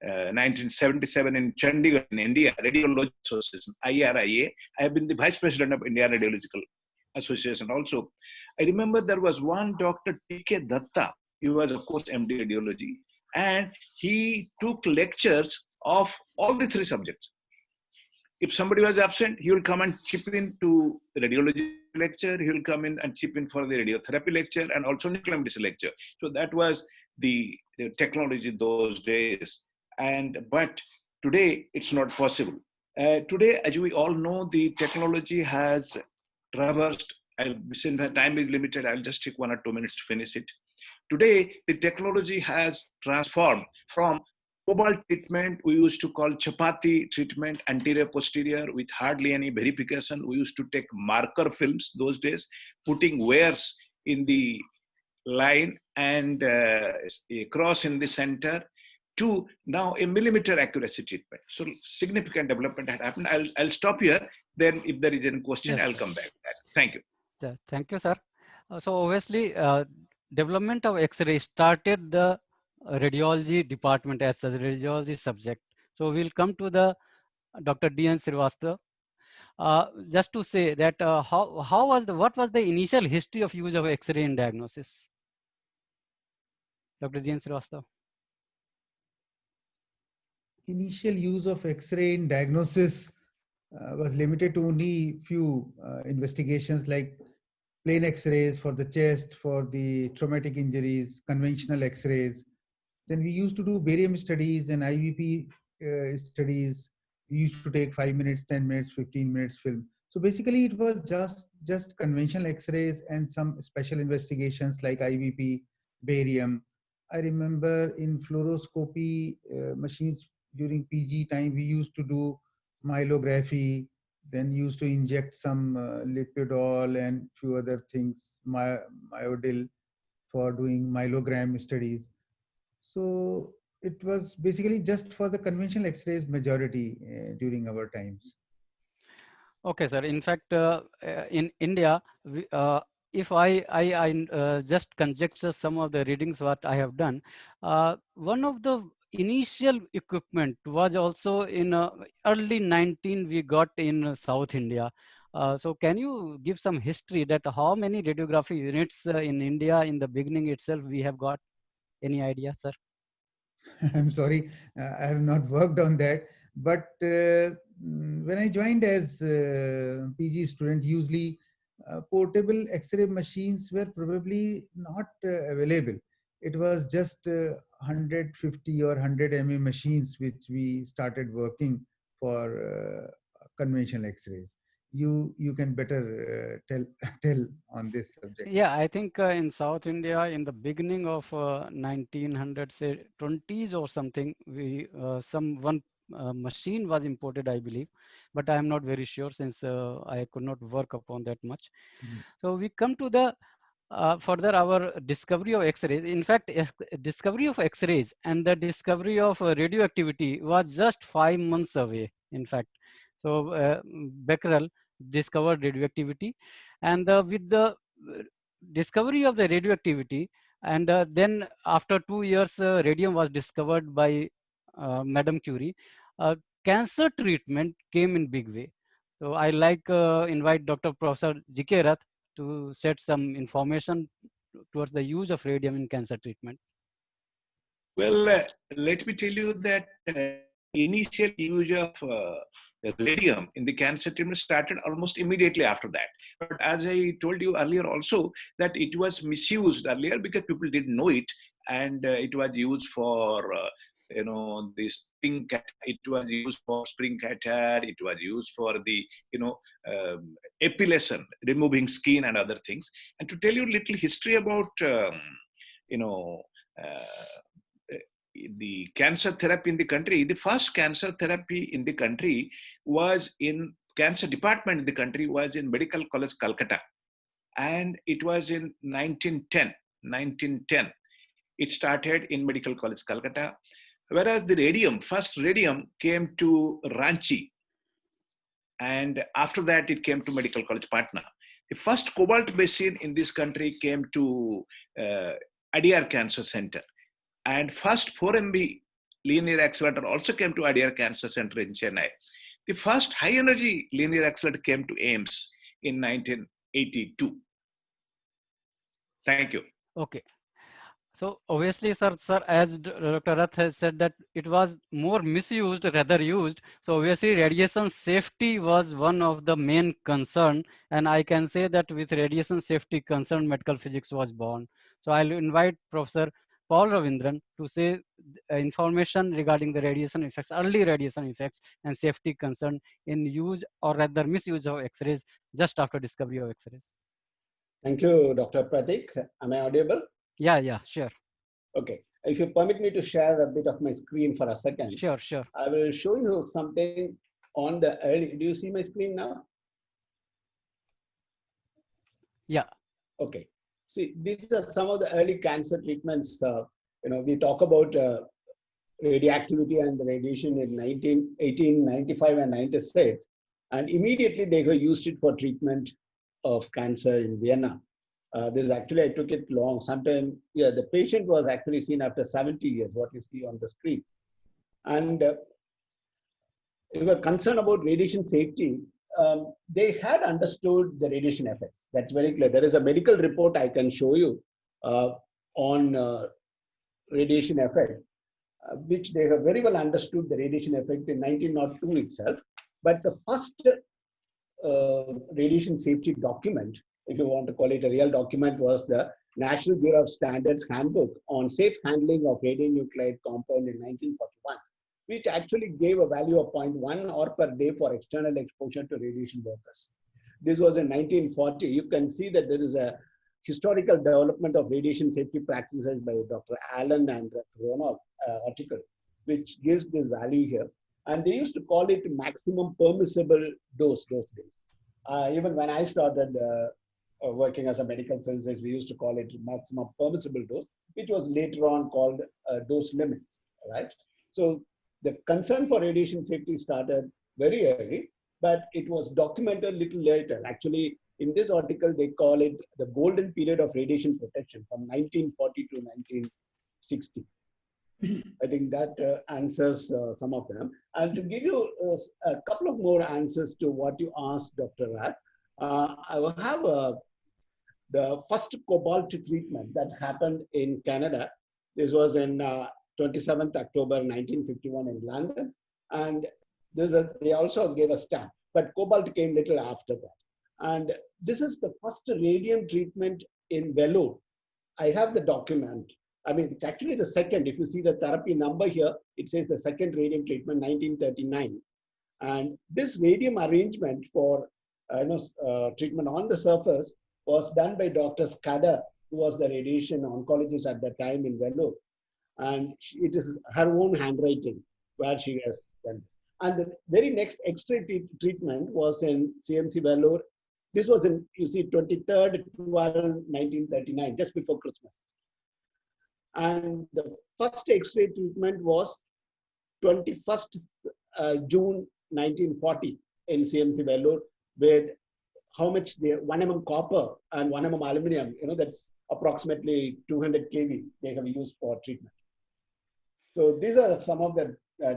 1977 in Chandigarh, in India, Radiology Association, IRIA. I have been the vice president of India Radiological Association also. I remember there was one Dr. T.K. Datta. He was, of course, MD Radiology. And he took lectures of all the 3 subjects. If somebody was absent, he will come and chip in to the radiology lecture. He will come in and chip in for the radiotherapy lecture and also nuclear medicine lecture. So that was the technology those days. But today, it's not possible. Today, as we all know, the technology has traversed. Since my time is limited, I'll just take 1 or 2 minutes to finish it. Today, the technology has transformed from cobalt treatment we used to call chapati treatment, anterior posterior, with hardly any verification. We used to take marker films those days, putting wires in the line and a cross in the center, to now a millimeter accuracy treatment. So significant development had happened. I'll stop here. Then if there is any question, Yes, I'll come back to that. Thank you. Thank you, sir. So obviously, development of X-ray started the radiology department as a radiology subject. So we'll come to the Dr. D.N. Srivastava. Just to say that what was the initial history of use of X-ray in diagnosis? Dr. D.N. Srivastava. Initial use of X-ray in diagnosis was limited to only few investigations like plain X-rays for the chest, for the traumatic injuries, conventional X-rays. Then we used to do barium studies and IVP studies. We used to take 5 minutes, 10 minutes, 15 minutes film. So basically it was just conventional X-rays and some special investigations like IVP, barium. I remember in fluoroscopy machines during PG time, we used to do myelography, then used to inject some lipidol and few other things, myodil, for doing myelogram studies. So it was basically just for the conventional X-rays majority during our times. Okay, sir. In fact, in India, if I just conjecture some of the readings what I have done, one of the initial equipment was also in early 19 we got in South India. So can you give some history that how many radiography units in India in the beginning itself we have got? Any idea, sir? I'm sorry, I have not worked on that. But when I joined as PG student, usually portable X-ray machines were probably not available. It was just 150 or 100 mm machines which we started working for conventional X-rays. You can better tell on this subject. Yeah, I think in South India, in the beginning of 1900, say 20s or something, we machine was imported, I believe, but I am not very sure since I could not work upon that much. So we come to the further our discovery of X-rays. In fact, discovery of X-rays and the discovery of radioactivity was just 5 months away. In fact, so Becquerel discovered radioactivity, and with the discovery of the radioactivity, and then after 2 years, radium was discovered by Madame Curie. Cancer treatment came in big way. So I like invite Dr. Professor G.K. Rath to set some information towards the use of radium in cancer treatment. Well, let me tell you that initial use of radium in the cancer treatment started almost immediately after that. But as I told you earlier also, that it was misused earlier because people didn't know it, and it was used for the spring catheter. It was used for spring catheter. It was used for the epilation, removing skin and other things. And to tell you a little history about the cancer therapy in the country, the first cancer therapy in the country was in cancer department in the country was in Medical College, Calcutta. And it was in 1910. It started in Medical College, Calcutta. Whereas the first radium came to Ranchi. And after that, it came to Medical College, Patna. The first cobalt basin in this country came to Adyar Cancer Center. And first 4 MB linear accelerator also came to Adyar Cancer Center in Chennai. The first high energy linear accelerator came to AIMS in 1982. Thank you. Okay. So obviously, sir, as Dr. Rath has said that it was more misused rather used. So obviously, radiation safety was one of the main concern, and I can say that with radiation safety concern, medical physics was born. So I'll invite Professor Paul Ravindran to say information regarding the radiation effects, early radiation effects, and safety concern in use or rather misuse of X-rays just after discovery of X-rays. Thank you, Dr. Pratik. Am I audible? Yeah, sure. Okay. If you permit me to share a bit of my screen for a second. Sure. I will show you something on the early. Do you see my screen now? Yeah. Okay. See, these are some of the early cancer treatments. We talk about radioactivity and the radiation in 1895 and 96. And immediately they used it for treatment of cancer in Vienna. This actually, I took it long. Sometime, the patient was actually seen after 70 years, what you see on the screen. And we were concerned about radiation safety. They had understood the radiation effects. That's very clear. There is a medical report I can show you on radiation effect, which they have very well understood the radiation effect in 1902 itself. But the first radiation safety document, if you want to call it a real document, was the National Bureau of Standards Handbook on Safe Handling of Radionuclide Compound in 1941, which actually gave a value of 0.1 or per day for external exposure to radiation workers. This was in 1940. You can see that there is a historical development of radiation safety practices by Dr. Allen and Dr. Ronald article, which gives this value here. And they used to call it maximum permissible dose those days. Even when I started working as a medical physicist, we used to call it maximum permissible dose, which was later on called dose limits, right? So the concern for radiation safety started very early, but it was documented a little later. Actually, in this article, they call it the golden period of radiation protection from 1940 to 1960. I think that answers some of them. And to give you a couple of more answers to what you asked, Dr. Rath, I will have the first cobalt treatment that happened in Canada. This was in 27th October 1951 in London. And they also gave a stamp, but cobalt came little after that. And this is the first radium treatment in Vellore. I have the document. I mean, it's actually the second. If you see the therapy number here, it says the second radium treatment, 1939. And this radium arrangement for treatment on the surface was done by Dr. Scudder, who was the radiation oncologist at that time in Vellore. And it is her own handwriting. where she has done this. And the very next X-ray treatment was in CMC Vellore. This was in, you see, 23rd, 1939, just before Christmas. And the first X-ray treatment was 21st June 1940 in CMC Vellore, with how much the 1 mm copper and 1 mm aluminum, that's approximately 200 kV they have used for treatment. So these are some of the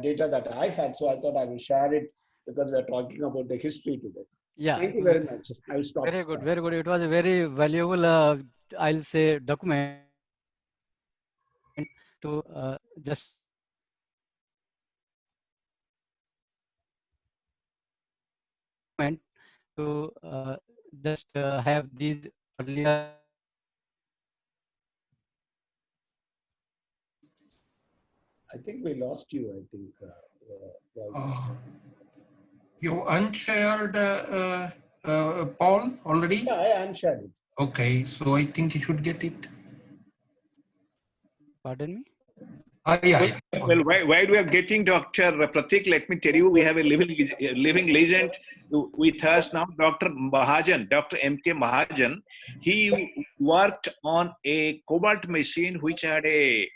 data that I had. So I thought I will share it because we are talking about the history today. Yeah. Thank you very much. I will stop. Very good, very good. It was a very valuable, I'll say, document to just have these earlier. I think we lost you, I think. You unshared Paul already? Yeah, I unshared it. Okay, so I think you should get it. Pardon me? Yeah. Well, while we are getting Dr. Pratik, let me tell you, we have a living legend with us now, Dr. Mahajan, Dr. M.K. Mahajan. He worked on a cobalt machine which had a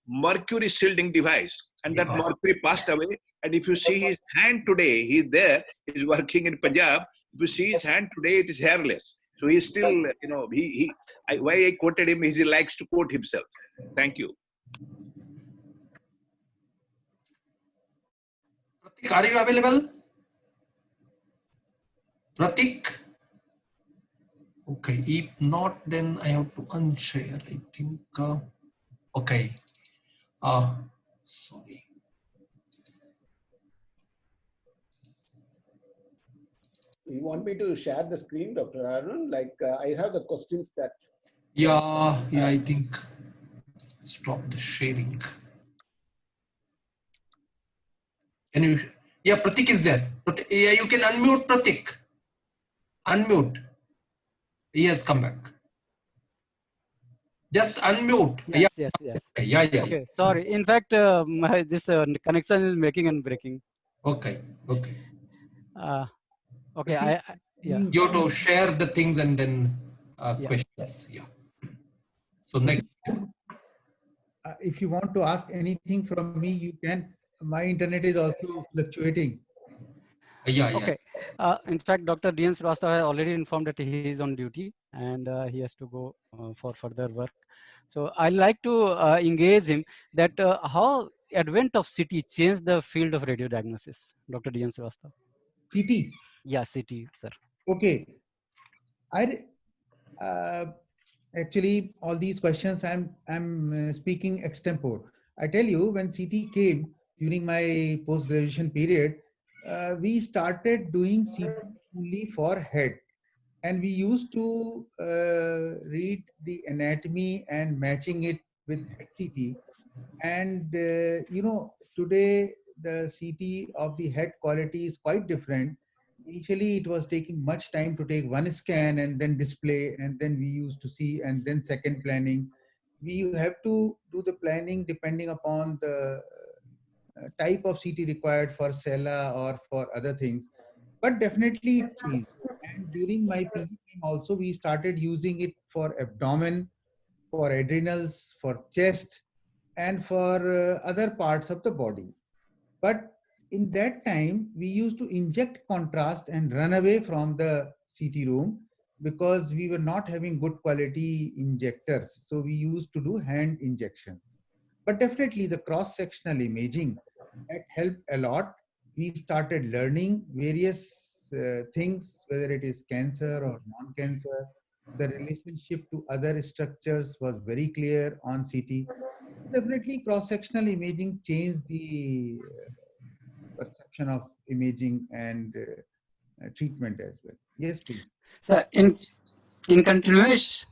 mercury shielding device, and that mercury passed away. And if you see his hand today, he's there, he's working in Punjab. If you see his hand today, it is hairless. So he's still, why I quoted him is he likes to quote himself. Thank you. Pratik, are you available? Pratik? Okay, if not, then I have to unshare, I think. Okay. Sorry. You want me to share the screen, Dr. Arun? Like, I have the questions that... Yeah, I think. Stop the sharing. Can you? Yeah, Pratik is there. Yeah, you can unmute Pratik. Unmute. He has come back. Just unmute. Yes, Yeah. yes. Yeah. Okay, sorry. In fact, this connection is making and breaking. Okay. Okay, yeah. You have to share the things and then questions. Yeah. So next. If you want to ask anything from me, you can. My internet is also fluctuating. Yeah. Okay. In fact, Dr. D.N. Srivastava has already informed that he is on duty and he has to go for further work. So I like to engage him that how advent of CT changed the field of radio diagnosis, Dr. D.N. Srivastava. CT? Yeah, CT, sir. Okay. Actually, all these questions I'm speaking extempore. I tell you, when CT came during my post-graduation period, we started doing CT only for head. And we used to read the anatomy and matching it with head CT. And, today the CT of the head quality is quite different. Initially, it was taking much time to take one scan and then display, and then we used to see, and then second planning. We have to do the planning depending upon the type of CT required for SELA or for other things. But definitely it changed. And during my PG time also, we started using it for abdomen, for adrenals, for chest, and for other parts of the body. But in that time, we used to inject contrast and run away from the CT room because we were not having good quality injectors. So we used to do hand injections. But definitely the cross-sectional imaging, that helped a lot. We started learning various things, whether it is cancer or non-cancer. The relationship to other structures was very clear on CT. Definitely cross-sectional imaging changed the perception of imaging and treatment as well. Yes, please. So in continuation.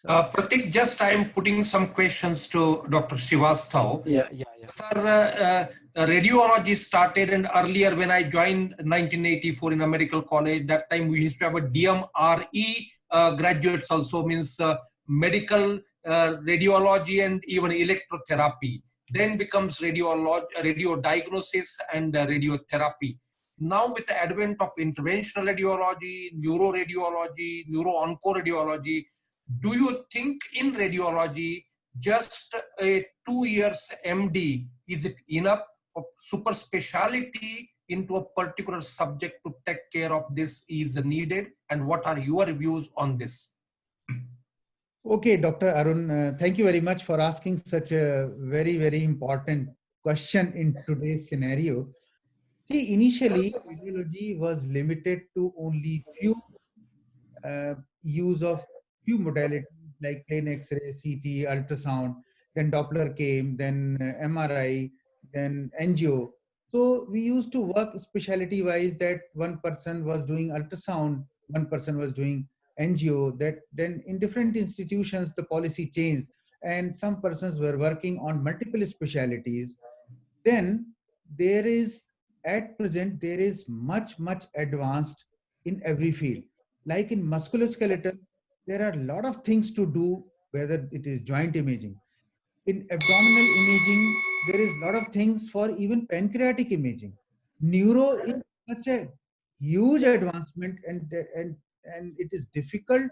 Pratik, just I am putting some questions to Dr. Srivastava. Yeah. Sir, radiology started, and earlier when I joined 1984 in a medical college, that time we used to have a DMRE graduates also, means medical radiology and even electrotherapy. then becomes radio diagnosis and radiotherapy. Now with the advent of interventional radiology, neuroradiology, neuro-oncoradiology, do you think in radiology just a 2 years MD, is it enough of super speciality into a particular subject to take care of this is needed? And what are your views on this? Okay, Dr. Arun, thank you very much for asking such a very, very important question in today's scenario. See, initially, radiology was limited to only few use of few modalities like plain X-ray, CT, ultrasound, then Doppler came, then MRI, then angio. So we used to work specialty wise that one person was doing ultrasound, one person was doing angio, that then in different institutions the policy changed and some persons were working on multiple specialties. Then there is, at present, there is much advanced in every field. Like in musculoskeletal, there are a lot of things to do, whether it is joint imaging. In abdominal imaging, there is a lot of things for even pancreatic imaging. Neuro is such a huge advancement, and it is difficult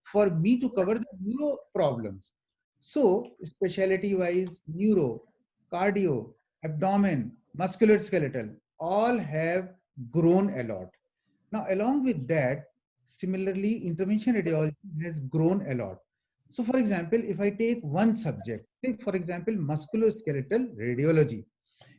for me to cover the neuro problems. So, specialty wise, neuro, cardio, abdomen, musculoskeletal, all have grown a lot. Now, along with that, similarly, intervention radiology has grown a lot. So, for example, if I take one subject, take for example, musculoskeletal radiology.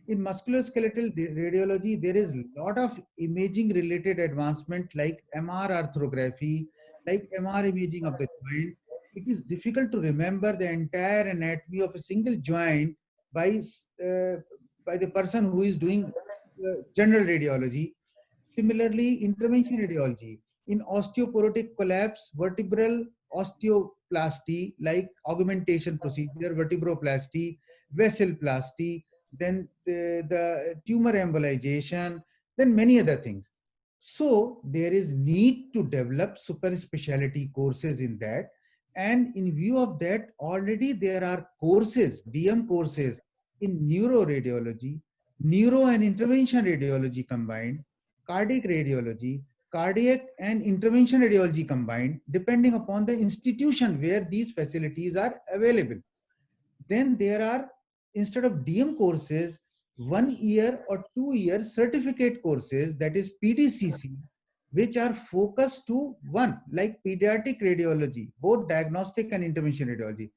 In musculoskeletal radiology, there is a lot of imaging related advancement like MR arthrography, like MR imaging of the joint. It is difficult to remember the entire anatomy of a single joint by, uh, by the person who is doing general radiology. Similarly, intervention radiology. In osteoporotic collapse, vertebral osteoplasty, like augmentation procedure, vertebroplasty, vesselplasty, then the tumor embolization, then many other things. So there is need to develop super specialty courses in that. And in view of that, already there are courses, DM courses in neuroradiology, neuro and intervention radiology combined, cardiac radiology, cardiac and intervention radiology combined, depending upon the institution where these facilities are available. Then there are, instead of DM courses, 1 year or 2 year certificate courses, that is PDCC, which are focused to one, like pediatric radiology, both diagnostic and intervention radiology.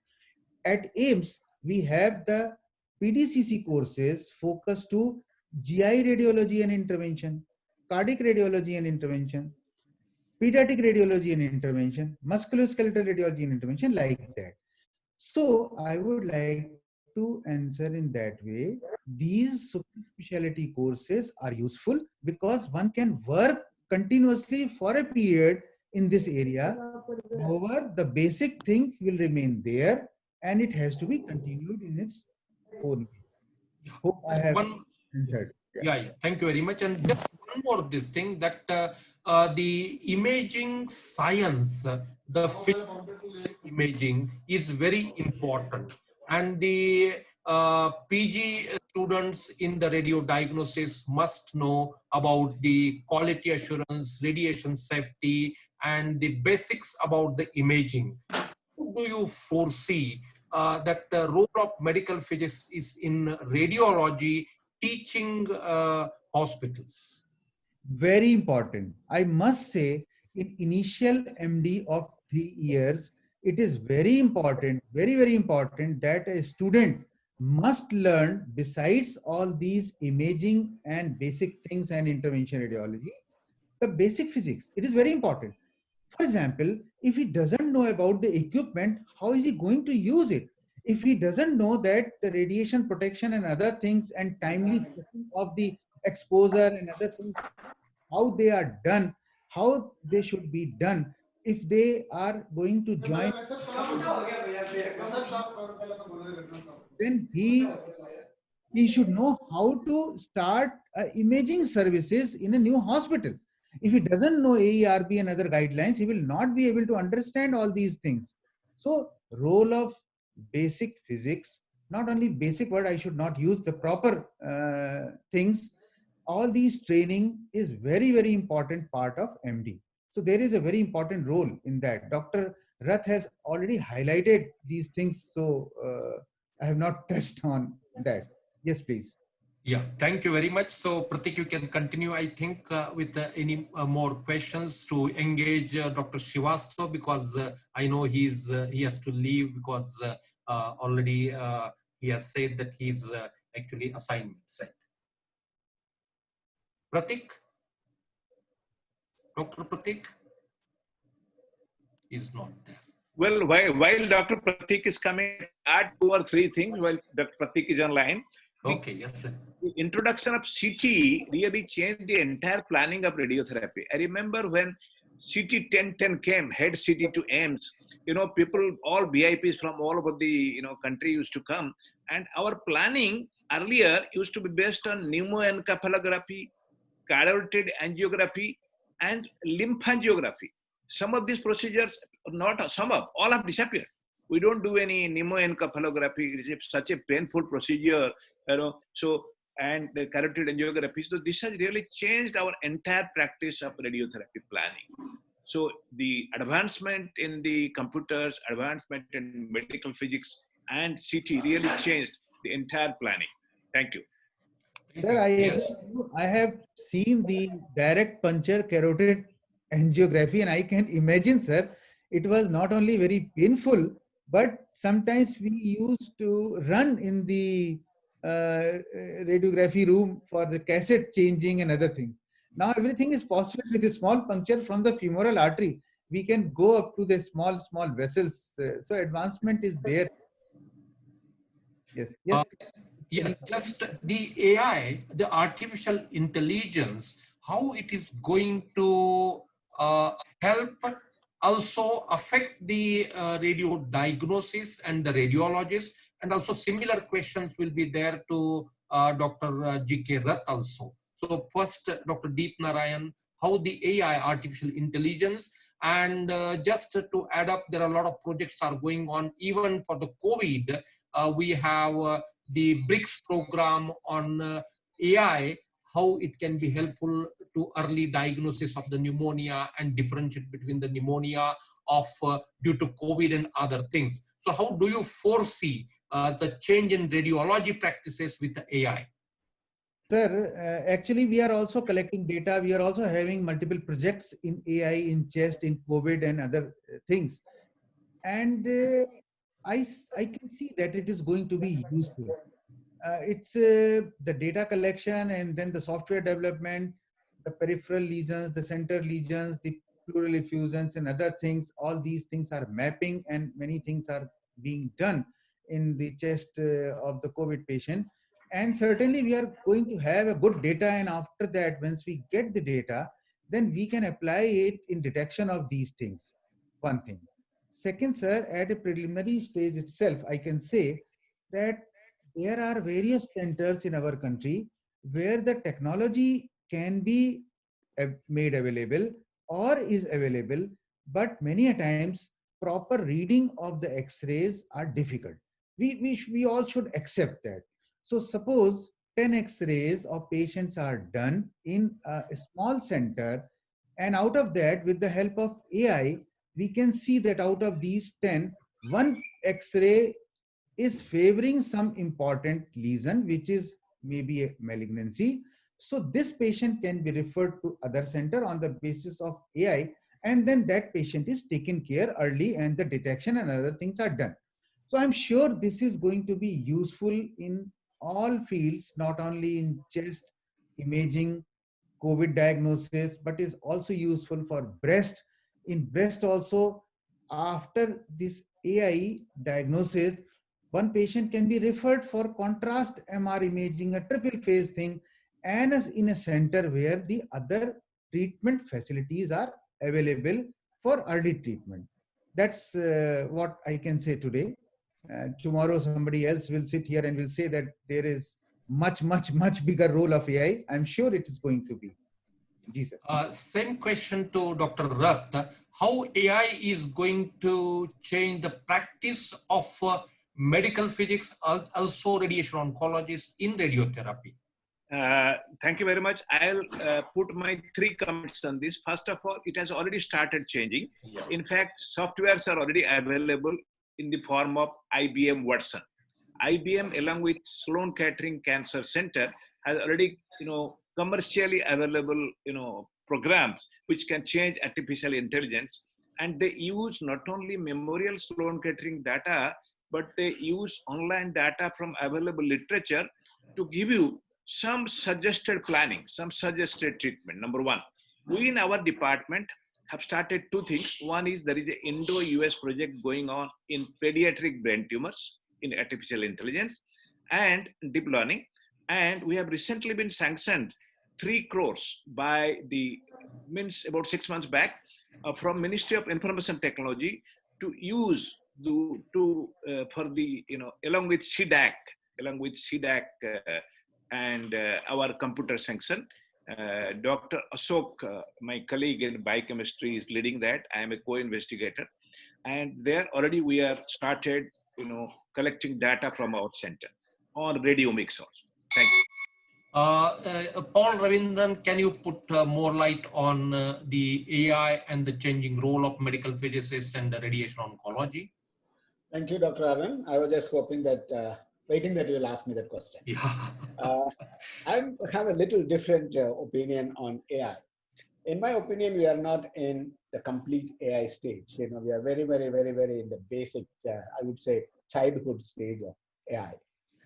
At AIMS, we have the PDCC courses focused to GI radiology and intervention, cardiac radiology and intervention, pediatric radiology and intervention, musculoskeletal radiology and intervention, like that. So I would like to answer in that way. These super specialty courses are useful because one can work continuously for a period in this area. However, the basic things will remain there and it has to be continued in its own way. Hope I have answered. Yeah, thank you very much. And just one more this thing that the imaging science, the physical imaging is very important. And the PG students in the radio diagnosis must know about the quality assurance, radiation safety, and the basics about the imaging. How do you foresee that the role of medical physics is in radiology teaching hospitals? Very important. I must say, in initial MD of 3 years, it is very important, very important that a student must learn, besides all these imaging and basic things and intervention radiology, the basic physics. It is very important. For example, if he doesn't know about the equipment, how is he going to use it? If he doesn't know that the radiation protection and other things and timely checking of the exposure and other things, how they are done, how they should be done, if they are going to join, then he should know how to start imaging services in a new hospital. If he doesn't know AERB and other guidelines, he will not be able to understand all these things. So, role of basic physics, not only basic word, I should not use the proper things. All these training is very, very important part of MD. So there is a very important role in that. Dr. Rath has already highlighted these things, so I have not touched on that. Yes, please. Yeah, thank you very much. So Pratik, you can continue, I think, with any more questions to engage Dr. Srivastava, because I know he has to leave because already he has said that he's actually assignment set. Pratik? Dr. Pratik is not there. Well, while Dr. Pratik is coming, add 2 or 3 things while Dr. Pratik is online. Okay, yes, sir. The introduction of CT really changed the entire planning of radiotherapy. I remember when CT 1010 came, head CT to AIMS, people, all VIPs from all over the country used to come, and our planning earlier used to be based on pneumoencephalography, carotid angiography, and lymphangiography. Some of these procedures, all have disappeared. We don't do any pneumoencephalography. It's such a painful procedure, So, and the carotid angiography. So this has really changed our entire practice of radiotherapy planning. So the advancement in the computers, advancement in medical physics, and CT really changed the entire planning. Thank you. Sir, I agree with you. I have seen the direct puncture carotid angiography, and I can imagine, sir, it was not only very painful, but sometimes we used to run in the radiography room for the cassette changing and other things. Now everything is possible with a small puncture from the femoral artery. We can go up to the small vessels. So advancement is there. Yes. Yes. Yes, just the AI, the artificial intelligence, how it is going to help also affect the radio diagnosis and the radiologist, and also similar questions will be there to Dr. G.K. Rath also. So first, Dr. Deep Narayan, how the AI, artificial intelligence, and just to add up, there are a lot of projects are going on even for the COVID. We have the BRICS program on AI, how it can be helpful to early diagnosis of the pneumonia and differentiate between the pneumonia of due to COVID and other things. So how do you foresee the change in radiology practices with the AI? Sir, actually, we are also collecting data. We are also having multiple projects in AI, in chest, in COVID, and other things. And I can see that it is going to be useful. It's the data collection and then the software development, the peripheral lesions, the center lesions, the pleural effusions, and other things. All these things are mapping, and many things are being done in the chest of the COVID patient. And certainly we are going to have a good data, and after that, once we get the data, then we can apply it in detection of these things. One thing. Second, sir, at a preliminary stage itself, I can say that there are various centers in our country where the technology can be made available or is available, but many a times proper reading of the x-rays are difficult. We all should accept that. So suppose 10 x-rays of patients are done in a small center, and out of that, with the help of AI, we can see that out of these 10, one x-ray is favoring some important lesion, which is maybe a malignancy. So this patient can be referred to other center on the basis of AI, and then that patient is taken care early and the detection and other things are done. So I'm sure this is going to be useful in all fields, not only in chest imaging, COVID diagnosis, but is also useful for breast. In breast also, after this AI diagnosis, one patient can be referred for contrast MR imaging, a triple phase thing, and in a center where the other treatment facilities are available for early treatment. That's what I can say today. Tomorrow somebody else will sit here and will say that there is much bigger role of AI. I'm sure it is going to be. Same question to Dr. Rath. How AI is going to change the practice of medical physics, also radiation oncologist in radiotherapy? Thank you very much. I'll put my 3 comments on this. First of all, it has already started changing. Yeah. In fact, softwares are already available in the form of IBM Watson. IBM, along with Sloan Kettering Cancer Center, has already, commercially available, programs which can change artificial intelligence. And they use not only memorial Sloan Kettering data, but they use online data from available literature to give you some suggested planning, some suggested treatment. Number 1, we in our department have started 2 things. One is there is an Indo-US project going on in pediatric brain tumors in artificial intelligence and deep learning. And we have recently been sanctioned 3 crores by about 6 months back from Ministry of Information Technology to use for the, along with CDAC and our computer sanction. Dr. Ashok, my colleague in biochemistry, is leading that. I am a co-investigator. And there already we are started, collecting data from our center on radiomics also. Thank you. Paul Ravindran, can you put more light on the AI and the changing role of medical physicists and the radiation oncology? Thank you, Dr. Arun. I was just hoping that, waiting that you will ask me that question. Yeah. I have a little different opinion on AI. In my opinion, we are not in the complete AI stage. We are very, very, very, very in the basic, I would say, childhood stage of AI.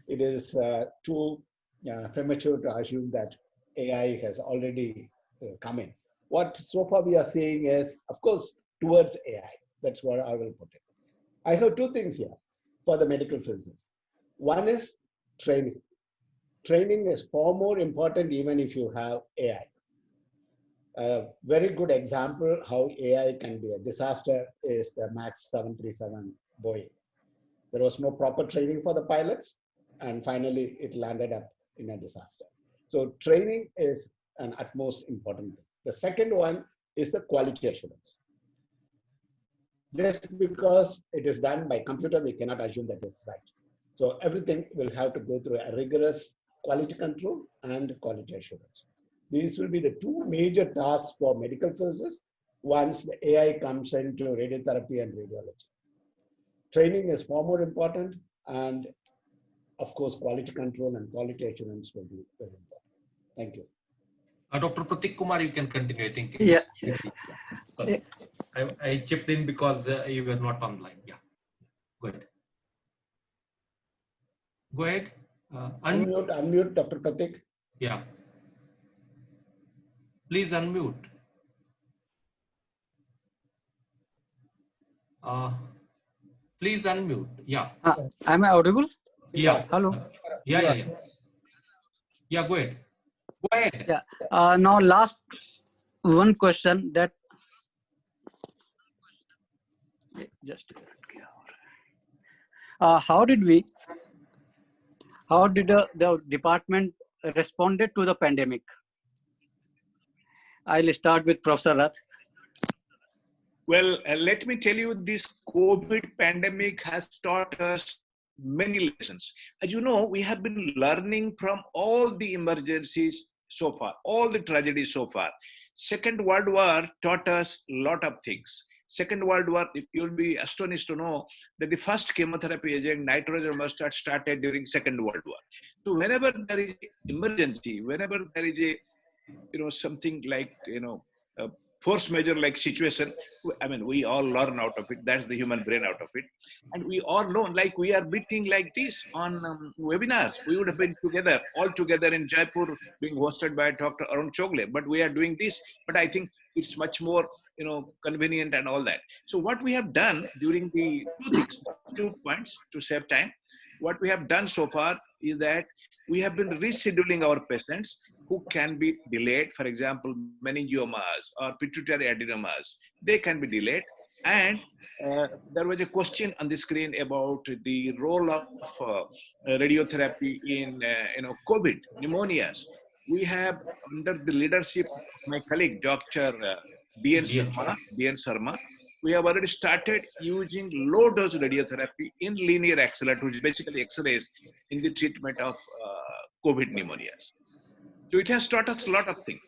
It is too premature to assume that AI has already come in. What so far we are seeing is, of course, towards AI. That's what I will put it. I have 2 things here for the medical physicists. One is training. Training is far more important even if you have AI. A very good example how AI can be a disaster is the MAX 737 Boeing. There was no proper training for the pilots, and finally it landed up in a disaster. So training is an utmost important thing. The second one is the quality assurance. Just because it is done by computer, we cannot assume that it's right. So everything will have to go through a rigorous quality control and quality assurance. These will be the 2 major tasks for medical physicists once the AI comes into radiotherapy and radiology. Training is far more important, and of course, quality control and quality assurance will be very important. Thank you. Dr. Pratik Kumar, you can continue, I think. Yeah. Sorry. I chipped in because you were not online. Yeah. Go ahead. Go ahead. Unmute, Dr. Pratik. Yeah. Please unmute. Please unmute. Yeah. Am I audible? Yeah. Hello. Yeah. Yeah, go ahead. Go ahead. Yeah. Now, last one question that just how did the department responded to the pandemic? I'll start with Professor Rath. Well, let me tell you, this COVID pandemic has taught us many lessons. As you know, we have been learning from all the emergencies so far, all the tragedies so far. Second World War taught us a lot of things. Second World War, you'll be astonished to know that the first chemotherapy agent, nitrogen mustard, started during Second World War. So whenever there is emergency, whenever there is a, something like, a force majeure like situation, I mean, we all learn out of it. That's the human brain out of it. And we all learn, like we are meeting like this on webinars. We would have been together, all together in Jaipur, being hosted by Dr. Arun Chogle. But we are doing this. But I think it's much more, convenient and all that. So what we have done during the 2 points to save time, what we have done so far is that we have been rescheduling our patients who can be delayed. For example, meningiomas or pituitary adenomas, they can be delayed. And there was a question on the screen about the role of radiotherapy in COVID pneumonias. We have, under the leadership of my colleague, Dr. D.N. Sharma, we have already started using low dose radiotherapy in linear accelerator, which is basically X-rays, in the treatment of COVID pneumonias. So it has taught us a lot of things.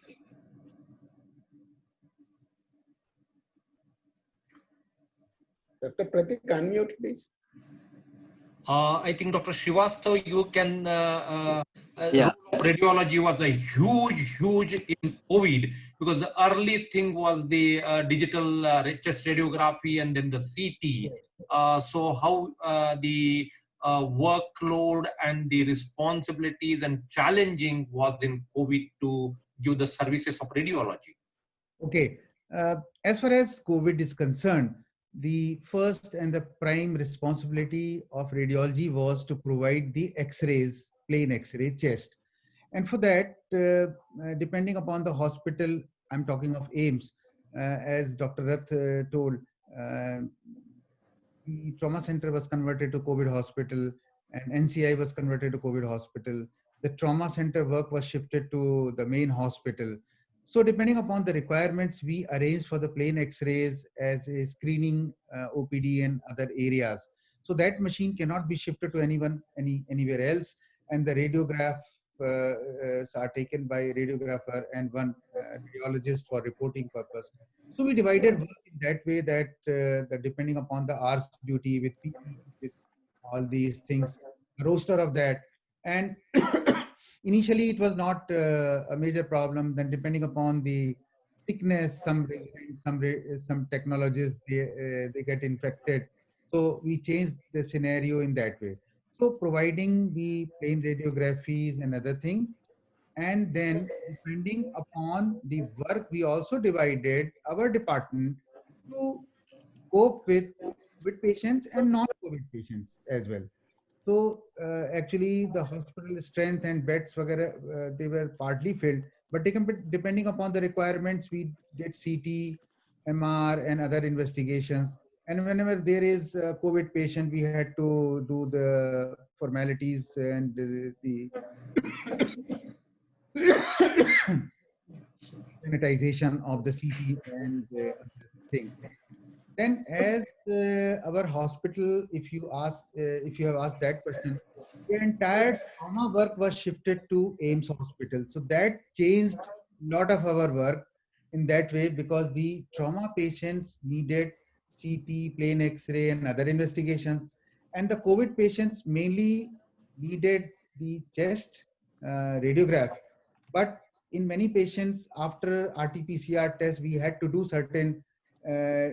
Dr. Pratik, unmute, please. I think Dr. Srivastav, you can, Yeah. role of radiology was a huge in COVID, because the early thing was the digital chest radiography and then the CT. So how the workload and the responsibilities and challenging was in COVID to give the services of radiology? Okay. As far as COVID is concerned, the first and the prime responsibility of radiology was to provide the X-rays, plain X-ray chest. And for that, depending upon the hospital, I'm talking of AIMS, as Dr. Rath told, the trauma center was converted to COVID hospital and NCI was converted to COVID hospital. The trauma center work was shifted to the main hospital. So depending upon the requirements, we arranged for the plain X-rays as a screening OPD and other areas. So that machine cannot be shifted to anywhere else. And the radiographs are taken by a radiographer and one radiologist for reporting purpose. So we divided work in that way that depending upon the hours duty with PE, with all these things, roster of that. And initially it was not a major problem. Then depending upon the sickness, some technologies, they get infected. So we changed the scenario in that way. So providing the plain radiographies and other things. And then depending upon the work, we also divided our department to cope with COVID patients and non-COVID patients as well. So actually the hospital strength and beds, they were partly filled, but depending upon the requirements, we did CT, MR and other investigations. And whenever there is a COVID patient, we had to do the formalities and the sanitization of the CT and other things. Then, as our hospital, if you have asked that question, the entire trauma work was shifted to AIMS hospital. So that changed a lot of our work in that way, because the trauma patients needed CT, plain X-ray, and other investigations, and the COVID patients mainly needed the chest radiograph. But in many patients, after RT-PCR test, we had to do certain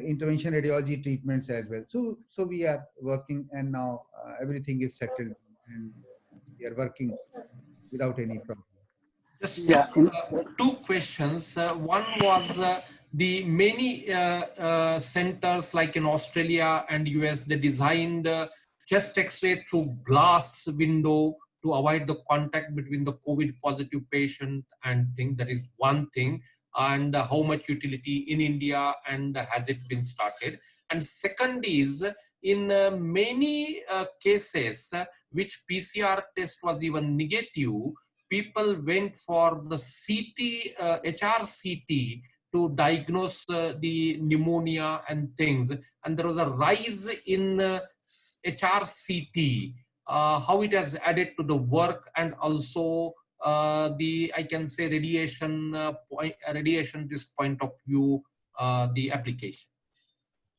intervention radiology treatments as well. So we are working, and now everything is settled, and we are working without any problem. Just Yeah. two questions. One was the many centers like in Australia and US, they designed chest X-ray through glass window to avoid the contact between the COVID positive patient and thing. That is one thing. And how much utility in India, and has it been started? And second is, in many cases which PCR test was even negative, people went for the CT, HRCT, to diagnose the pneumonia and things. And there was a rise in HRCT, how it has added to the work, and also I can say radiation this point of view, the application.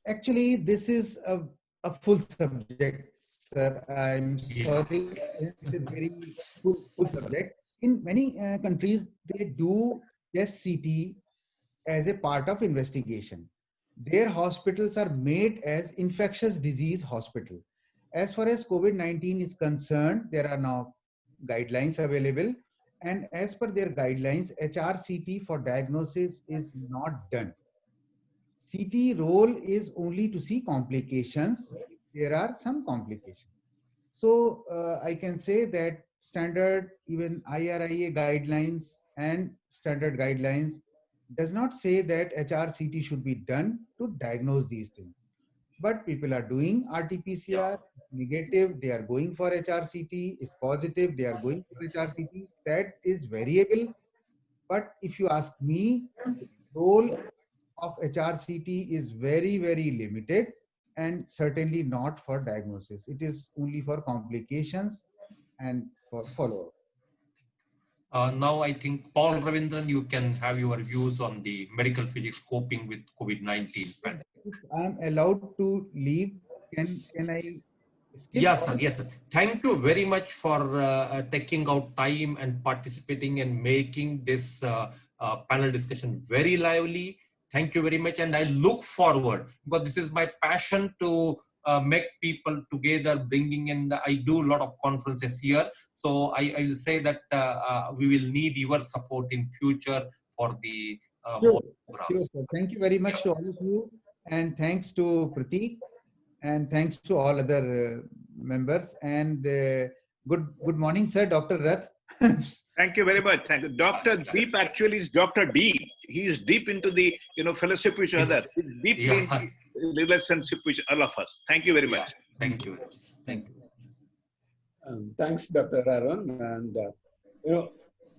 Actually, this is a full subject, sir. I'm sorry. It's a very full subject. In many countries, they do test CT as a part of investigation. Their hospitals are made as infectious disease hospital. As far as COVID-19 is concerned, there are now guidelines available. And as per their guidelines, HRCT for diagnosis is not done. CT role is only to see complications if there are some complications. So I can say that standard, even IRIA guidelines and standard guidelines does not say that HRCT should be done to diagnose these things. But people are doing RT-PCR, negative, they are going for HRCT, if positive, they are going for HRCT. That is variable. But if you ask me, the role of HRCT is very, very limited and certainly not for diagnosis. It is only for complications and for follow-up. Now I think, Paul Ravindran, you can have your views on the medical physics coping with COVID-19 pandemic. If I'm allowed to leave, can I skip? Yes, sir. Yes, sir. Thank you very much for taking out time and participating and making this panel discussion very lively. Thank you very much. And I look forward, because this is my passion to make people together, bringing in, I do a lot of conferences here. So I will say that we will need your support in future for the more programs. Sure, sir. Thank you very much to all of you. And thanks to Prateek. And thanks to all other members. And good morning, sir, Dr. Rath. Thank you very much. Thank you. Dr. Deep actually is Dr. Deep. He is deep into the fellowship with each other. He's deeply into relationship with all of us. Thank you very much. Thank you. Thank you. Thanks, Dr. Arun. And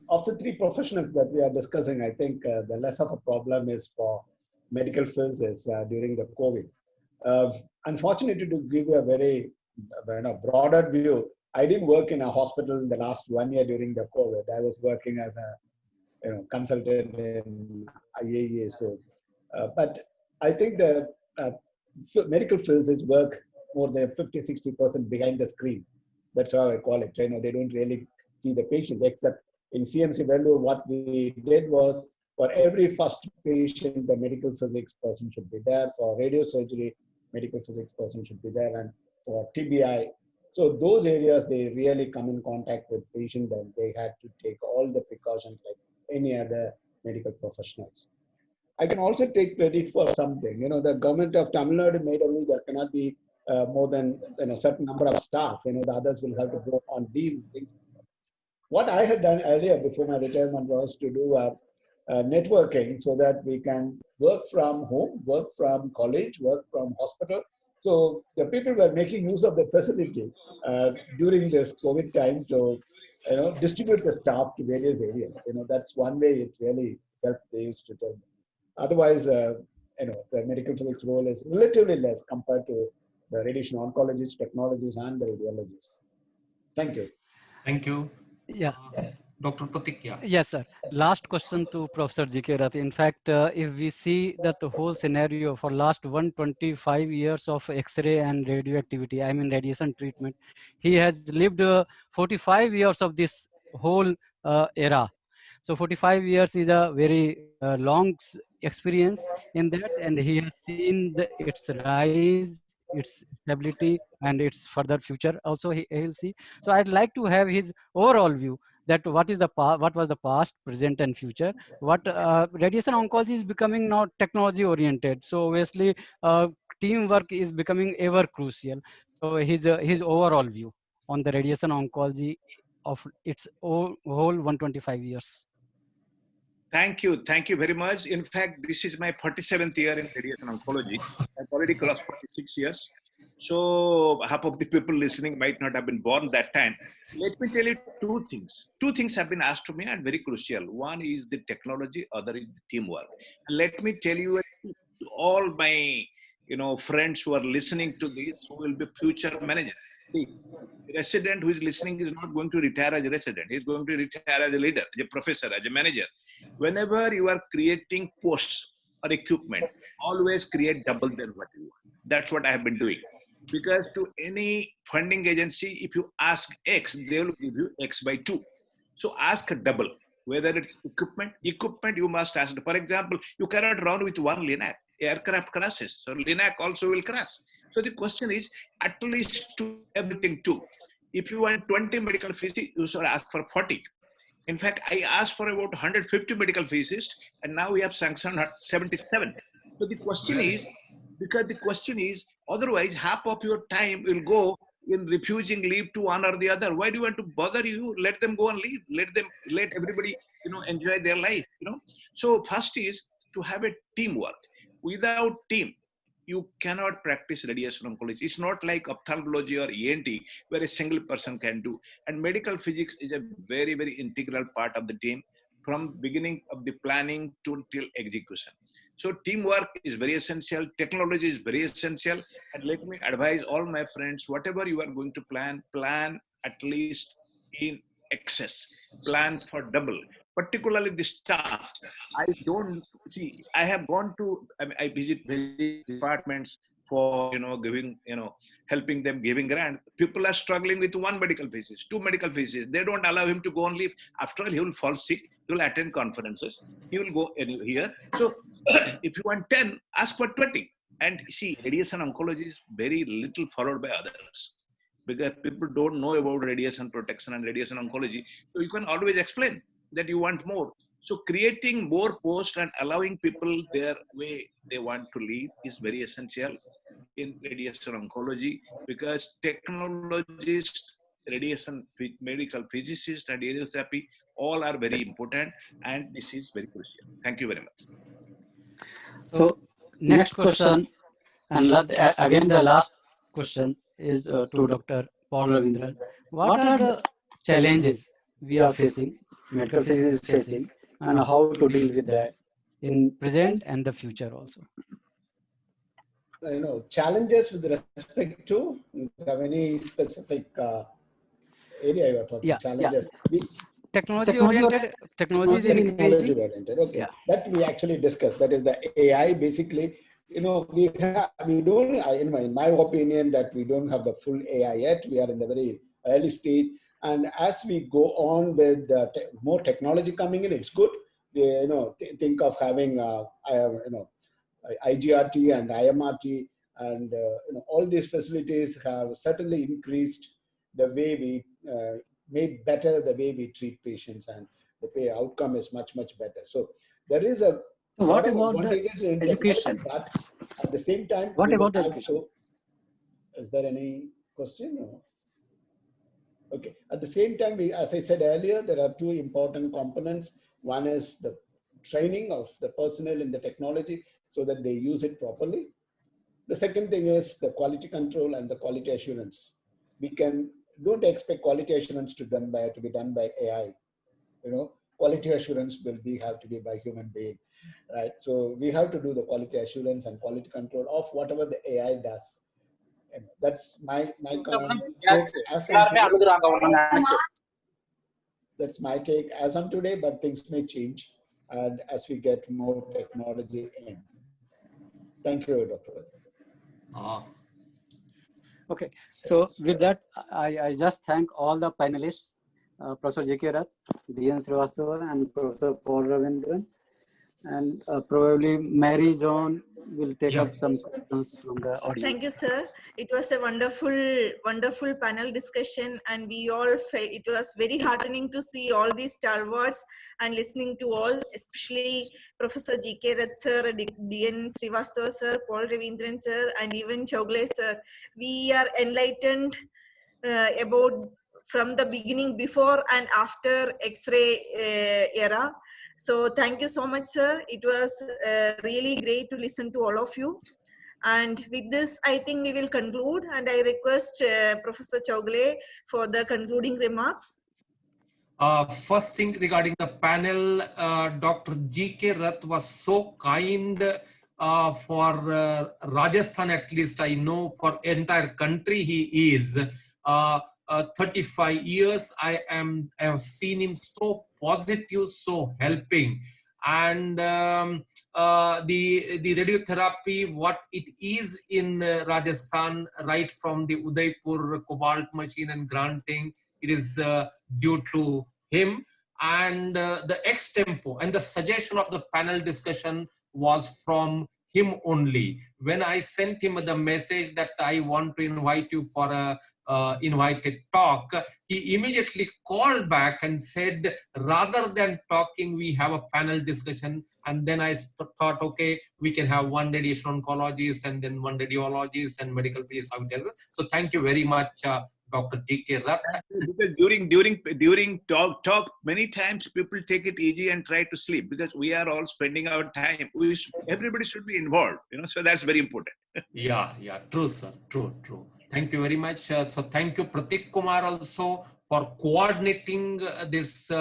of the three professionals that we are discussing, I think the less of a problem is for medical physicists during the COVID. Unfortunately, to give you a very broader view, I didn't work in a hospital in the last 1 year during the COVID. I was working as a consultant in IAEA. So, but I think the medical physicists work more than 50-60% behind the screen. That's how I call it. They don't really see the patient, except in CMC Vellore, what we did was, for every first patient, the medical physics person should be there. For radiosurgery, medical physics person should be there. And for TBI, so those areas, they really come in contact with patient, and they had to take all the precautions like any other medical professionals. I can also take credit for something. The government of Tamil Nadu made a rule there cannot be more than a certain number of staff. The others will have to go on leave. What I had done earlier before my retirement was to do networking so that we can work from home, work from college, work from hospital. So the people were making use of the facility during this COVID time to distribute the staff to various areas. That's one way it really helped the institute. Otherwise, the medical physics role is relatively less compared to the radiation oncologists, technologists, and the radiologists. Thank you. Thank you. Yeah. Dr. Pratik, yeah. Yes, sir. Last question to Professor G.K. Rath. In fact, if we see that the whole scenario for last 125 years of X-ray and radioactivity, I mean radiation treatment, he has lived 45 years of this whole era. So 45 years is a very long experience in that, and he has seen its rise, its stability, and its further future also he'll see. So I'd like to have his overall view that what was the past, present, and future. What radiation oncology is becoming now technology oriented. So obviously teamwork is becoming ever crucial. So his overall view on the radiation oncology of its whole 125 years. Thank you. Thank you very much. In fact, this is my 47th year in radiation oncology. I've already crossed 46 years. So half of the people listening might not have been born that time. Let me tell you two things. Two things have been asked to me and very crucial. One is the technology, other is the teamwork. And let me tell you, all my friends who are listening to this, who will be future managers. The resident who is listening is not going to retire as a resident. He is going to retire as a leader, as a professor, as a manager. Whenever you are creating posts or equipment, always create double than what you want. That's what I have been doing. Because to any funding agency, if you ask X, they will give you X by 2. So ask a double. Whether it's equipment, you must ask. For example, you cannot run with one LINAC. Aircraft crashes, so LINAC also will crash. So the question is, at least to everything 2. If you want 20 medical physicists, you should ask for 40. In fact, I asked for about 150 medical physicists, and now we have sanctioned 77. So the question is, because the question is, otherwise half of your time will go in refusing leave to one or the other. Why do you want to bother you? Let them go and leave. Let everybody, enjoy their life. So first is to have a teamwork. Without team, you cannot practice radiation oncology. It's not like ophthalmology or ENT where a single person can do. And medical physics is a very, very integral part of the team from beginning of the planning to till execution. So teamwork is very essential. Technology is very essential. And let me advise all my friends, whatever you are going to plan at least in excess. Plan for double, particularly the staff. I don't see, I have gone to, I visit various departments for, giving, helping them, giving grant. People are struggling with 1 medical thesis, 2 medical thesis. They don't allow him to go on leave. After all, he will fall sick. He will attend conferences. He will go here. So if you want 10, ask for 20. And see, radiation oncology is very little followed by others, because people don't know about radiation protection and radiation oncology. So you can always explain that you want more. So creating more posts and allowing people their way they want to lead is very essential in radiation oncology, because technologists, radiation medical physicists, and radiotherapy all are very important, and this is very crucial. Thank you very much. So next question, and again the last question is to Dr. Paul Ravindran. What are the challenges we are facing, medical physics is facing, and how to deal with that in present and the future also? Challenges with respect to, do you have any specific area you are talking? Challenges. Technology oriented. Technology is increasing. Okay, yeah. That we actually discussed. That is the AI. Basically, we don't. In my opinion, that we don't have the full AI yet. We are in the very early stage, and as we go on with more technology coming in, it's good. Think of having IGRT and IMRT, and all these facilities have certainly increased the way we made better the way we treat patients, and the outcome is much better. So there is a what about the education? But at the same time, what about the education? Is there any question? No? Okay. At the same time, as I said earlier, there are 2 important components. One is the training of the personnel in the technology so that they use it properly. The second thing is the quality control and the quality assurance. Don't expect quality assurance to be done by AI. Quality assurance will have to be by human being, right? So we have to do the quality assurance and quality control of whatever the AI does. And that's my comment. That's my take as on today, but things may change and as we get more technology in. Thank you, Dr. Okay, so with that, I just thank all the panelists, Professor J.K. Rath, D.N. Srivastava, and Professor Paul Ravindran. And probably Mary John will take up some questions from the audience. Thank you, sir. It was a wonderful panel discussion, and it was very heartening to see all these stalwarts and listening to all, especially Professor G.K. Rath sir, D.N. Srivastava sir, Paul Ravindran sir, and even Chowgule sir. We are enlightened about from the beginning, before and after X-ray era. So thank you so much, sir. It was really great to listen to all of you. And with this, I think we will conclude. And I request Professor Chowgule for the concluding remarks. First thing regarding the panel, Dr. G.K. Rath was so kind for Rajasthan, at least I know for entire country he is. 35 years, I have seen him so positive, so helping. And the radiotherapy, what it is in Rajasthan, right from the Udaipur cobalt machine and granting, it is due to him. And the extempo and the suggestion of the panel discussion was from him only. When I sent him the message that I want to invite you for a invited talk, he immediately called back and said, rather than talking, we have a panel discussion. And then I thought, okay, we can have one radiation oncologist and then one radiologist and medical PhD. So thank you very much, Dr. G.K. Rath. Because during talk, many times people take it easy and try to sleep because we are all spending our time. Everybody should be involved, so that's very important. Yeah, true, sir. True. Thank you very much. So thank you, Pratik Kumar, also for coordinating this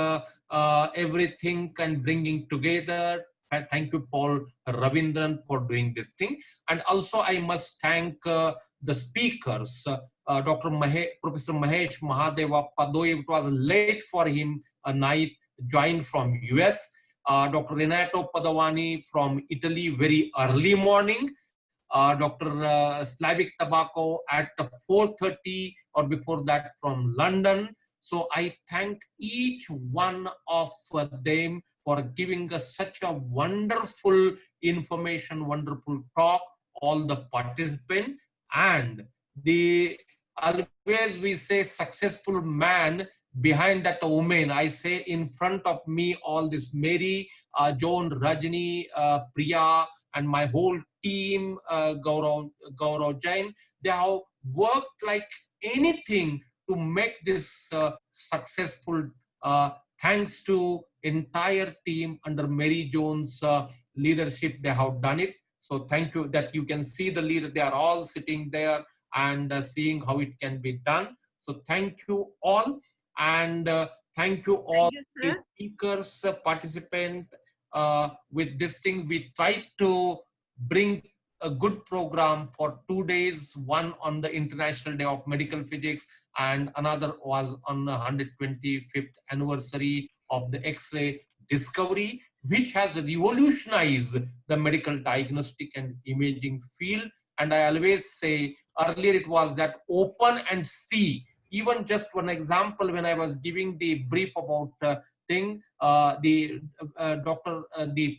everything and bringing together. thank you, Paul Ravindran, for doing this thing. And also I must thank the speakers, Professor Mahesh Mahadeva, though it was late for him, a night joined from US. Dr. Renato Padovani from Italy, very early morning. Dr. Slavic Tabacco at 4:30 or before that from London. So I thank each one of them for giving us such a wonderful information, wonderful talk, all the participants. And always we say successful man behind that woman. I say in front of me, all this Mary, Joan, Rajni, Priya, and my whole team, Gaurav Jain, they have worked like anything to make this successful. Thanks to entire team under Mary Jones' leadership, they have done it. So thank you that you can see the leader. They are all sitting there and seeing how it can be done. So thank you all. And thank you all the speakers, participants. With this thing, we tried to bring a good program for 2 days, one on the International Day of Medical Physics and another was on the 125th anniversary of the X-ray discovery, which has revolutionized the medical diagnostic and imaging field. And I always say, earlier it was that open and see. Even just one example, when I was giving the brief about the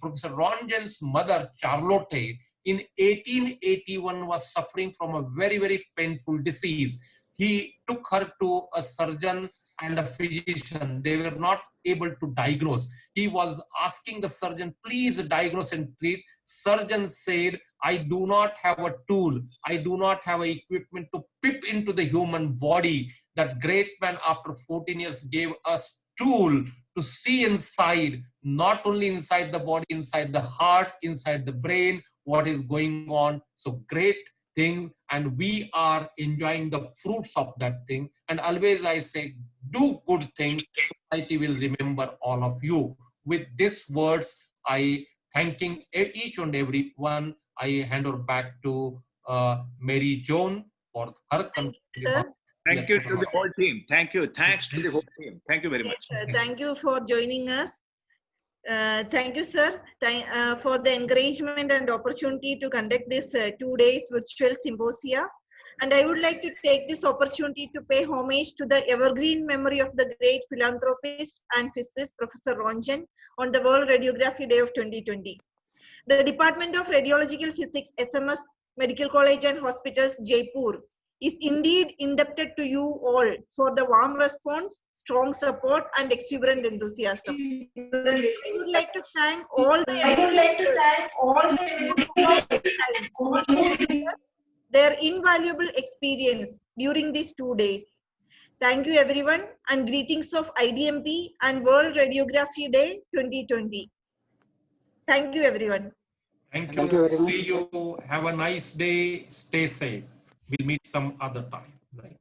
Professor Ronjan's mother, Charlotte, in 1881 was suffering from a very, very painful disease. He took her to a surgeon and a physician. They were not able to diagnose. He was asking the surgeon, please diagnose and treat. Surgeon said, I do not have a tool. I do not have equipment to peep into the human body. That great man after 14 years gave us tool to see inside, not only inside the body, inside the heart, inside the brain, what is going on. So great thing, and we are enjoying the fruits of that thing. And always I say, do good things, society will remember all of you. With these words, I thanking each and every one. I hand over back to Mary Joan for her conclusion. Thank you to the whole team. Thank you. Thanks to the whole team. Thank you very much. Yes, thank you for joining us. Thank you, sir, for the encouragement and opportunity to conduct this 2 days virtual symposia. And I would like to take this opportunity to pay homage to the evergreen memory of the great philanthropist and physicist, Professor Ronjan, on the World Radiography Day of 2020. The Department of Radiological Physics, SMS Medical College and Hospitals, Jaipur, is indeed indebted to you all for the warm response, strong support, and exuberant enthusiasm. I would like to thank all their invaluable experience during these 2 days. Thank you, everyone, and greetings of IDMP and World Radiography Day 2020. Thank you, everyone. Thank you. See you. Have a nice day. Stay safe. We'll meet some other time. Right.